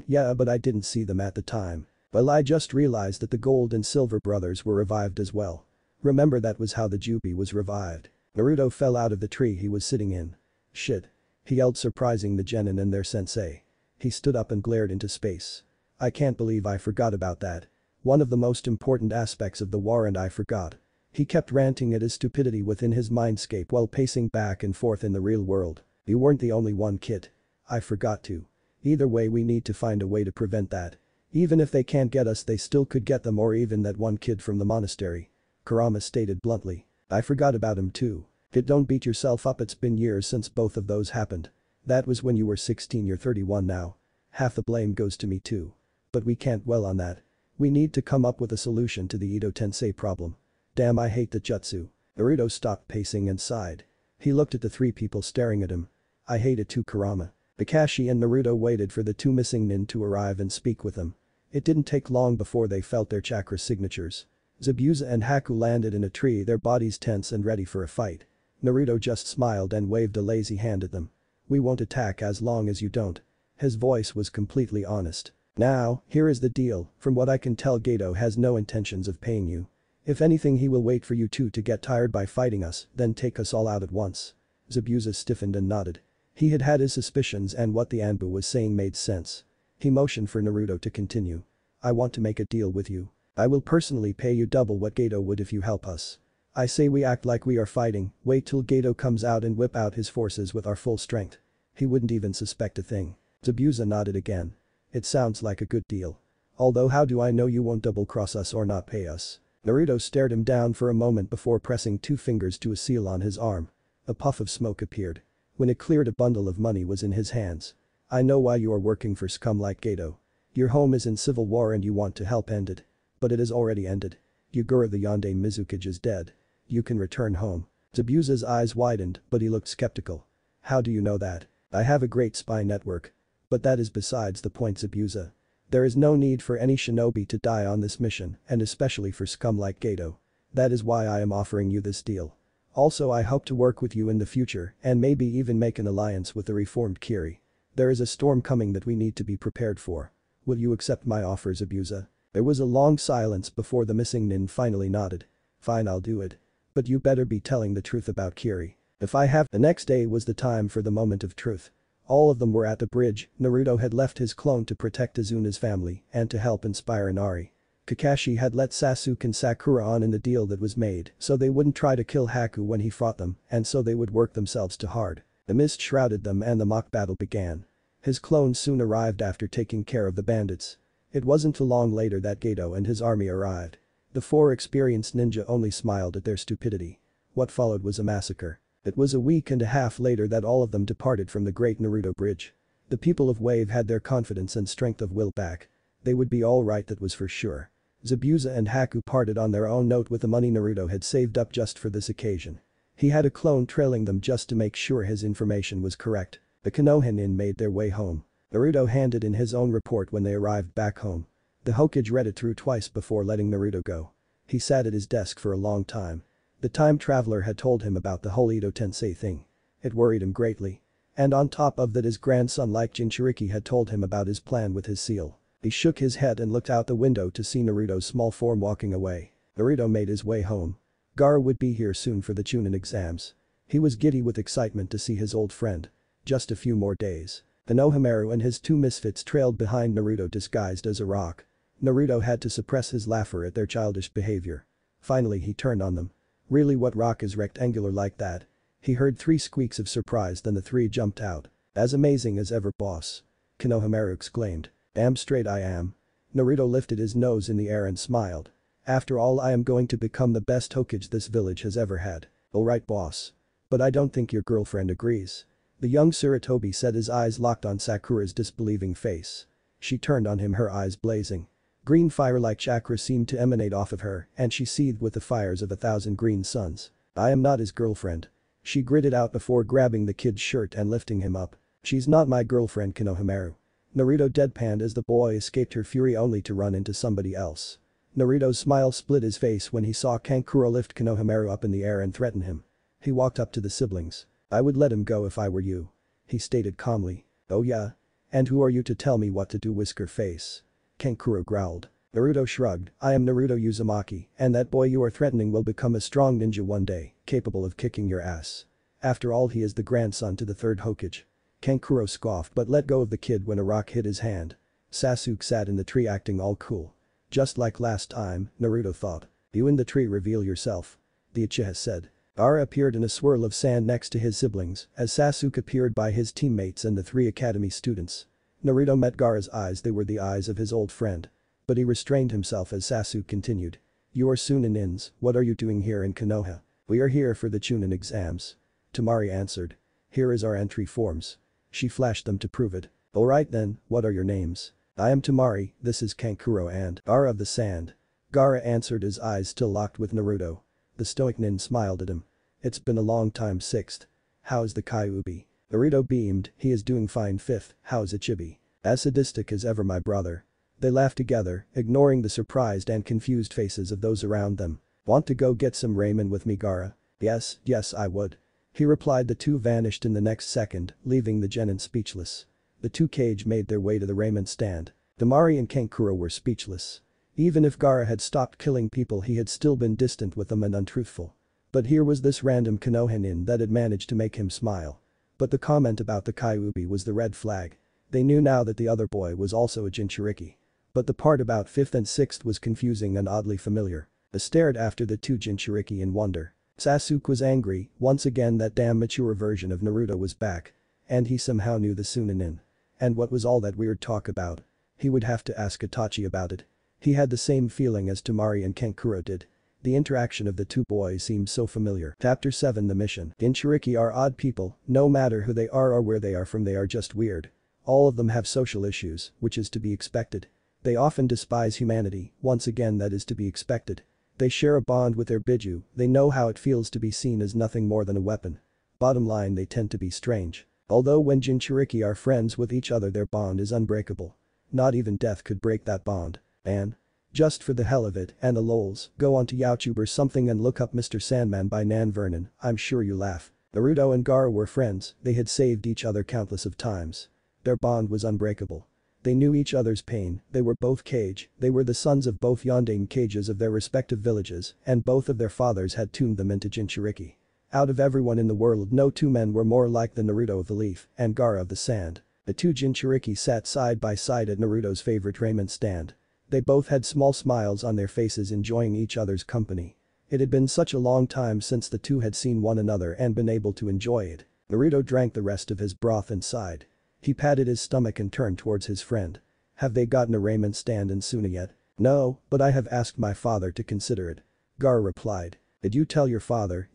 Yeah, but I didn't see them at the time." "Well, I just realized that the Gold and Silver brothers were revived as well. Remember, that was how the Jubi was revived." Naruto fell out of the tree he was sitting in. "Shit," he yelled, surprising the genin and their sensei. He stood up and glared into space. "I can't believe I forgot about that. One of the most important aspects of the war, and I forgot." He kept ranting at his stupidity within his mindscape while pacing back and forth in the real world. "You weren't the only one, kid. I forgot to. Either way, we need to find a way to prevent that. Even if they can't get us, they still could get them, or even that one kid from the monastery," Kurama stated bluntly. "I forgot about him too. Kid, don't beat yourself up, it's been years since both of those happened. That was when you were 16, you're 31 now. Half the blame goes to me too. But we can't dwell on that. We need to come up with a solution to the Ito Tensei problem. Damn, I hate the jutsu." Naruto stopped pacing and sighed. He looked at the three people staring at him. "I hate it too, Kurama." Kakashi and Naruto waited for the two missing nin to arrive and speak with them. It didn't take long before they felt their chakra signatures. Zabuza and Haku landed in a tree, their bodies tense and ready for a fight. Naruto just smiled and waved a lazy hand at them. "We won't attack as long as you don't." His voice was completely honest. "Now, here is the deal, from what I can tell, Geto has no intentions of paying you. If anything, he will wait for you two to get tired by fighting us, then take us all out at once." Zabuza stiffened and nodded. He had had his suspicions, and what the Anbu was saying made sense. He motioned for Naruto to continue. "I want to make a deal with you. I will personally pay you double what Geto would if you help us. I say we act like we are fighting, wait till Geto comes out and whip out his forces with our full strength. He wouldn't even suspect a thing." Zabuza nodded again. "It sounds like a good deal. Although how do I know you won't double-cross us or not pay us?" Naruto stared him down for a moment before pressing two fingers to a seal on his arm. A puff of smoke appeared. When it cleared, a bundle of money was in his hands. "I know why you are working for scum like Geto. Your home is in civil war and you want to help end it. But it has already ended. Yugura the Yonde Mizukage is dead. You can return home." Zabuza's eyes widened, but he looked skeptical. "How do you know that?" "I have a great spy network. But that is besides the point, Zabuza. There is no need for any shinobi to die on this mission, and especially for scum like Geto. That is why I am offering you this deal. Also, I hope to work with you in the future and maybe even make an alliance with the reformed Kiri. There is a storm coming that we need to be prepared for. Will you accept my offer, Zabuza?" There was a long silence before the missing nin finally nodded. "Fine, I'll do it. But you better be telling the truth about Kiri. If I have..." The next day was the time for the moment of truth. All of them were at the bridge. Naruto had left his clone to protect Izuna's family and to help inspire Inari. Kakashi had let Sasuke and Sakura on in the deal that was made so they wouldn't try to kill Haku when he fought them, and so they would work themselves too hard. The mist shrouded them and the mock battle began. His clone soon arrived after taking care of the bandits. It wasn't too long later that Geto and his army arrived. The four experienced ninja only smiled at their stupidity. What followed was a massacre. It was a week and a half later that all of them departed from the Great Naruto Bridge. The people of Wave had their confidence and strength of will back. They would be alright, that was for sure. Zabuza and Haku parted on their own note with the money Naruto had saved up just for this occasion. He had a clone trailing them just to make sure his information was correct. The Konohinin made their way home. Naruto handed in his own report when they arrived back home. The Hokage read it through twice before letting Naruto go. He sat at his desk for a long time. The time traveler had told him about the whole Ito Tensei thing. It worried him greatly. And on top of that, his grandson like Jinchuriki had told him about his plan with his seal. He shook his head and looked out the window to see Naruto's small form walking away. Naruto made his way home. Gaara would be here soon for the Chunin exams. He was giddy with excitement to see his old friend. Just a few more days. Konohamaru and his two misfits trailed behind Naruto disguised as a rock. Naruto had to suppress his laughter at their childish behavior. Finally he turned on them. "Really, what rock is rectangular like that?" He heard three squeaks of surprise, then the three jumped out. "As amazing as ever, boss," Konohamaru exclaimed. "Damn straight I am." Naruto lifted his nose in the air and smiled. "After all, I am going to become the best Hokage this village has ever had." "Alright, boss. But I don't think your girlfriend agrees." The young Sarutobi said, his eyes locked on Sakura's disbelieving face. She turned on him, her eyes blazing. Green fire-like chakra seemed to emanate off of her, and she seethed with the fires of 1,000 green suns. I am not his girlfriend. She gritted out before grabbing the kid's shirt and lifting him up. She's not my girlfriend, Konohamaru. Naruto deadpanned as the boy escaped her fury only to run into somebody else. Naruto's smile split his face when he saw Kankuro lift Konohamaru up in the air and threaten him. He walked up to the siblings. I would let him go if I were you. He stated calmly. Oh yeah? And who are you to tell me what to do, Whisker Face? Kankuro growled. Naruto shrugged. I am Naruto Uzumaki, and that boy you are threatening will become a strong ninja one day, capable of kicking your ass. After all, he is the grandson to the third Hokage. Kankuro scoffed but let go of the kid when a rock hit his hand. Sasuke sat in the tree acting all cool. Just like last time, Naruto thought. You in the tree, reveal yourself. The Uchiha said. Gaara appeared in a swirl of sand next to his siblings as Sasuke appeared by his teammates and the 3 academy students. Naruto met Gaara's eyes, they were the eyes of his old friend. But he restrained himself as Sasuke continued. You are Suninins, what are you doing here in Konoha? We are here for the Chunin exams. Tamari answered. Here is our entry forms. She flashed them to prove it. Alright then, what are your names? I am Tamari, this is Kankuro and Gaara of the Sand. Gaara answered, his eyes still locked with Naruto. The stoic nin smiled at him. It's been a long time, 6th. How's the Kyuubi? Naruto beamed, he is doing fine. 5th, how's Ichibi? As sadistic as ever, my brother. They laughed together, ignoring the surprised and confused faces of those around them. Want to go get some ramen with me, Gaara? Yes, I would. He replied. The two vanished in the next second, leaving the genin speechless. The 2 Kage made their way to the ramen stand. Tamari and Kankuro were speechless. Even if Gaara had stopped killing people, he had still been distant with them and untruthful. But here was this random Konoha that had managed to make him smile. But the comment about the Kyuubi was the red flag. They knew now that the other boy was also a Jinchuriki. But the part about 5th and 6th was confusing and oddly familiar. They stared after the 2 Jinchuriki in wonder. Sasuke was angry, once again that damn mature version of Naruto was back. And he somehow knew the Sunanin. And what was all that weird talk about? He would have to ask Itachi about it. He had the same feeling as Tamari and Kankuro did. The interaction of the 2 boys seemed so familiar. Chapter 7, The Mission. Jinchuriki are odd people, no matter who they are or where they are from, they are just weird. All of them have social issues, which is to be expected. They often despise humanity, once again that is to be expected. They share a bond with their Biju, they know how it feels to be seen as nothing more than a weapon. Bottom line, they tend to be strange. Although when Jinchuriki are friends with each other, their bond is unbreakable. Not even death could break that bond. And just for the hell of it and the lols, go on to YouTube or something and look up Mr. Sandman by Nan Vernon, I'm sure you laugh. Naruto and Gaara were friends, they had saved each other countless of times. Their bond was unbreakable. They knew each other's pain, they were both Kage, they were the sons of both Yondaime Kages of their respective villages, and both of their fathers had tuned them into Jinchuriki. Out of everyone in the world, no 2 men were more like the Naruto of the Leaf and Gaara of the Sand. The 2 Jinchuriki sat side by side at Naruto's favorite ramen stand. They both had small smiles on their faces, enjoying each other's company. It had been such a long time since the 2 had seen one another and been able to enjoy it. Naruto drank the rest of his broth and sighed. He patted his stomach and turned towards his friend. Have they gotten a ramen stand in Suna yet? No, but I have asked my father to consider it. Gaara replied. Did you tell your father,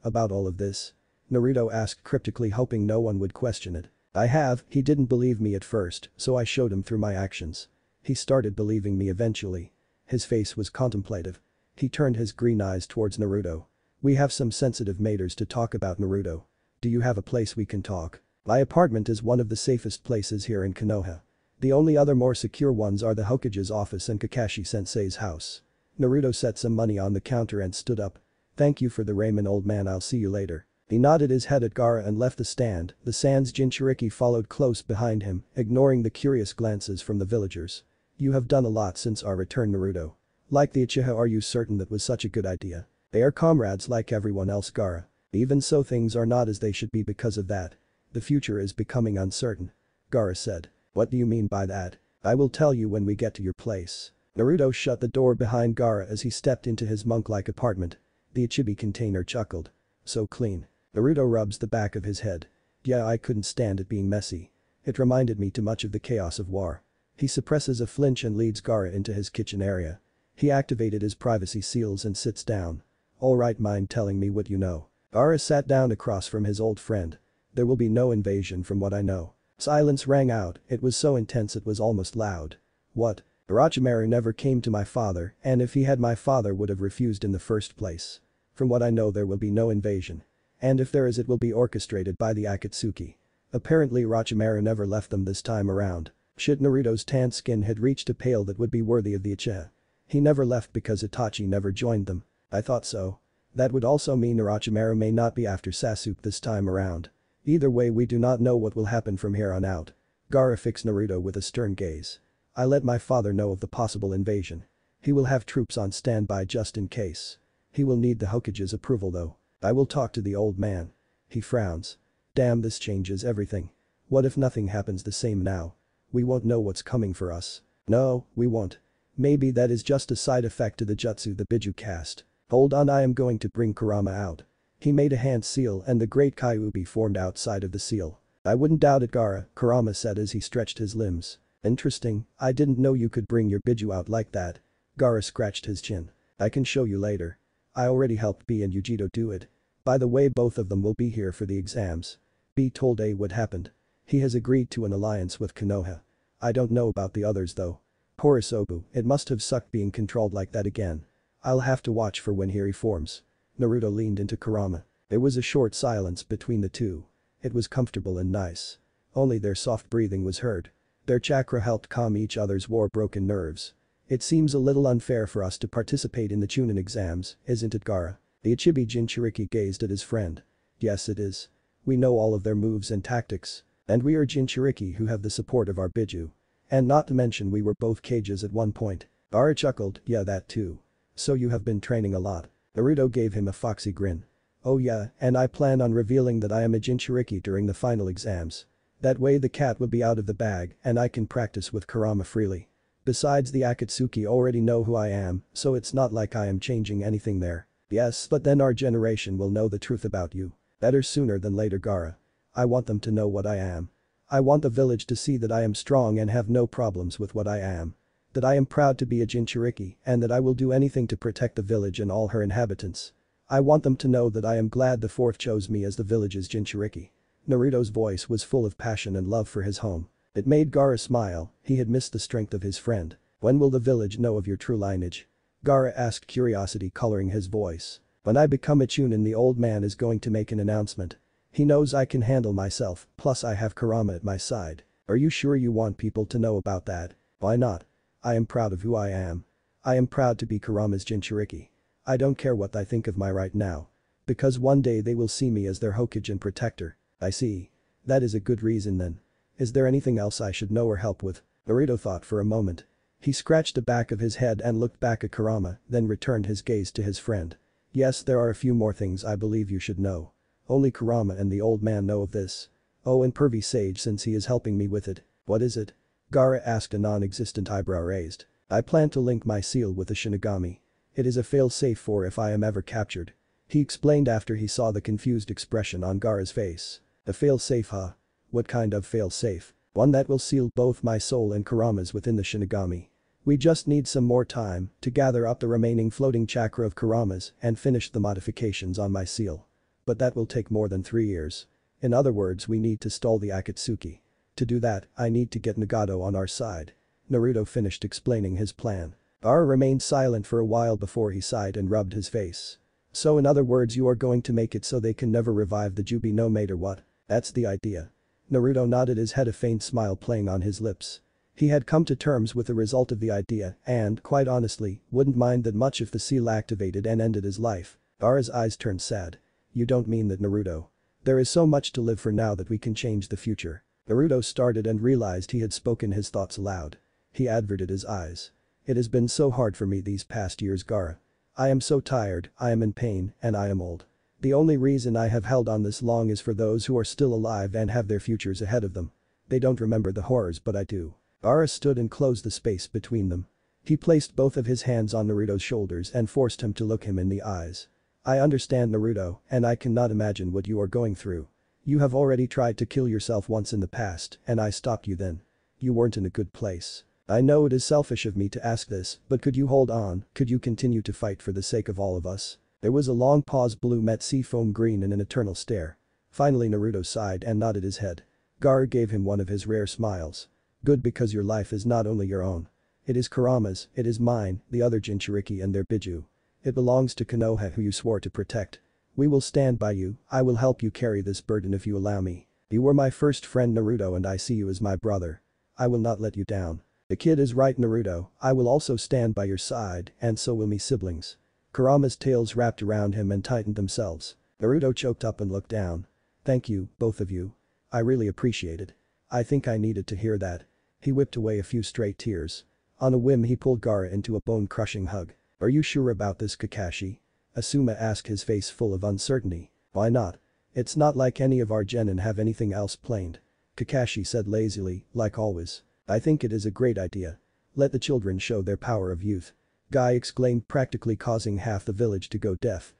about all of this? Naruto asked cryptically, hoping no one would question it. I have, he didn't believe me at first, so I showed him through my actions. He started believing me eventually. His face was contemplative. He turned his green eyes towards Naruto. We have some sensitive matters to talk about, Naruto. Do you have a place we can talk? My apartment is one of the safest places here in Konoha. The only other more secure ones are the Hokage's office and Kakashi-sensei's house. Naruto set some money on the counter and stood up. Thank you for the ramen, old man, I'll see you later. He nodded his head at Gaara and left the stand. The Sand's Jinchuriki followed close behind him, ignoring the curious glances from the villagers. You have done a lot since our return, Naruto. Like the Uchiha, are you certain that was such a good idea? They are comrades like everyone else, Gaara. Even so, things are not as they should be because of that. The future is becoming uncertain. Gaara said. What do you mean by that? I will tell you when we get to your place. Naruto shut the door behind Gaara as he stepped into his monk-like apartment. The Ichibi container chuckled. So clean. Naruto rubs the back of his head. Yeah, I couldn't stand it being messy. It reminded me too much of the chaos of war. He suppresses a flinch and leads Gaara into his kitchen area. He activated his privacy seals and sits down. Alright, mind telling me what you know. Gaara sat down across from his old friend. There will be no invasion from what I know. Silence rang out, it was so intense it was almost loud. What? Orochimaru never came to my father, and if he had my father would have refused in the first place. From what I know there will be no invasion. And if there is it will be orchestrated by the Akatsuki. Apparently Orochimaru never left them this time around. Shit, Naruto's tanned skin had reached a pale that would be worthy of the Uchiha. He never left because Itachi never joined them. I thought so. That would also mean Orochimaru may not be after Sasuke this time around. Either way we do not know what will happen from here on out. Gaara fixed Naruto with a stern gaze. I let my father know of the possible invasion. He will have troops on standby just in case. He will need the Hokage's approval though. I will talk to the old man. He frowns. Damn, this changes everything. What if nothing happens the same now? We won't know what's coming for us. No, we won't. Maybe that is just a side effect to the jutsu the Biju cast. Hold on, I am going to bring Kurama out. He made a hand seal and the great Kyuubi formed outside of the seal. I wouldn't doubt it, Gaara, Kurama said as he stretched his limbs. Interesting, I didn't know you could bring your Biju out like that. Gaara scratched his chin. I can show you later. I already helped B and Yujito do it. By the way, both of them will be here for the exams. B told A what happened. He has agreed to an alliance with Konoha. I don't know about the others though. Horisobu, it must have sucked being controlled like that again. I'll have to watch for when he reforms. Naruto leaned into Kurama. There was a short silence between the two. It was comfortable and nice. Only their soft breathing was heard. Their chakra helped calm each other's war-broken nerves. It seems a little unfair for us to participate in the Chunin exams, isn't it, Gaara? The Ichibi Jinchuriki gazed at his friend. Yes, it is. We know all of their moves and tactics. And we are Jinchuriki who have the support of our Biju. And not to mention we were both Kages at one point. Gaara chuckled, yeah, that too. So you have been training a lot. Naruto gave him a foxy grin. Oh yeah, and I plan on revealing that I am a Jinchuriki during the final exams. That way the cat will be out of the bag and I can practice with Kurama freely. Besides, the Akatsuki already know who I am, so it's not like I am changing anything there. Yes, but then our generation will know the truth about you. Better sooner than later, Gaara. I want them to know what I am. I want the village to see that I am strong and have no problems with what I am. That I am proud to be a Jinchuriki and that I will do anything to protect the village and all her inhabitants. I want them to know that I am glad the fourth chose me as the village's Jinchuriki. Naruto's voice was full of passion and love for his home. It made Gaara smile, he had missed the strength of his friend. When will the village know of your true lineage? Gaara asked, curiosity coloring his voice. When I become a Chunin, the old man is going to make an announcement. He knows I can handle myself, plus I have Kurama at my side. Are you sure you want people to know about that? Why not? I am proud of who I am. I am proud to be Kurama's Jinchuriki. I don't care what they think of my right now. Because one day they will see me as their Hokage and protector. I see. That is a good reason then. Is there anything else I should know or help with? Naruto thought for a moment. He scratched the back of his head and looked back at Kurama, then returned his gaze to his friend. Yes, there are a few more things I believe you should know. Only Kurama and the old man know of this. Oh, and Pervy Sage, since he is helping me with it. What is it? Gaara asked, a non-existent eyebrow raised. I plan to link my seal with the Shinigami. It is a fail-safe for if I am ever captured. He explained after he saw the confused expression on Gaara's face. A fail-safe, huh? What kind of fail-safe? One that will seal both my soul and Kurama's within the Shinigami. We just need some more time to gather up the remaining floating chakra of Kurama's and finish the modifications on my seal. But that will take more than 3 years. In other words, we need to stall the Akatsuki. To do that, I need to get Nagato on our side. Naruto finished explaining his plan. Gaara remained silent for a while before he sighed and rubbed his face. So in other words, you are going to make it so they can never revive the Jubi no matter what? That's the idea. Naruto nodded, his head, a faint smile playing on his lips. He had come to terms with the result of the idea and, quite honestly, wouldn't mind that much if the seal activated and ended his life. Gaara's eyes turned sad. You don't mean that, Naruto? There is so much to live for now that we can change the future. Naruto started and realized he had spoken his thoughts aloud. He averted his eyes. It has been so hard for me these past years, Gaara. I am so tired, I am in pain, and I am old. The only reason I have held on this long is for those who are still alive and have their futures ahead of them. They don't remember the horrors, but I do. Gaara stood and closed the space between them. He placed both of his hands on Naruto's shoulders and forced him to look him in the eyes. I understand, Naruto, and I cannot imagine what you are going through. You have already tried to kill yourself once in the past, and I stopped you then. You weren't in a good place. I know it is selfish of me to ask this, but could you hold on, could you continue to fight for the sake of all of us? There was a long pause. Blue met sea foam green in an eternal stare. Finally Naruto sighed and nodded his head. Gaara gave him one of his rare smiles. Good, because your life is not only your own. It is Kurama's, it is mine, the other Jinchuriki and their Biju. It belongs to Konoha, who you swore to protect. We will stand by you, I will help you carry this burden if you allow me. You were my first friend Naruto and I see you as my brother. I will not let you down. The kid is right Naruto, I will also stand by your side and so will me siblings. Kurama's tails wrapped around him and tightened themselves. Naruto choked up and looked down. Thank you, both of you. I really appreciate it. I think I needed to hear that. He whipped away a few stray tears. On a whim he pulled Gaara into a bone-crushing hug. Are you sure about this, Kakashi? Asuma asked, his face full of uncertainty. Why not? It's not like any of our genin have anything else planned. Kakashi said lazily, like always. I think it is a great idea. Let the children show their power of youth. Guy exclaimed, practically causing half the village to go deaf.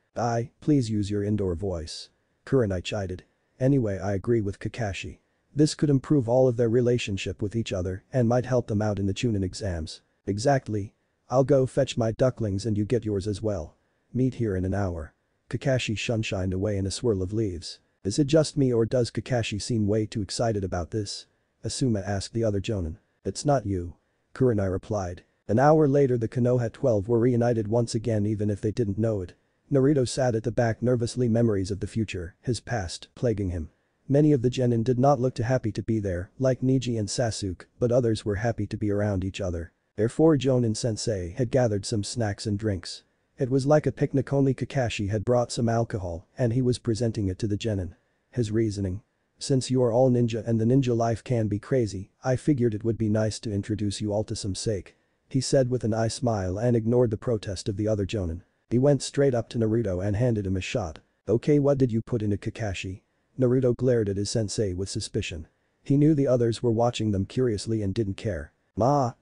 Please use your indoor voice. Kurenai chided. Anyway, I agree with Kakashi. This could improve all of their relationship with each other and might help them out in the Chunin exams. Exactly. I'll go fetch my ducklings and you get yours as well. Meet here in an hour. Kakashi shunshined away in a swirl of leaves. Is it just me or does Kakashi seem way too excited about this? Asuma asked the other jonin. It's not you. Kurenai replied. An hour later the Konoha 12 were reunited once again, even if they didn't know it. Naruto sat at the back nervously, memories of the future, his past, plaguing him. Many of the genin did not look too happy to be there, like Neji and Sasuke, but others were happy to be around each other. Their four jonin sensei had gathered some snacks and drinks. It was like a picnic, only Kakashi had brought some alcohol and he was presenting it to the genin. His reasoning. Since you are all ninja and the ninja life can be crazy, I figured it would be nice to introduce you all to some sake. He said with an eye smile and ignored the protest of the other jonin. He went straight up to Naruto and handed him a shot. Okay, what did you put in it, Kakashi? Naruto glared at his sensei with suspicion. He knew the others were watching them curiously and didn't care.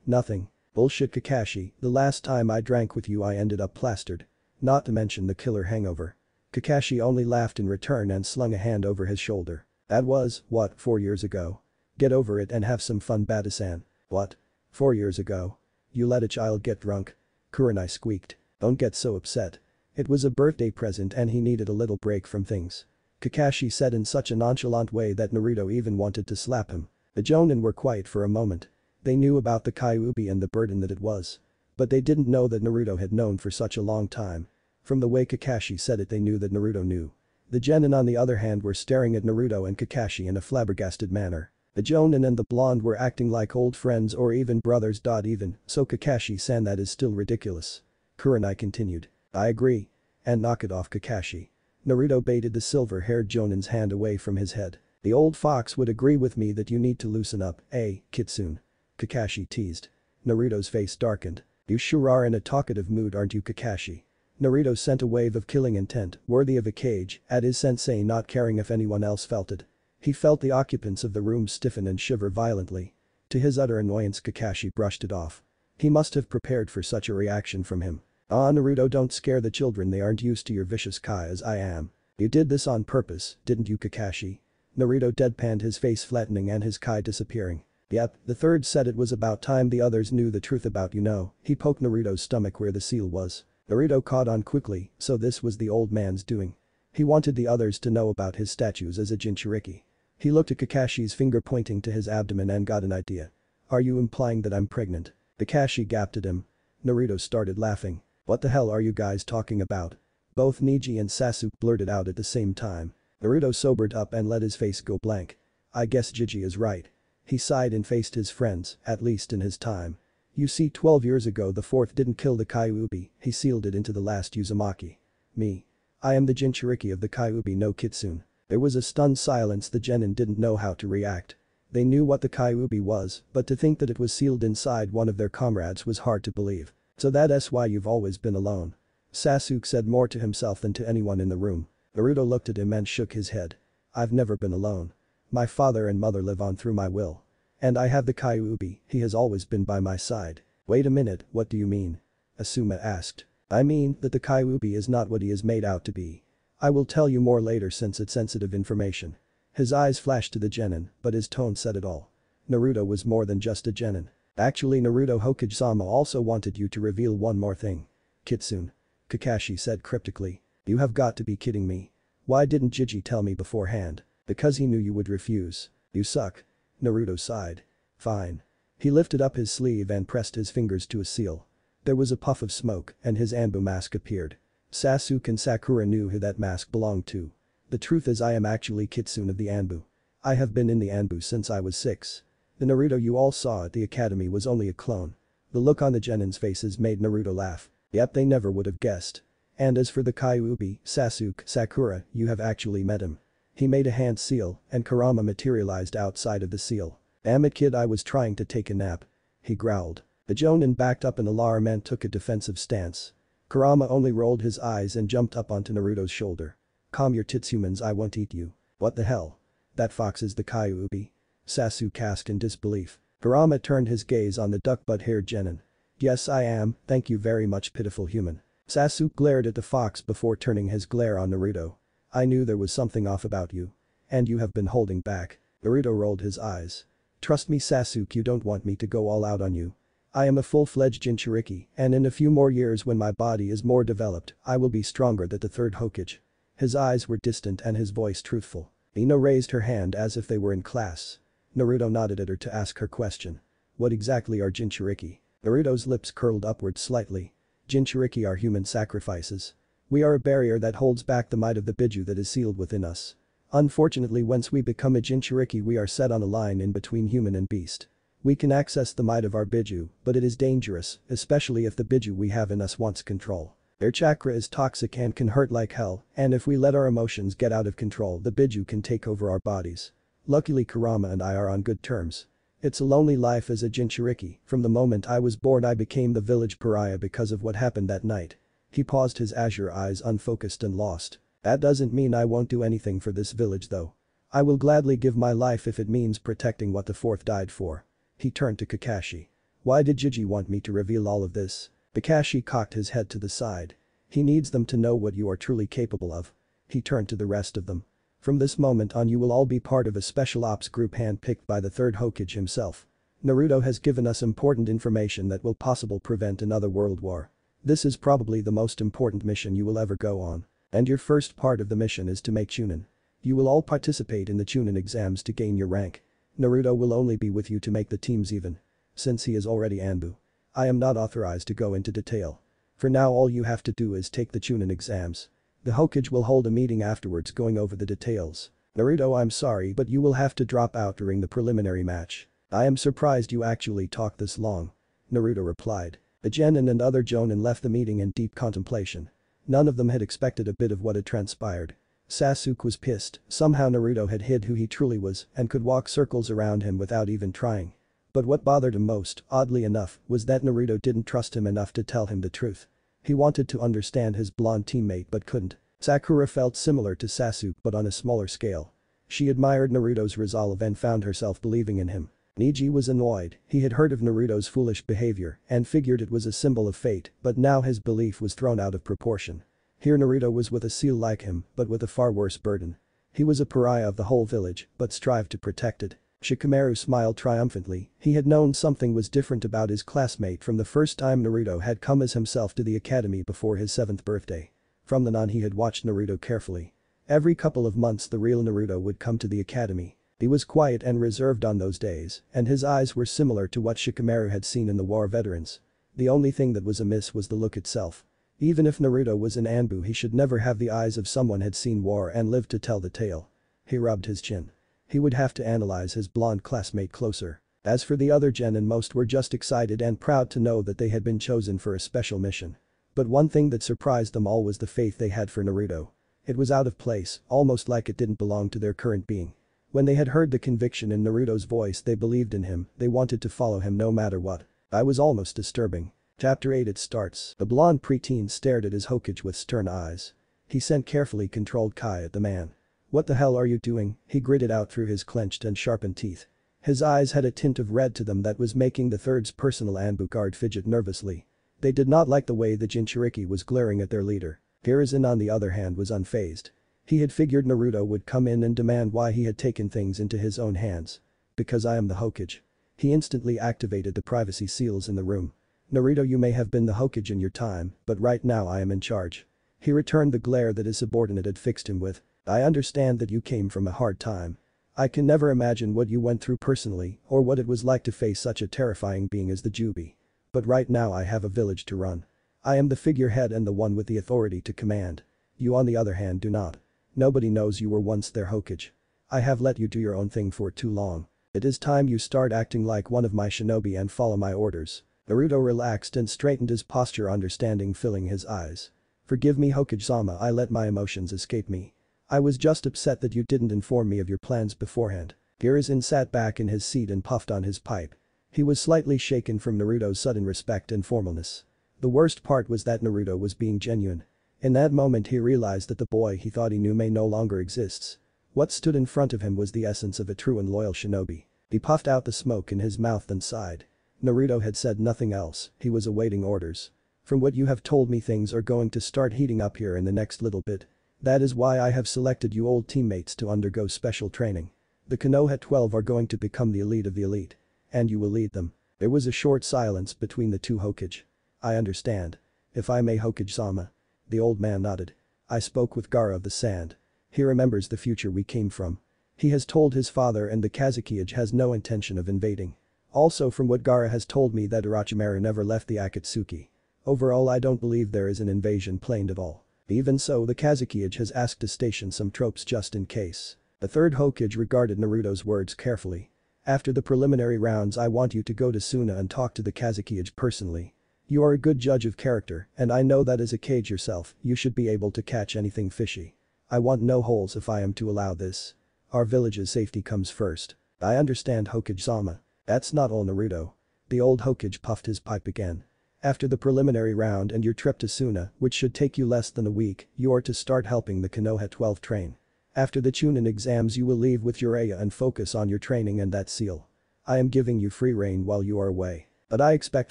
Nothing. Bullshit, Kakashi, the last time I drank with you I ended up plastered. Not to mention the killer hangover. Kakashi only laughed in return and slung a hand over his shoulder. That was, 4 years ago? Get over it and have some fun, Bata-san. What? 4 years ago? You let a child get drunk? Kurenai squeaked. Don't get so upset. It was a birthday present and he needed a little break from things. Kakashi said in such a nonchalant way that Naruto even wanted to slap him. The jonin were quiet for a moment. They knew about the Kyuubi and the burden that it was. But they didn't know that Naruto had known for such a long time. From the way Kakashi said it, they knew that Naruto knew. The genin on the other hand were staring at Naruto and Kakashi in a flabbergasted manner. The jonin and the blonde were acting like old friends or even brothers. Even so, Kakashi-san, that is still ridiculous. Kurenai continued. I agree. And knock it off, Kakashi. Naruto baited the silver-haired jonin's hand away from his head. The old fox would agree with me that you need to loosen up, Kitsune. Kakashi teased. Naruto's face darkened. You sure are in a talkative mood, aren't you, Kakashi? Naruto sent a wave of killing intent, worthy of a cage, at his sensei, not caring if anyone else felt it. He felt the occupants of the room stiffen and shiver violently. To his utter annoyance, Kakashi brushed it off. He must have prepared for such a reaction from him. Naruto, don't scare the children, they aren't used to your vicious kai as I am. You did this on purpose, didn't you, Kakashi? Naruto deadpanned, his face flattening and his kai disappearing. Yep, the third said it was about time the others knew the truth about you. He poked Naruto's stomach where the seal was. Naruto caught on quickly, so this was the old man's doing. He wanted the others to know about his statues as a Jinchuriki. He looked at Kakashi's finger pointing to his abdomen and got an idea. Are you implying that I'm pregnant? Kakashi gaped at him. Naruto started laughing. What the hell are you guys talking about? Both Neji and Sasuke blurted out at the same time. Naruto sobered up and let his face go blank. I guess Jiji is right. He sighed and faced his friends, at least in his time. You see, 12 years ago the fourth didn't kill the Kyuubi, he sealed it into the last Uzumaki. Me. I am the Jinchuriki of the Kyuubi no Kitsune. There was a stunned silence, the genin didn't know how to react. They knew what the Kyuubi was, but to think that it was sealed inside one of their comrades was hard to believe. So that's why you've always been alone. Sasuke said more to himself than to anyone in the room. Naruto looked at him and shook his head. I've never been alone. My father and mother live on through my will. And I have the Kyuubi, he has always been by my side. Wait a minute, what do you mean? Asuma asked. I mean that the Kyuubi is not what he is made out to be. I will tell you more later since it's sensitive information. His eyes flashed to the genin, but his tone said it all. Naruto was more than just a genin. Actually, Naruto Hokage-sama also wanted you to reveal one more thing. Kitsune. Kakashi said cryptically. You have got to be kidding me. Why didn't Gigi tell me beforehand? Because he knew you would refuse. You suck. Naruto sighed. Fine. He lifted up his sleeve and pressed his fingers to a seal. There was a puff of smoke and his Anbu mask appeared. Sasuke and Sakura knew who that mask belonged to. The truth is I am actually Kitsune of the Anbu. I have been in the Anbu since I was 6. The Naruto you all saw at the academy was only a clone. The look on the Genin's faces made Naruto laugh. Yep, they never would have guessed. And as for the Kyuubi, Sasuke, Sakura, you have actually met him. He made a hand seal and Kurama materialized outside of the seal. Damn it kid, I was trying to take a nap. He growled. The Jonin backed up in alarm and took a defensive stance. Kurama only rolled his eyes and jumped up onto Naruto's shoulder. Calm your tits humans, I won't eat you. What the hell? That fox is the Kyuubi? Sasuke asked in disbelief. Kurama turned his gaze on the duck-butt-haired Genin. Yes I am, thank you very much pitiful human. Sasuke glared at the fox before turning his glare on Naruto. I knew there was something off about you. And you have been holding back. Naruto rolled his eyes. Trust me Sasuke, you don't want me to go all out on you. I am a full-fledged Jinchuriki and in a few more years when my body is more developed, I will be stronger than the third Hokage. His eyes were distant and his voice truthful. Ino raised her hand as if they were in class. Naruto nodded at her to ask her question. What exactly are Jinchuriki? Naruto's lips curled upward slightly. Jinchuriki are human sacrifices. We are a barrier that holds back the might of the Biju that is sealed within us. Unfortunately once we become a Jinchuriki we are set on a line in between human and beast. We can access the might of our Biju, but it is dangerous, especially if the Biju we have in us wants control. Their chakra is toxic and can hurt like hell, and if we let our emotions get out of control the Biju can take over our bodies. Luckily Kurama and I are on good terms. It's a lonely life as a Jinchuriki, from the moment I was born I became the village pariah because of what happened that night. He paused, his azure eyes unfocused and lost. That doesn't mean I won't do anything for this village though. I will gladly give my life if it means protecting what the fourth died for. He turned to Kakashi. Why did Gigi want me to reveal all of this? Kakashi cocked his head to the side. He needs them to know what you are truly capable of. He turned to the rest of them. From this moment on you will all be part of a special ops group handpicked by the third Hokage himself. Naruto has given us important information that will possibly prevent another world war. This is probably the most important mission you will ever go on. And your first part of the mission is to make Chunin. You will all participate in the Chunin exams to gain your rank. Naruto will only be with you to make the teams even. Since he is already Anbu. I am not authorized to go into detail. For now all you have to do is take the Chunin exams. The Hokage will hold a meeting afterwards going over the details. Naruto, I'm sorry but you will have to drop out during the preliminary match. I am surprised you actually talked this long. Naruto replied. The Genin and other Jonin left the meeting in deep contemplation. None of them had expected a bit of what had transpired. Sasuke was pissed, somehow Naruto had hid who he truly was and could walk circles around him without even trying. But what bothered him most, oddly enough, was that Naruto didn't trust him enough to tell him the truth. He wanted to understand his blonde teammate but couldn't. Sakura felt similar to Sasuke but on a smaller scale. She admired Naruto's resolve and found herself believing in him. Neji was annoyed, he had heard of Naruto's foolish behavior and figured it was a symbol of fate, but now his belief was thrown out of proportion. Here Naruto was with a seal like him, but with a far worse burden. He was a pariah of the whole village, but strived to protect it. Shikamaru smiled triumphantly, he had known something was different about his classmate from the first time Naruto had come as himself to the academy before his 7th birthday. From then on he had watched Naruto carefully. Every couple of months the real Naruto would come to the academy. He was quiet and reserved on those days, and his eyes were similar to what Shikamaru had seen in the war veterans. The only thing that was amiss was the look itself. Even if Naruto was an Anbu he should never have the eyes of someone had seen war and lived to tell the tale. He rubbed his chin. He would have to analyze his blonde classmate closer. As for the other Genin, most were just excited and proud to know that they had been chosen for a special mission. But one thing that surprised them all was the faith they had for Naruto. It was out of place, almost like it didn't belong to their current being. When they had heard the conviction in Naruto's voice they believed in him, they wanted to follow him no matter what. It was almost disturbing. Chapter 8 It starts. The blonde preteen stared at his Hokage with stern eyes. He sent carefully controlled Kai at the man. What the hell are you doing? He gritted out through his clenched and sharpened teeth. His eyes had a tint of red to them that was making the third's personal Anbu guard fidget nervously. They did not like the way the Jinchuriki was glaring at their leader. Hiruzen on the other hand was unfazed. He had figured Naruto would come in and demand why he had taken things into his own hands. Because I am the Hokage. He instantly activated the privacy seals in the room. Naruto, you may have been the Hokage in your time, but right now I am in charge. He returned the glare that his subordinate had fixed him with. I understand that you came from a hard time. I can never imagine what you went through personally or what it was like to face such a terrifying being as the Jubi. But right now I have a village to run. I am the figurehead and the one with the authority to command. You on the other hand do not. Nobody knows you were once their Hokage. I have let you do your own thing for too long. It is time you start acting like one of my shinobi and follow my orders. Naruto relaxed and straightened his posture, understanding filling his eyes. Forgive me Hokage-sama, I let my emotions escape me. I was just upset that you didn't inform me of your plans beforehand. Hiruzen sat back in his seat and puffed on his pipe. He was slightly shaken from Naruto's sudden respect and formalness. The worst part was that Naruto was being genuine. In that moment he realized that the boy he thought he knew may no longer exists. What stood in front of him was the essence of a true and loyal shinobi. He puffed out the smoke in his mouth and sighed. Naruto had said nothing else, he was awaiting orders. From what you have told me, things are going to start heating up here in the next little bit. That is why I have selected you old teammates to undergo special training. The Konoha 12 are going to become the elite of the elite. And you will lead them. There was a short silence between the two Hokage. I understand. If I may, Hokage-sama. The old man nodded. I spoke with Gaara of the Sand. He remembers the future we came from. He has told his father and the Kazekage has no intention of invading. Also from what Gaara has told me that Orochimaru never left the Akatsuki. Overall I don't believe there is an invasion planned at all. Even so, the Kazekage has asked to station some troops just in case. The third Hokage regarded Naruto's words carefully. After the preliminary rounds I want you to go to Suna and talk to the Kazekage personally. You are a good judge of character and I know that as a Kage yourself you should be able to catch anything fishy. I want no holes if I am to allow this. Our village's safety comes first. I understand Hokage-sama. That's not all, Naruto. The old Hokage puffed his pipe again. After the preliminary round and your trip to Suna, which should take you less than a week, you are to start helping the Konoha 12 train. After the Chunin exams you will leave with Uraya and focus on your training and that seal. I am giving you free rein while you are away. But I expect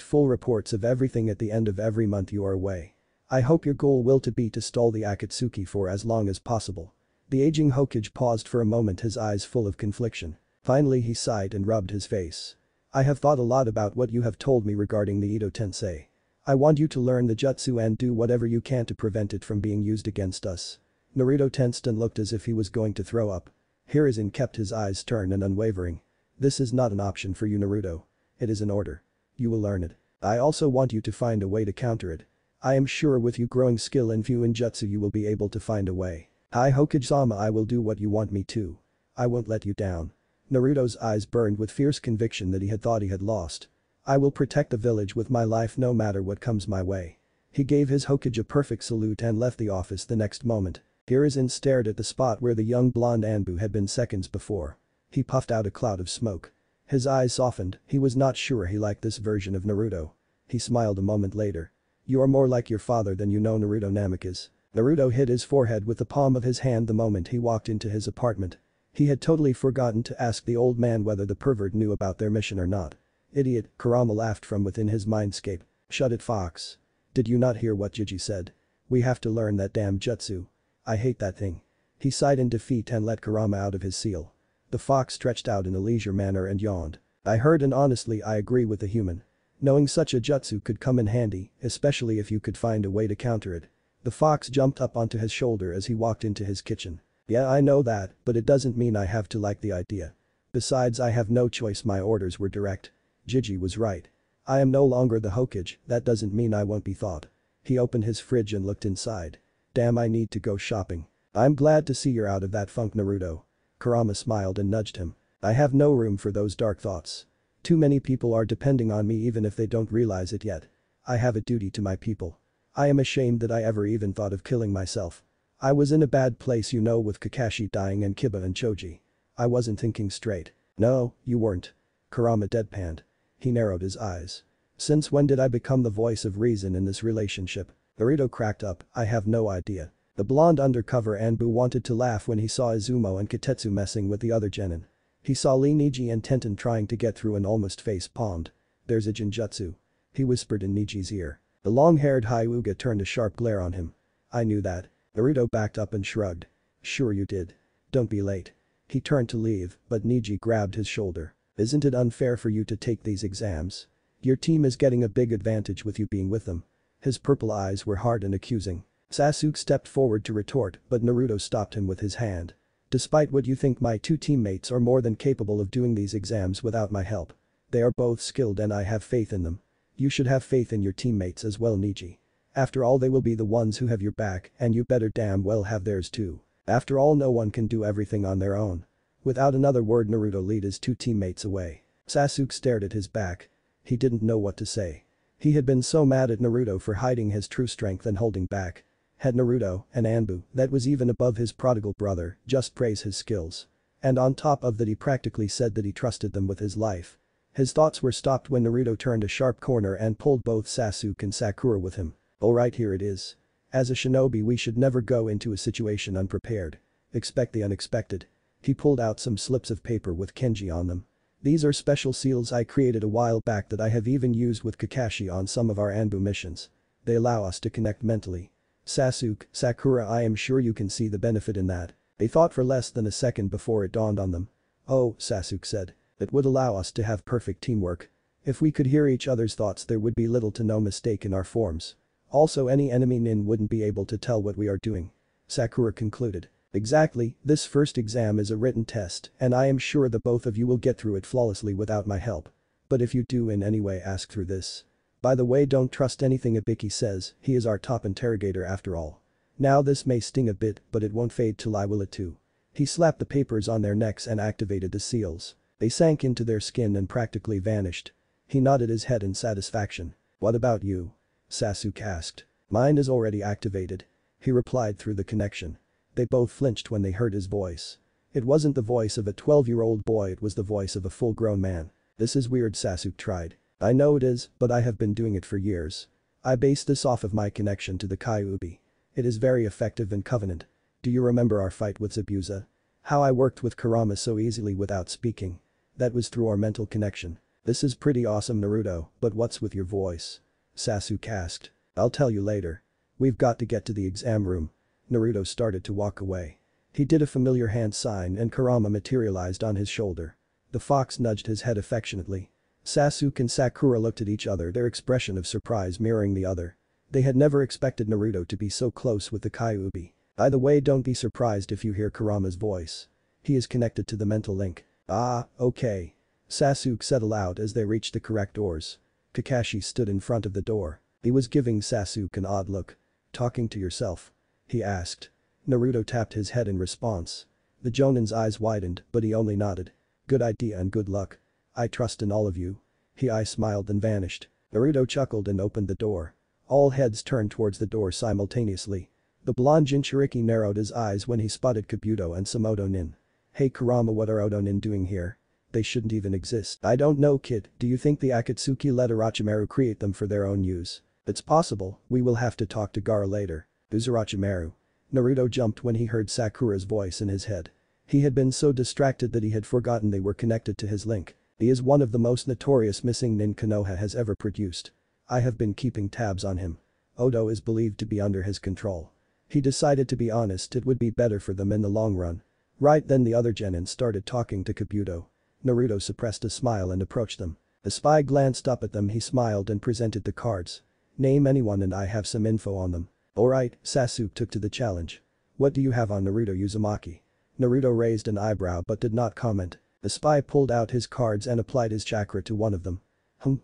full reports of everything at the end of every month you are away. I hope your goal will be to stall the Akatsuki for as long as possible. The aging Hokage paused for a moment, his eyes full of confliction. Finally he sighed and rubbed his face. I have thought a lot about what you have told me regarding the Ito Tensei. I want you to learn the jutsu and do whatever you can to prevent it from being used against us. Naruto tensed and looked as if he was going to throw up. Hiruzen kept his eyes stern and unwavering. This is not an option for you, Naruto. It is an order. You will learn it. I also want you to find a way to counter it. I am sure with you growing skill and view in jutsu you will be able to find a way. Hi Hokage-sama, I will do what you want me to. I won't let you down. Naruto's eyes burned with fierce conviction that he had thought he had lost. I will protect the village with my life no matter what comes my way. He gave his Hokage a perfect salute and left the office the next moment. Hiruzen stared at the spot where the young blonde Anbu had been seconds before. He puffed out a cloud of smoke. His eyes softened, he was not sure he liked this version of Naruto. He smiled a moment later. You are more like your father than you know, Naruto Namikaze. Naruto hit his forehead with the palm of his hand the moment he walked into his apartment. He had totally forgotten to ask the old man whether the pervert knew about their mission or not. Idiot, Kurama laughed from within his mindscape. Shut it, Fox. Did you not hear what Jiji said? We have to learn that damn jutsu. I hate that thing. He sighed in defeat and let Kurama out of his seal. The fox stretched out in a leisure manner and yawned. I heard and honestly I agree with the human. Knowing such a jutsu could come in handy, especially if you could find a way to counter it. The fox jumped up onto his shoulder as he walked into his kitchen. Yeah, I know that, but it doesn't mean I have to like the idea. Besides, I have no choice, my orders were direct. Jiji was right. I am no longer the Hokage, that doesn't mean I won't be thought. He opened his fridge and looked inside. Damn, I need to go shopping. I'm glad to see you're out of that funk, Naruto. Kurama smiled and nudged him. I have no room for those dark thoughts. Too many people are depending on me even if they don't realize it yet. I have a duty to my people. I am ashamed that I ever even thought of killing myself. I was in a bad place, you know, with Kakashi dying and Kiba and Choji. I wasn't thinking straight. No, you weren't. Kurama deadpanned. He narrowed his eyes. Since when did I become the voice of reason in this relationship? Naruto cracked up, I have no idea. The blonde undercover Anbu wanted to laugh when he saw Izumo and Kitetsu messing with the other genin. He saw Lee Niji and Tenten trying to get through and almost face-palmed. There's a Jinjutsu. He whispered in Niji's ear. The long-haired Hyuga turned a sharp glare on him. I knew that. Naruto backed up and shrugged. Sure you did. Don't be late. He turned to leave, but Niji grabbed his shoulder. Isn't it unfair for you to take these exams? Your team is getting a big advantage with you being with them. His purple eyes were hard and accusing. Sasuke stepped forward to retort, but Naruto stopped him with his hand. Despite what you think, my two teammates are more than capable of doing these exams without my help. They are both skilled and I have faith in them. You should have faith in your teammates as well, Neji. After all, they will be the ones who have your back and you better damn well have theirs too. After all, no one can do everything on their own. Without another word, Naruto led his two teammates away. Sasuke stared at his back. He didn't know what to say. He had been so mad at Naruto for hiding his true strength and holding back. Had Naruto, an Anbu, that was even above his prodigal brother, just praise his skills. And on top of that, he practically said that he trusted them with his life. His thoughts were stopped when Naruto turned a sharp corner and pulled both Sasuke and Sakura with him. Alright, here it is. As a shinobi, we should never go into a situation unprepared. Expect the unexpected. He pulled out some slips of paper with kanji on them. These are special seals I created a while back that I have even used with Kakashi on some of our Anbu missions. They allow us to connect mentally. Sasuke, Sakura, I am sure you can see the benefit in that. They thought for less than a second before it dawned on them. Oh, Sasuke said. It would allow us to have perfect teamwork. If we could hear each other's thoughts, there would be little to no mistake in our forms. Also, any enemy nin wouldn't be able to tell what we are doing. Sakura concluded. Exactly, this first exam is a written test and I am sure that both of you will get through it flawlessly without my help. But if you do in any way ask through this. By the way, don't trust anything Ibiki says, he is our top interrogator after all. Now this may sting a bit, but it won't fade till I will it too. He slapped the papers on their necks and activated the seals. They sank into their skin and practically vanished. He nodded his head in satisfaction. What about you? Sasuke asked. Mine is already activated. He replied through the connection. They both flinched when they heard his voice. It wasn't the voice of a 12-year-old boy, it was the voice of a full-grown man. This is weird, Sasuke tried. I know it is, but I have been doing it for years. I base this off of my connection to the Kyuubi. It is very effective in Covenant. Do you remember our fight with Zabuza? How I worked with Kurama so easily without speaking? That was through our mental connection. This is pretty awesome, Naruto, but what's with your voice? Sasuke asked. I'll tell you later. We've got to get to the exam room. Naruto started to walk away. He did a familiar hand sign and Kurama materialized on his shoulder. The fox nudged his head affectionately. Sasuke and Sakura looked at each other, their expression of surprise mirroring the other. They had never expected Naruto to be so close with the Kyuubi. By the way, don't be surprised if you hear Kurama's voice. He is connected to the mental link. Ah, okay. Sasuke said aloud as they reached the correct doors. Kakashi stood in front of the door. He was giving Sasuke an odd look. Talking to yourself? He asked. Naruto tapped his head in response. The Jonin's eyes widened, but he only nodded. Good idea and good luck. I trust in all of you. He smiled and vanished. Naruto chuckled and opened the door. All heads turned towards the door simultaneously. The blonde Jinchuriki narrowed his eyes when he spotted Kabuto and some Odo nin. Hey Kurama, what are Odo nin doing here? They shouldn't even exist. I don't know, kid, do you think the Akatsuki let Orochimaru create them for their own use? It's possible, we will have to talk to Gaara later. Who's Orochimaru? Naruto jumped when he heard Sakura's voice in his head. He had been so distracted that he had forgotten they were connected to his link. He is one of the most notorious missing nin Konoha has ever produced. I have been keeping tabs on him. Odo is believed to be under his control. He decided to be honest, it would be better for them in the long run. Right then the other genin started talking to Kabuto. Naruto suppressed a smile and approached them. The spy glanced up at them, he smiled and presented the cards. Name anyone and I have some info on them. Alright, Sasuke took to the challenge. What do you have on Naruto Uzumaki? Naruto raised an eyebrow but did not comment. The spy pulled out his cards and applied his chakra to one of them.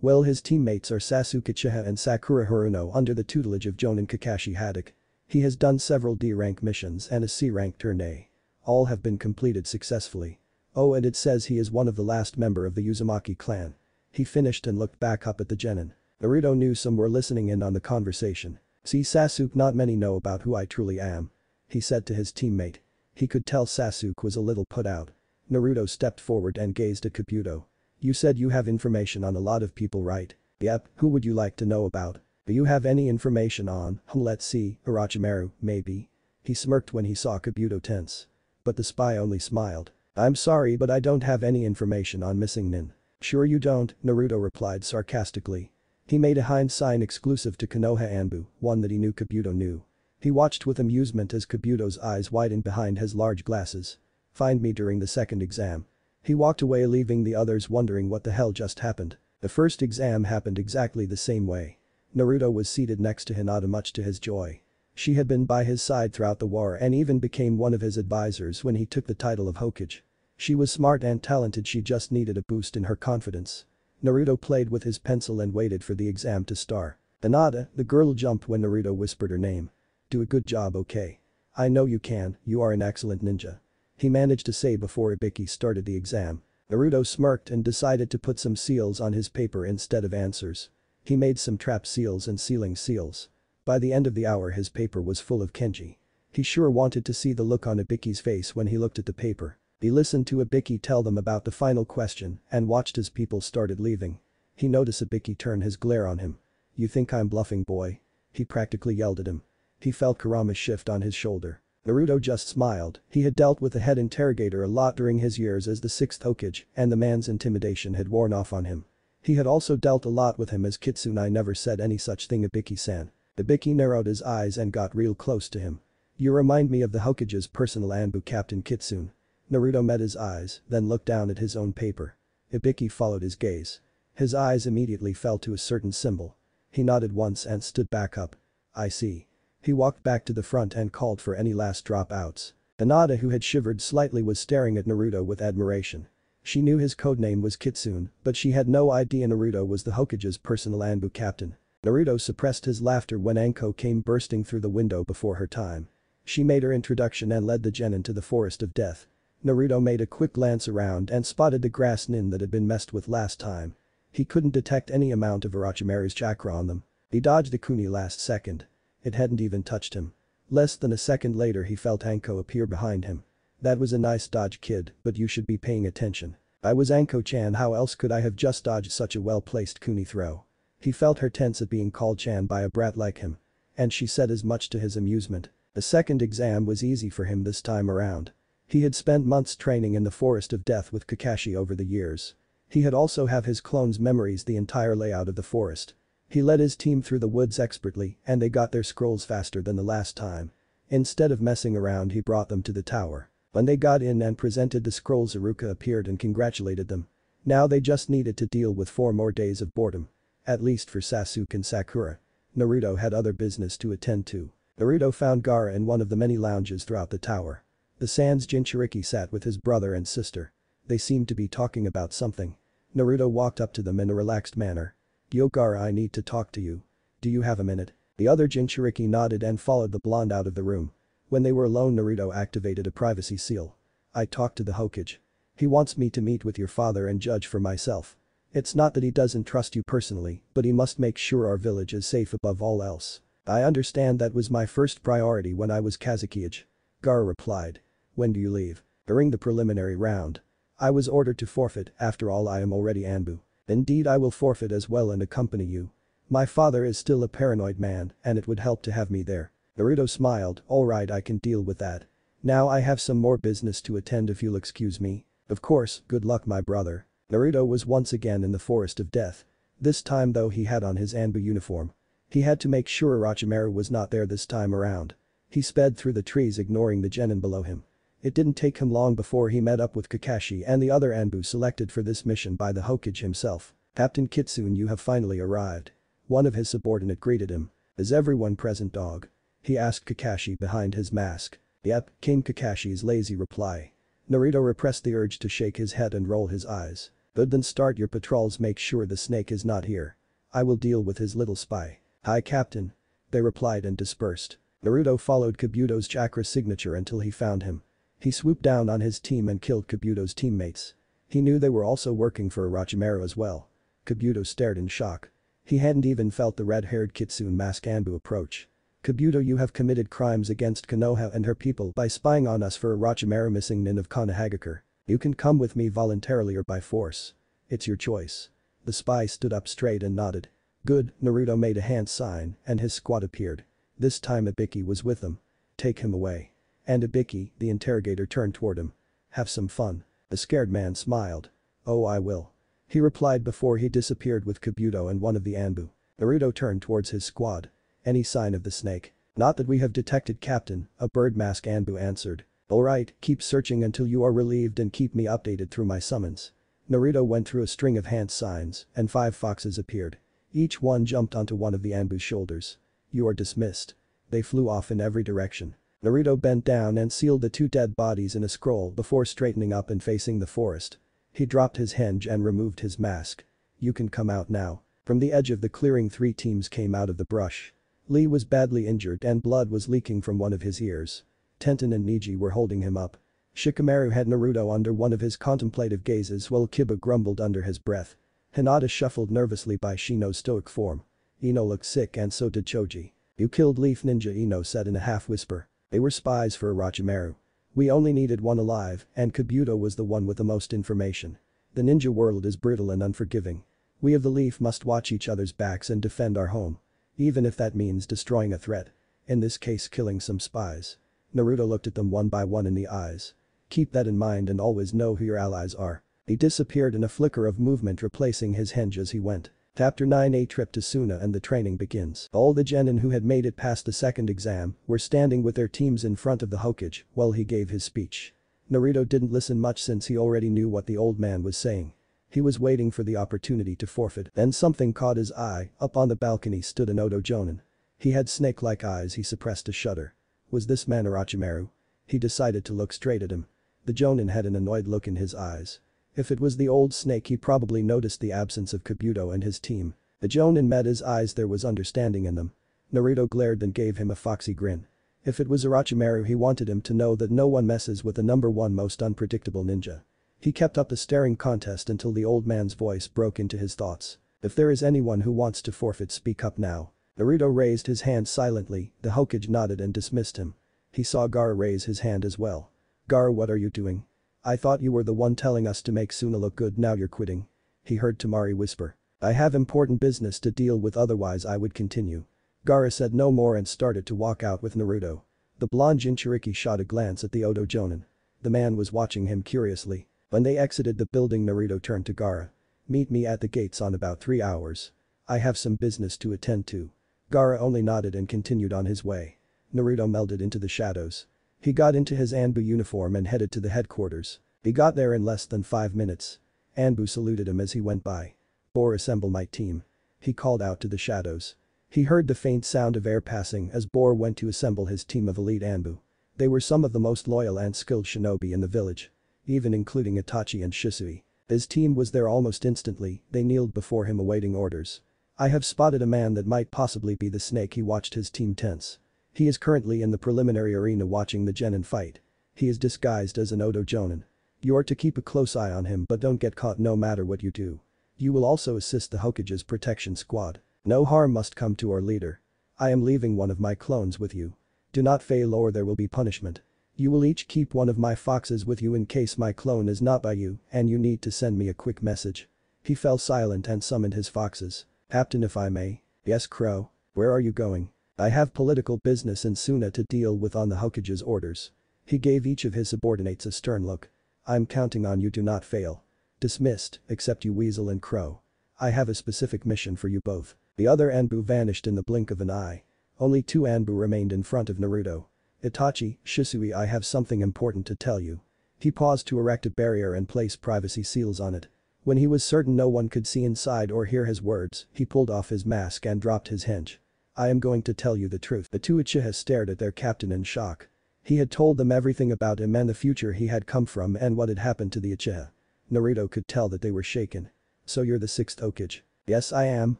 Well, his teammates are Sasuke Uchiha and Sakura Haruno under the tutelage of Jonin Kakashi Haddock. He has done several D-rank missions and a C-rank turn A. All have been completed successfully. Oh, and it says he is one of the last member of the Uzumaki clan. He finished and looked back up at the genin. Naruto knew some were listening in on the conversation. See Sasuke, not many know about who I truly am. He said to his teammate. He could tell Sasuke was a little put out. Naruto stepped forward and gazed at Kabuto. You said you have information on a lot of people, right? Yep, who would you like to know about? Do you have any information on, let's see, Orochimaru, maybe? He smirked when he saw Kabuto tense. But the spy only smiled. I'm sorry, but I don't have any information on missing nin. Sure you don't, Naruto replied sarcastically. He made a hand sign exclusive to Konoha Anbu, one that he knew Kabuto knew. He watched with amusement as Kabuto's eyes widened behind his large glasses. Find me during the second exam. He walked away, leaving the others wondering what the hell just happened. The first exam happened exactly the same way. Naruto was seated next to Hinata, much to his joy. She had been by his side throughout the war and even became one of his advisors when he took the title of Hokage. She was smart and talented, she just needed a boost in her confidence. Naruto played with his pencil and waited for the exam to start. Hinata, the girl jumped when Naruto whispered her name. Do a good job, okay? I know you can, you are an excellent ninja. He managed to say before Ibiki started the exam. Naruto smirked and decided to put some seals on his paper instead of answers. He made some trap seals and sealing seals. By the end of the hour his paper was full of kanji. He sure wanted to see the look on Ibiki's face when he looked at the paper. He listened to Ibiki tell them about the final question and watched as people started leaving. He noticed Ibiki turn his glare on him. You think I'm bluffing, boy? He practically yelled at him. He felt Kurama's shift on his shoulder. Naruto just smiled. He had dealt with the head interrogator a lot during his years as the 6th Hokage and the man's intimidation had worn off on him. He had also dealt a lot with him as Kitsune never said any such thing. Ibiki-san. Ibiki narrowed his eyes and got real close to him. You remind me of the Hokage's personal Anbu, Captain Kitsune. Naruto met his eyes, then looked down at his own paper. Ibiki followed his gaze. His eyes immediately fell to a certain symbol. He nodded once and stood back up. I see. He walked back to the front and called for any last dropouts. Hinata, who had shivered slightly, was staring at Naruto with admiration. She knew his codename was Kitsune, but she had no idea Naruto was the Hokage's personal Anbu captain. Naruto suppressed his laughter when Anko came bursting through the window before her time. She made her introduction and led the genin to the forest of death. Naruto made a quick glance around and spotted the grass nin that had been messed with last time. He couldn't detect any amount of Orochimaru's chakra on them. He dodged the kuni last second. It hadn't even touched him. Less than a second later he felt Anko appear behind him. That was a nice dodge, kid, but you should be paying attention. I was Anko-chan, how else could I have just dodged such a well-placed kuni throw? He felt her tense at being called chan by a brat like him. And she said as much to his amusement. The second exam was easy for him this time around. He had spent months training in the forest of death with Kakashi over the years. He had also have his clones memorize the entire layout of the forest. He led his team through the woods expertly and they got their scrolls faster than the last time. Instead of messing around he brought them to the tower. When they got in and presented the scrolls, Iruka appeared and congratulated them. Now they just needed to deal with 4 more days of boredom. At least for Sasuke and Sakura. Naruto had other business to attend to. Naruto found Gaara in one of the many lounges throughout the tower. The Sans Jinchuriki sat with his brother and sister. They seemed to be talking about something. Naruto walked up to them in a relaxed manner. Yo Gaara, I need to talk to you. Do you have a minute? The other Jinchuriki nodded and followed the blonde out of the room. When they were alone, Naruto activated a privacy seal. I talked to the Hokage. He wants me to meet with your father and judge for myself. It's not that he doesn't trust you personally, but he must make sure our village is safe above all else. I understand, that was my first priority when I was Kazekage. Gaara replied. When do you leave? During the preliminary round. I was ordered to forfeit, after all I am already Anbu. Indeed, I will forfeit as well and accompany you. My father is still a paranoid man and it would help to have me there. Naruto smiled. Alright, I can deal with that. Now I have some more business to attend if you'll excuse me. Of course, good luck my brother. Naruto was once again in the forest of death. This time though he had on his Anbu uniform. He had to make sure Orochimaru was not there this time around. He sped through the trees ignoring the genin below him. It didn't take him long before he met up with Kakashi and the other Anbu selected for this mission by the Hokage himself. Captain Kitsune, you have finally arrived. One of his subordinate greeted him. Is everyone present, dog? He asked Kakashi behind his mask. Yep, came Kakashi's lazy reply. Naruto repressed the urge to shake his head and roll his eyes. Good, then start your patrols, make sure the snake is not here. I will deal with his little spy. Hi Captain. They replied and dispersed. Naruto followed Kabuto's chakra signature until he found him. He swooped down on his team and killed Kabuto's teammates. He knew they were also working for Orochimaru as well. Kabuto stared in shock. He hadn't even felt the red-haired Kitsune Mask Anbu approach. Kabuto, you have committed crimes against Konoha and her people by spying on us for Orochimaru missing Nin of Konohagakure. You can come with me voluntarily or by force. It's your choice. The spy stood up straight and nodded. Good, Naruto made a hand sign and his squad appeared. This time Ibiki was with them. Take him away. And Ibiki, the interrogator, turned toward him. Have some fun. The scared man smiled. Oh, I will. He replied before he disappeared with Kabuto and one of the Anbu. Naruto turned towards his squad. Any sign of the snake? Not that we have detected, Captain, a bird mask Anbu answered. Alright, keep searching until you are relieved and keep me updated through my summons. Naruto went through a string of hand signs and 5 foxes appeared. Each one jumped onto one of the Anbu's shoulders. You are dismissed. They flew off in every direction. Naruto bent down and sealed the two dead bodies in a scroll before straightening up and facing the forest. He dropped his henge and removed his mask. "You can come out now." From the edge of the clearing 3 teams came out of the brush. Lee was badly injured and blood was leaking from one of his ears. Tenten and Niji were holding him up. Shikamaru had Naruto under one of his contemplative gazes while Kiba grumbled under his breath. Hinata shuffled nervously by Shino's stoic form. Ino looked sick and so did Choji. "You killed Leaf Ninja," Ino said in a half-whisper. "They were spies for Orochimaru. We only needed one alive and Kabuto was the one with the most information. The ninja world is brutal and unforgiving. We of the Leaf must watch each other's backs and defend our home. Even if that means destroying a threat. In this case killing some spies." Naruto looked at them one by one in the eyes. "Keep that in mind and always know who your allies are." He disappeared in a flicker of movement replacing his henge as he went. Chapter 9 A trip to Suna and the training begins. All the genin who had made it past the second exam were standing with their teams in front of the Hokage while he gave his speech. Naruto didn't listen much since he already knew what the old man was saying. He was waiting for the opportunity to forfeit. Then something caught his eye. Up on the balcony stood an Odo Jonin. He had snake-like eyes. He suppressed a shudder. Was this man Orochimaru? He decided to look straight at him. The Jonin had an annoyed look in his eyes. If it was the old snake he probably noticed the absence of Kabuto and his team. The Jonin met his eyes. There was understanding in them. Naruto glared and gave him a foxy grin. If it was Orochimaru he wanted him to know that no one messes with the #1 most unpredictable ninja. He kept up the staring contest until the old man's voice broke into his thoughts. "If there is anyone who wants to forfeit, speak up now." Naruto raised his hand silently. The Hokage nodded and dismissed him. He saw Gaara raise his hand as well. "Gaara, what are you doing? I thought you were the one telling us to make Suna look good, now you're quitting." He heard Temari whisper. "I have important business to deal with, otherwise I would continue." Gaara said no more and started to walk out with Naruto. The blonde Jinchuriki shot a glance at the Odo Jonin. The man was watching him curiously. When they exited the building, Naruto turned to Gaara. "Meet me at the gates on about 3 hours. I have some business to attend to." Gaara only nodded and continued on his way. Naruto melded into the shadows. He got into his Anbu uniform and headed to the headquarters. He got there in less than 5 minutes. Anbu saluted him as he went by. "Bor, assemble my team." He called out to the shadows. He heard the faint sound of air passing as Bor went to assemble his team of elite Anbu. They were some of the most loyal and skilled shinobi in the village. Even including Itachi and Shisui. His team was there almost instantly. They kneeled before him awaiting orders. "I have spotted a man that might possibly be the snake." He watched his team tense. He is currently in the preliminary arena watching the genin fight. He is disguised as an Odo Jonin. You are to keep a close eye on him but don't get caught no matter what you do. You will also assist the Hokage's protection squad. No harm must come to our leader. I am leaving one of my clones with you. Do not fail or there will be punishment. You will each keep one of my foxes with you in case my clone is not by you and you need to send me a quick message." He fell silent and summoned his foxes. "Captain, if I may." "Yes, Crow. Where are you going?" "I have political business in Suna to deal with on the Hokage's orders." He gave each of his subordinates a stern look. "I'm counting on you, do not fail." "Dismissed, except you Weasel and Crow. I have a specific mission for you both." The other Anbu vanished in the blink of an eye. Only 2 Anbu remained in front of Naruto. "Itachi, Shisui, I have something important to tell you." He paused to erect a barrier and place privacy seals on it. When he was certain no one could see inside or hear his words, he pulled off his mask and dropped his henge. "I am going to tell you the truth." The 2 Uchiha stared at their captain in shock. He had told them everything about him and the future he had come from and what had happened to the Uchiha. Naruto could tell that they were shaken. "So you're the 6th Hokage?" "Yes, I am."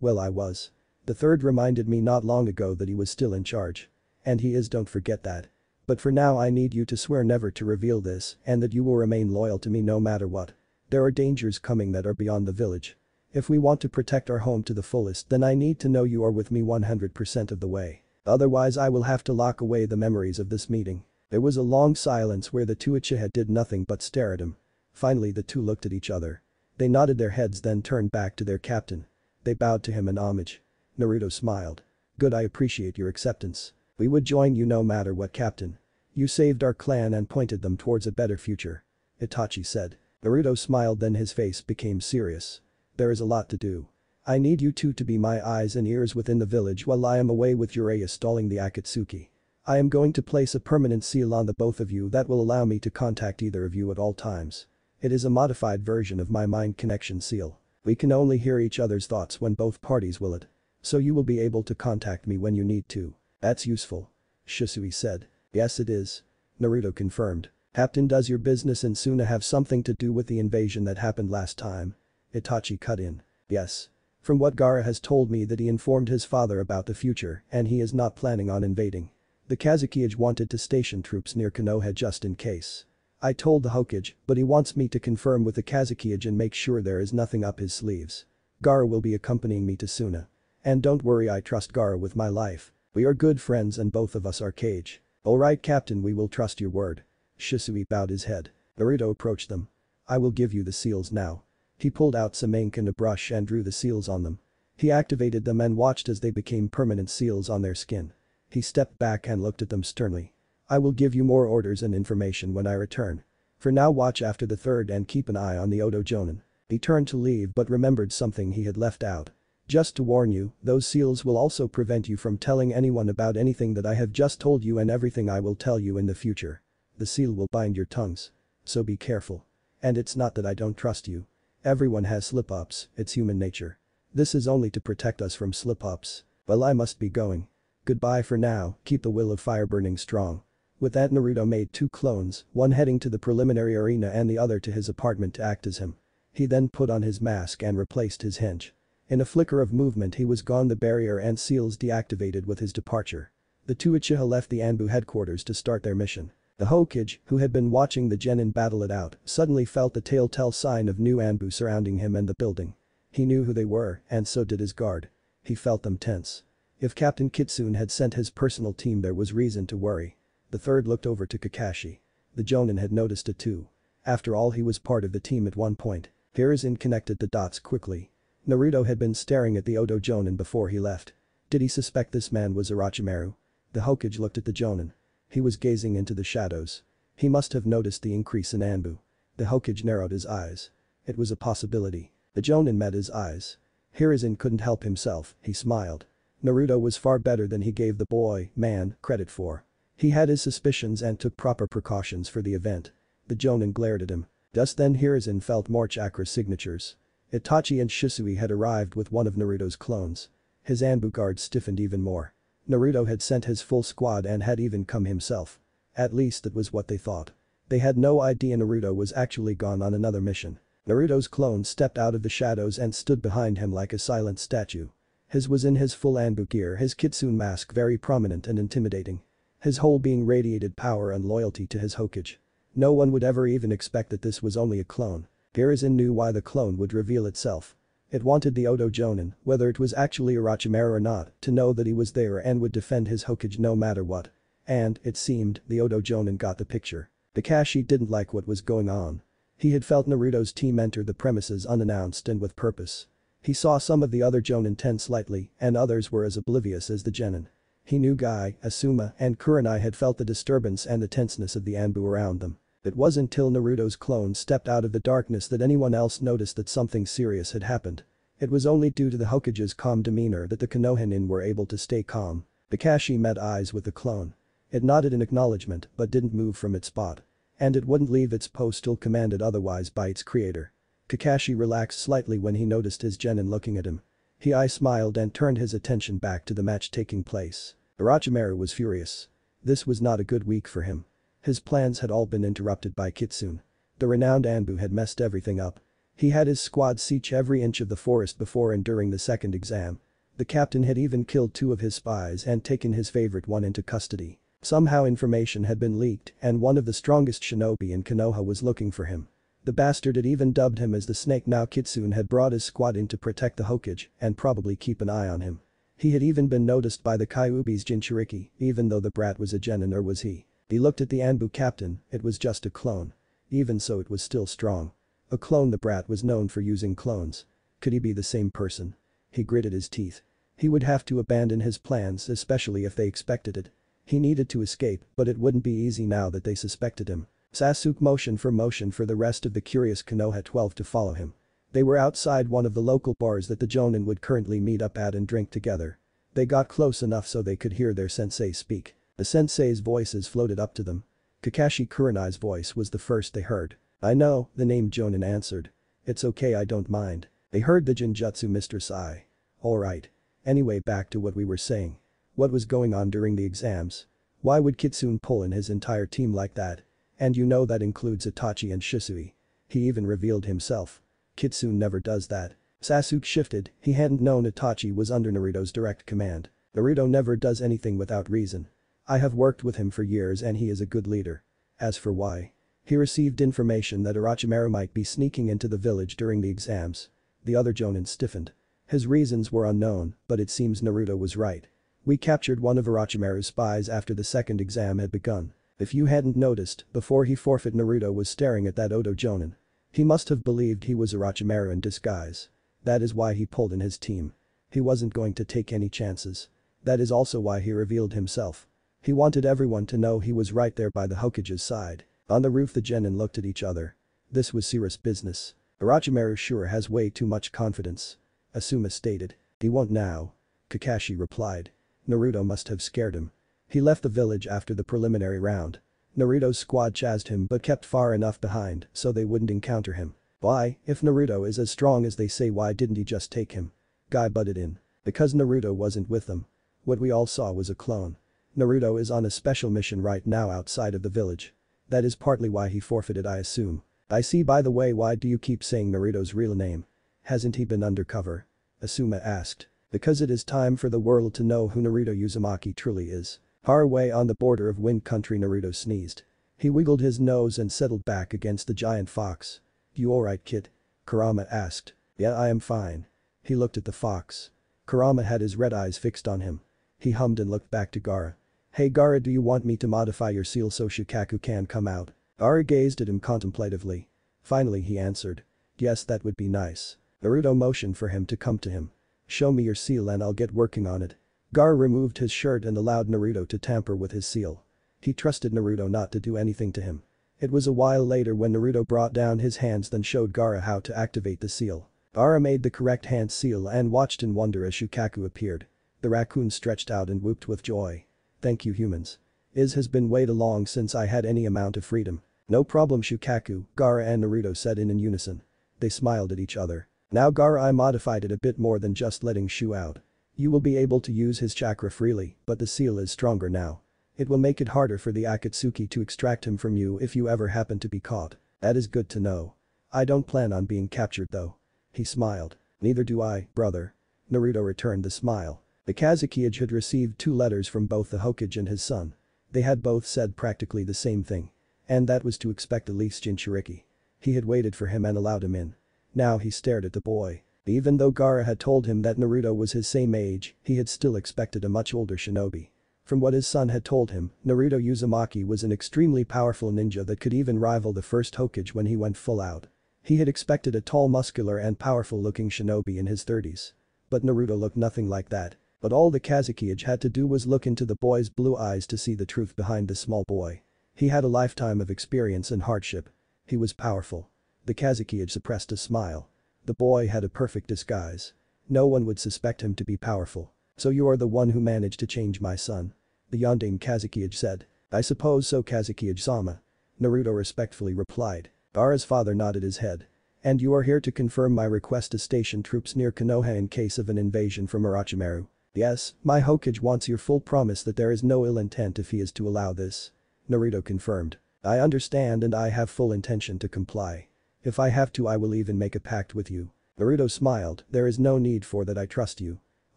"Well, I was. The 3rd reminded me not long ago that he was still in charge. And he is, don't forget that. But for now I need you to swear never to reveal this and that you will remain loyal to me no matter what. There are dangers coming that are beyond the village. If we want to protect our home to the fullest, then I need to know you are with me 100% of the way. Otherwise I will have to lock away the memories of this meeting." There was a long silence where the 2 Uchiha did nothing but stare at him. Finally the 2 looked at each other. They nodded their heads then turned back to their captain. They bowed to him in homage. Naruto smiled. "Good, I appreciate your acceptance. We would join you no matter what, Captain. You saved our clan and pointed them towards a better future." Itachi said. Naruto smiled, then his face became serious. "There is a lot to do. I need you 2 to be my eyes and ears within the village while I am away with Jiraiya stalling the Akatsuki. I am going to place a permanent seal on the both of you that will allow me to contact either of you at all times. It is a modified version of my mind connection seal. We can only hear each other's thoughts when both parties will it. So you will be able to contact me when you need to. That's useful. Shisui said. Yes it is. Naruto confirmed. Captain, does your business in Suna have something to do with the invasion that happened last time? Itachi cut in. Yes. From what Gaara has told me that he informed his father about the future and he is not planning on invading. The Kazekage wanted to station troops near Konoha just in case. I told the Hokage, but he wants me to confirm with the Kazekage and make sure there is nothing up his sleeves. Gaara will be accompanying me to Suna. And don't worry, I trust Gaara with my life. We are good friends and both of us are Kage. Alright Captain, we will trust your word. Shisui bowed his head. Naruto approached them. I will give you the seals now. He pulled out some ink and a brush and drew the seals on them. He activated them and watched as they became permanent seals on their skin. He stepped back and looked at them sternly. I will give you more orders and information when I return. For now watch after the third and keep an eye on the Odo Jonin. He turned to leave but remembered something he had left out. Just to warn you, those seals will also prevent you from telling anyone about anything that I have just told you and everything I will tell you in the future. The seal will bind your tongues. So be careful. And it's not that I don't trust you. Everyone has slip-ups, it's human nature. This is only to protect us from slip-ups. Well, I must be going. Goodbye for now, keep the will of fire burning strong. With that, Naruto made 2 clones, one heading to the preliminary arena and the other to his apartment to act as him. He then put on his mask and replaced his henge. In a flicker of movement he was gone, the barrier and seals deactivated with his departure. The 2 Uchiha left the Anbu headquarters to start their mission. The Hokage, who had been watching the genin battle it out, suddenly felt the telltale sign of new Anbu surrounding him and the building. He knew who they were, and so did his guard. He felt them tense. If Captain Kitsune had sent his personal team, there was reason to worry. The third looked over to Kakashi. The Jonin had noticed it too. After all, he was part of the team at one point. Hiruzen connected the dots quickly. Naruto had been staring at the Odo Jonin before he left. Did he suspect this man was Orochimaru? The Hokage looked at the Jonin. He was gazing into the shadows. He must have noticed the increase in Anbu. The Hokage narrowed his eyes. It was a possibility. The Jonin met his eyes. Hiruzen couldn't help himself, he smiled. Naruto was far better than he gave the man credit for. He had his suspicions and took proper precautions for the event. The Jonin glared at him. Just then Hiruzen felt more chakra signatures. Itachi and Shisui had arrived with one of Naruto's clones. His Anbu guard stiffened even more. Naruto had sent his full squad and had even come himself. At least that was what they thought. They had no idea Naruto was actually gone on another mission. Naruto's clone stepped out of the shadows and stood behind him like a silent statue. His was in his full Anbu gear, his Kitsune mask very prominent and intimidating. His whole being radiated power and loyalty to his Hokage. No one would ever even expect that this was only a clone. Hiruzen knew why the clone would reveal itself. It wanted the Odo Jonin, whether it was actually Orochimaru or not, to know that he was there and would defend his Hokage no matter what. And, it seemed, the Odo Jonin got the picture. Kakashi didn't like what was going on. He had felt Naruto's team enter the premises unannounced and with purpose. He saw some of the other Jonin tense slightly, and others were as oblivious as the genin. He knew Guy, Asuma, and Kurenai had felt the disturbance and the tenseness of the Anbu around them. It wasn't until Naruto's clone stepped out of the darkness that anyone else noticed that something serious had happened. It was only due to the Hokage's calm demeanor that the Konohinin were able to stay calm. Kakashi met eyes with the clone. It nodded in acknowledgement but didn't move from its spot. And it wouldn't leave its post till commanded otherwise by its creator. Kakashi relaxed slightly when he noticed his genin looking at him. He smiled and turned his attention back to the match taking place. Orochimaru was furious. This was not a good week for him. His plans had all been interrupted by Kitsune. The renowned Anbu had messed everything up. He had his squad siege every inch of the forest before and during the second exam. The captain had even killed 2 of his spies and taken his favorite one into custody. Somehow information had been leaked and one of the strongest shinobi in Konoha was looking for him. The bastard had even dubbed him as the snake. Now Kitsune had brought his squad in to protect the Hokage and probably keep an eye on him. He had even been noticed by the Kyuubi's Jinchuriki, even though the brat was a genin, or was he? He looked at the Anbu captain, it was just a clone. Even so, it was still strong. A clone. The brat was known for using clones. Could he be the same person? He gritted his teeth. He would have to abandon his plans, especially if they expected it. He needed to escape, but it wouldn't be easy now that they suspected him. Sasuke motioned for the rest of the curious Konoha 12 to follow him. They were outside one of the local bars that the Jonin would currently meet up at and drink together. They got close enough so they could hear their sensei speak. The sensei's voices floated up to them. Kakashi Kurenai's voice was the first they heard. I know, the named Jonin answered. It's okay, I don't mind. They heard the Jinjutsu Mr. Sai. Alright. Anyway, back to what we were saying. What was going on during the exams? Why would Kitsune pull in his entire team like that? And you know that includes Itachi and Shisui. He even revealed himself. Kitsune never does that. Sasuke shifted, he hadn't known Itachi was under Naruto's direct command. Naruto never does anything without reason. I have worked with him for years and he is a good leader. As for why? He received information that Orochimaru might be sneaking into the village during the exams. The other Jonin stiffened. His reasons were unknown, but it seems Naruto was right. We captured one of Orochimaru's spies after the second exam had begun. If you hadn't noticed, before he forfeit Naruto was staring at that Oto Jonin. He must have believed he was Orochimaru in disguise. That is why he pulled in his team. He wasn't going to take any chances. That is also why he revealed himself. He wanted everyone to know he was right there by the Hokage's side. On the roof the genin looked at each other. This was serious business. Orochimaru sure has way too much confidence. Asuma stated. He won't now. Kakashi replied. Naruto must have scared him. He left the village after the preliminary round. Naruto's squad chased him but kept far enough behind so they wouldn't encounter him. Why, if Naruto is as strong as they say, why didn't he just take him? Guy butted in. Because Naruto wasn't with them. What we all saw was a clone. Naruto is on a special mission right now outside of the village. That is partly why he forfeited, I assume. I see. By the way, why do you keep saying Naruto's real name? Hasn't he been undercover? Asuma asked. Because it is time for the world to know who Naruto Uzumaki truly is. Far away on the border of Wind Country, Naruto sneezed. He wiggled his nose and settled back against the giant fox. You alright, kid? Kurama asked. Yeah, I am fine. He looked at the fox. Kurama had his red eyes fixed on him. He hummed and looked back to Gaara. Hey Gaara, do you want me to modify your seal so Shukaku can come out? Gaara gazed at him contemplatively. Finally he answered. Yes, that would be nice. Naruto motioned for him to come to him. Show me your seal and I'll get working on it. Gaara removed his shirt and allowed Naruto to tamper with his seal. He trusted Naruto not to do anything to him. It was a while later when Naruto brought down his hands then showed Gaara how to activate the seal. Gaara made the correct hand seal and watched in wonder as Shukaku appeared. The raccoon stretched out and whooped with joy. Thank you humans. It has been way too long since I had any amount of freedom. No problem Shukaku, Gaara and Naruto said in unison. They smiled at each other. Now Gaara, I modified it a bit more than just letting Shu out. You will be able to use his chakra freely, but the seal is stronger now. It will make it harder for the Akatsuki to extract him from you if you ever happen to be caught. That is good to know. I don't plan on being captured though. He smiled. Neither do I, brother. Naruto returned the smile. The Kazekage had received 2 letters from both the Hokage and his son. They had both said practically the same thing. And that was to expect at least Jinchuriki. He had waited for him and allowed him in. Now he stared at the boy. Even though Gaara had told him that Naruto was his same age, he had still expected a much older shinobi. From what his son had told him, Naruto Uzumaki was an extremely powerful ninja that could even rival the first Hokage when he went full out. He had expected a tall, muscular and powerful-looking shinobi in his 30s. But Naruto looked nothing like that. But all the Kazekage had to do was look into the boy's blue eyes to see the truth behind the small boy. He had a lifetime of experience and hardship. He was powerful. The Kazekage suppressed a smile. The boy had a perfect disguise. No one would suspect him to be powerful. So you are the one who managed to change my son. The Yondaime Kazekage said. I suppose so, Kazekage-sama. Naruto respectfully replied. Gaara's father nodded his head. And you are here to confirm my request to station troops near Konoha in case of an invasion from Orochimaru. Yes, my Hokage wants your full promise that there is no ill intent if he is to allow this. Naruto confirmed. I understand and I have full intention to comply. If I have to I will even make a pact with you. Naruto smiled, there is no need for that, I trust you.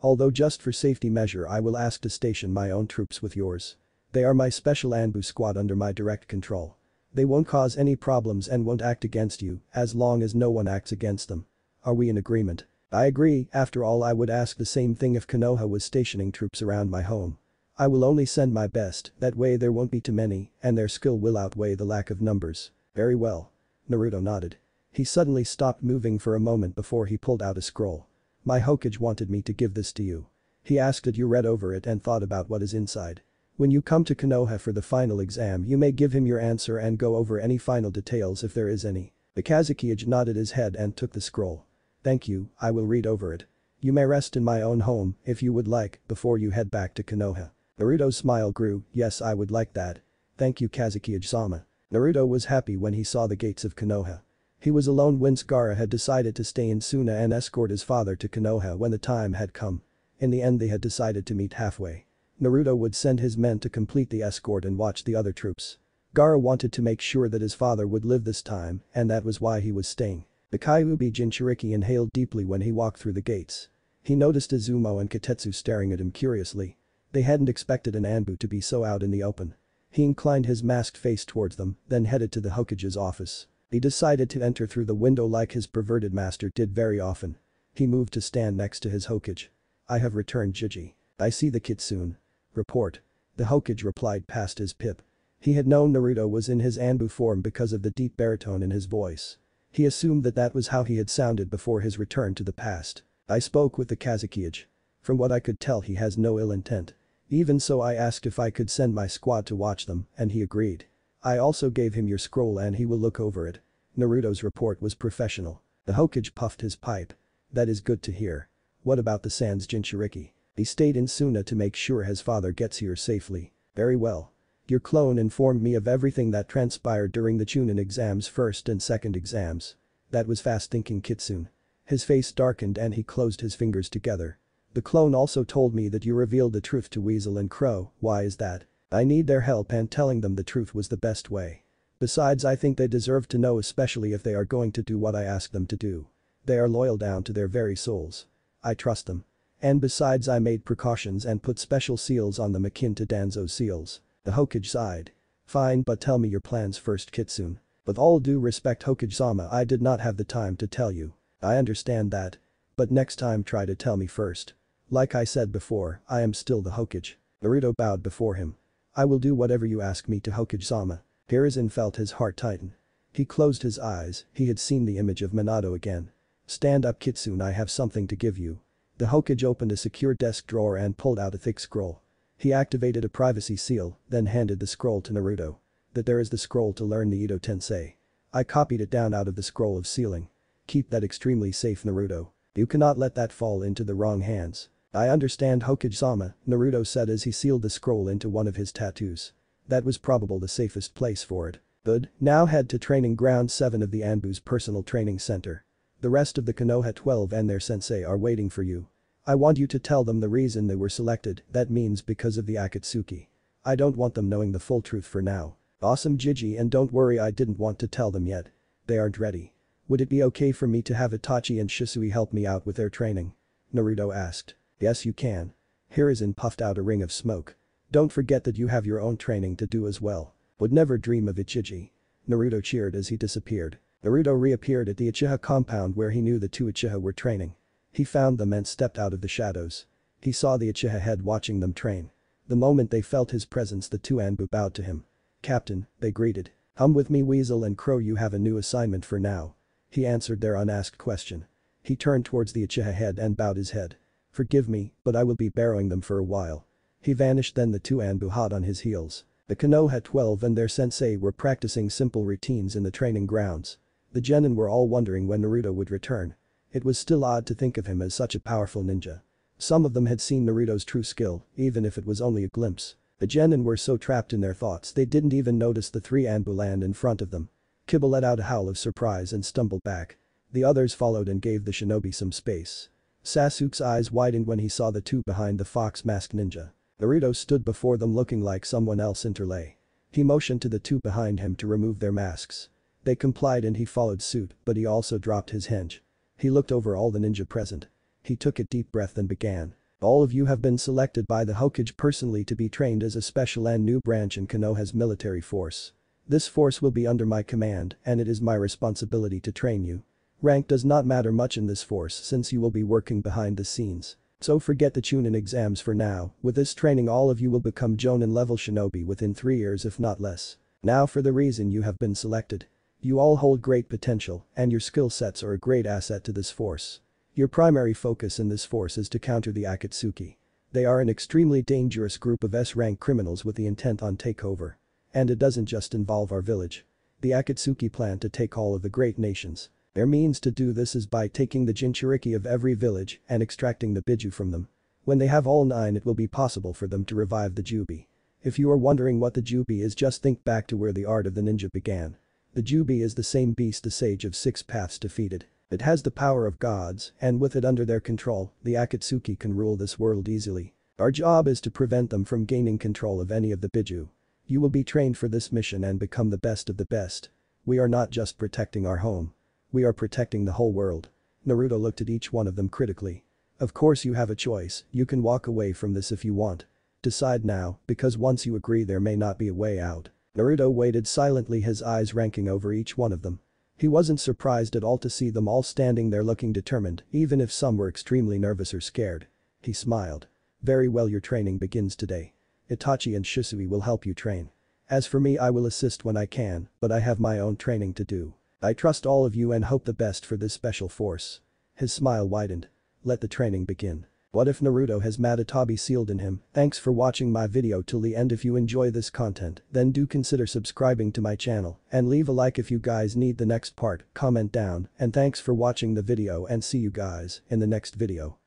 Although just for safety measure I will ask to station my own troops with yours. They are my special ambush squad under my direct control. They won't cause any problems and won't act against you as long as no one acts against them. Are we in agreement? I agree, after all I would ask the same thing if Konoha was stationing troops around my home. I will only send my best, that way there won't be too many and their skill will outweigh the lack of numbers. Very well. Naruto nodded. He suddenly stopped moving for a moment before he pulled out a scroll. My Hokage wanted me to give this to you. He asked that you read over it and thought about what is inside. When you come to Konoha for the final exam you may give him your answer and go over any final details if there is any. The Kazekage nodded his head and took the scroll. Thank you, I will read over it. You may rest in my own home if you would like before you head back to Konoha. Naruto's smile grew, yes I would like that. Thank you Kazekage-sama. Naruto was happy when he saw the gates of Konoha. He was alone once Gaara had decided to stay in Suna and escort his father to Konoha when the time had come. In the end they had decided to meet halfway. Naruto would send his men to complete the escort and watch the other troops. Gaara wanted to make sure that his father would live this time, and that was why he was staying. The Kyuubi Jinchuriki inhaled deeply when he walked through the gates. He noticed Izumo and Katetsu staring at him curiously. They hadn't expected an Anbu to be so out in the open. He inclined his masked face towards them, then headed to the Hokage's office. He decided to enter through the window like his perverted master did very often. He moved to stand next to his Hokage. "I have returned, Jiji. I see the kitsune." "Report." The Hokage replied past his pip. He had known Naruto was in his Anbu form because of the deep baritone in his voice. He assumed that that was how he had sounded before his return to the past. "I spoke with the Kazekage. From what I could tell, he has no ill intent. Even so, I asked if I could send my squad to watch them, and he agreed. I also gave him your scroll and he will look over it." Naruto's report was professional. The Hokage puffed his pipe. "That is good to hear. What about the Sans Jinchuriki?" "He stayed in Suna to make sure his father gets here safely." "Very well. Your clone informed me of everything that transpired during the Chunin exams, first and second exams." That was fast-thinking Kitsune. His face darkened and he closed his fingers together. "The clone also told me that you revealed the truth to Weasel and Crow. Why is that?" "I need their help and telling them the truth was the best way. Besides, I think they deserve to know, especially if they are going to do what I ask them to do. They are loyal down to their very souls. I trust them. And besides, I made precautions and put special seals on them akin to Danzo's seals." The Hokage sighed. "Fine, but tell me your plans first, Kitsune." "With all due respect, Hokage-sama, I did not have the time to tell you." "I understand that. But next time try to tell me first. Like I said before, I am still the Hokage." Naruto bowed before him. "I will do whatever you ask me to, Hokage-sama." Hiruzen felt his heart tighten. He closed his eyes, he had seen the image of Minato again. "Stand up, Kitsune, I have something to give you." The Hokage opened a secure desk drawer and pulled out a thick scroll. He activated a privacy seal, then handed the scroll to Naruto. "That there is the scroll to learn the Edo Tensei. I copied it down out of the scroll of sealing. Keep that extremely safe, Naruto. You cannot let that fall into the wrong hands." "I understand, Hokage-sama," Naruto said as he sealed the scroll into one of his tattoos. That was probably the safest place for it. "Good, now head to training ground 7 of the Anbu's personal training center. The rest of the Konoha 12 and their sensei are waiting for you. I want you to tell them the reason they were selected, that means because of the Akatsuki. I don't want them knowing the full truth for now." "Awesome, Jiji, and don't worry, I didn't want to tell them yet. They aren't ready." "Would it be okay for me to have Itachi and Shisui help me out with their training?" Naruto asked. "Yes, you can." Hiruzen puffed out a ring of smoke. "Don't forget that you have your own training to do as well." "Would never dream of it, Jiji." Naruto cheered as he disappeared. Naruto reappeared at the Uchiha compound where he knew the two Uchiha were training. He found them and stepped out of the shadows. He saw the Uchiha head watching them train. The moment they felt his presence, the two Anbu bowed to him. "Captain," they greeted. "Come with me, Weasel and Crow, you have a new assignment for now." He answered their unasked question. He turned towards the Uchiha head and bowed his head. "Forgive me, but I will be borrowing them for a while." He vanished, then the two Anbu hot on his heels. The Konoha 12 and their sensei were practicing simple routines in the training grounds. The genin were all wondering when Naruto would return. It was still odd to think of him as such a powerful ninja. Some of them had seen Naruto's true skill, even if it was only a glimpse. The genin were so trapped in their thoughts they didn't even notice the three Anbu land in front of them. Kibble let out a howl of surprise and stumbled back. The others followed and gave the shinobi some space. Sasuke's eyes widened when he saw the two behind the fox masked ninja. Naruto stood before them looking like someone else entirely. He motioned to the two behind him to remove their masks. They complied and he followed suit, but he also dropped his henge. He looked over all the ninja present. He took a deep breath and began. "All of you have been selected by the Hokage personally to be trained as a special and new branch in Konoha's military force. This force will be under my command and it is my responsibility to train you. Rank does not matter much in this force since you will be working behind the scenes. So forget the Chunin exams for now, with this training all of you will become Jonin level shinobi within 3 years if not less. Now for the reason you have been selected. You all hold great potential and your skill sets are a great asset to this force. Your primary focus in this force is to counter the Akatsuki. They are an extremely dangerous group of S-rank criminals with the intent on takeover. And it doesn't just involve our village. The Akatsuki plan to take all of the great nations. Their means to do this is by taking the Jinchuriki of every village and extracting the Biju from them. When they have all 9, it will be possible for them to revive the Jubi. If you are wondering what the Jubi is, just think back to where the art of the ninja began. The Jubi is the same beast the Sage of Six Paths defeated. It has the power of gods, and with it under their control, the Akatsuki can rule this world easily. Our job is to prevent them from gaining control of any of the Biju. You will be trained for this mission and become the best of the best. We are not just protecting our home. We are protecting the whole world." Naruto looked at each one of them critically. "Of course you have a choice, you can walk away from this if you want. Decide now, because once you agree there may not be a way out." Naruto waited silently, his eyes ranking over each one of them. He wasn't surprised at all to see them all standing there looking determined, even if some were extremely nervous or scared. He smiled. "Very well, your training begins today. Itachi and Shisui will help you train. As for me, I will assist when I can, but I have my own training to do. I trust all of you and hope the best for this special force." His smile widened. "Let the training begin." What if Naruto has Matatabi sealed in him? Thanks for watching my video till the end. If you enjoy this content, then do consider subscribing to my channel and leave a like if you guys need the next part, comment down, and thanks for watching the video and see you guys in the next video.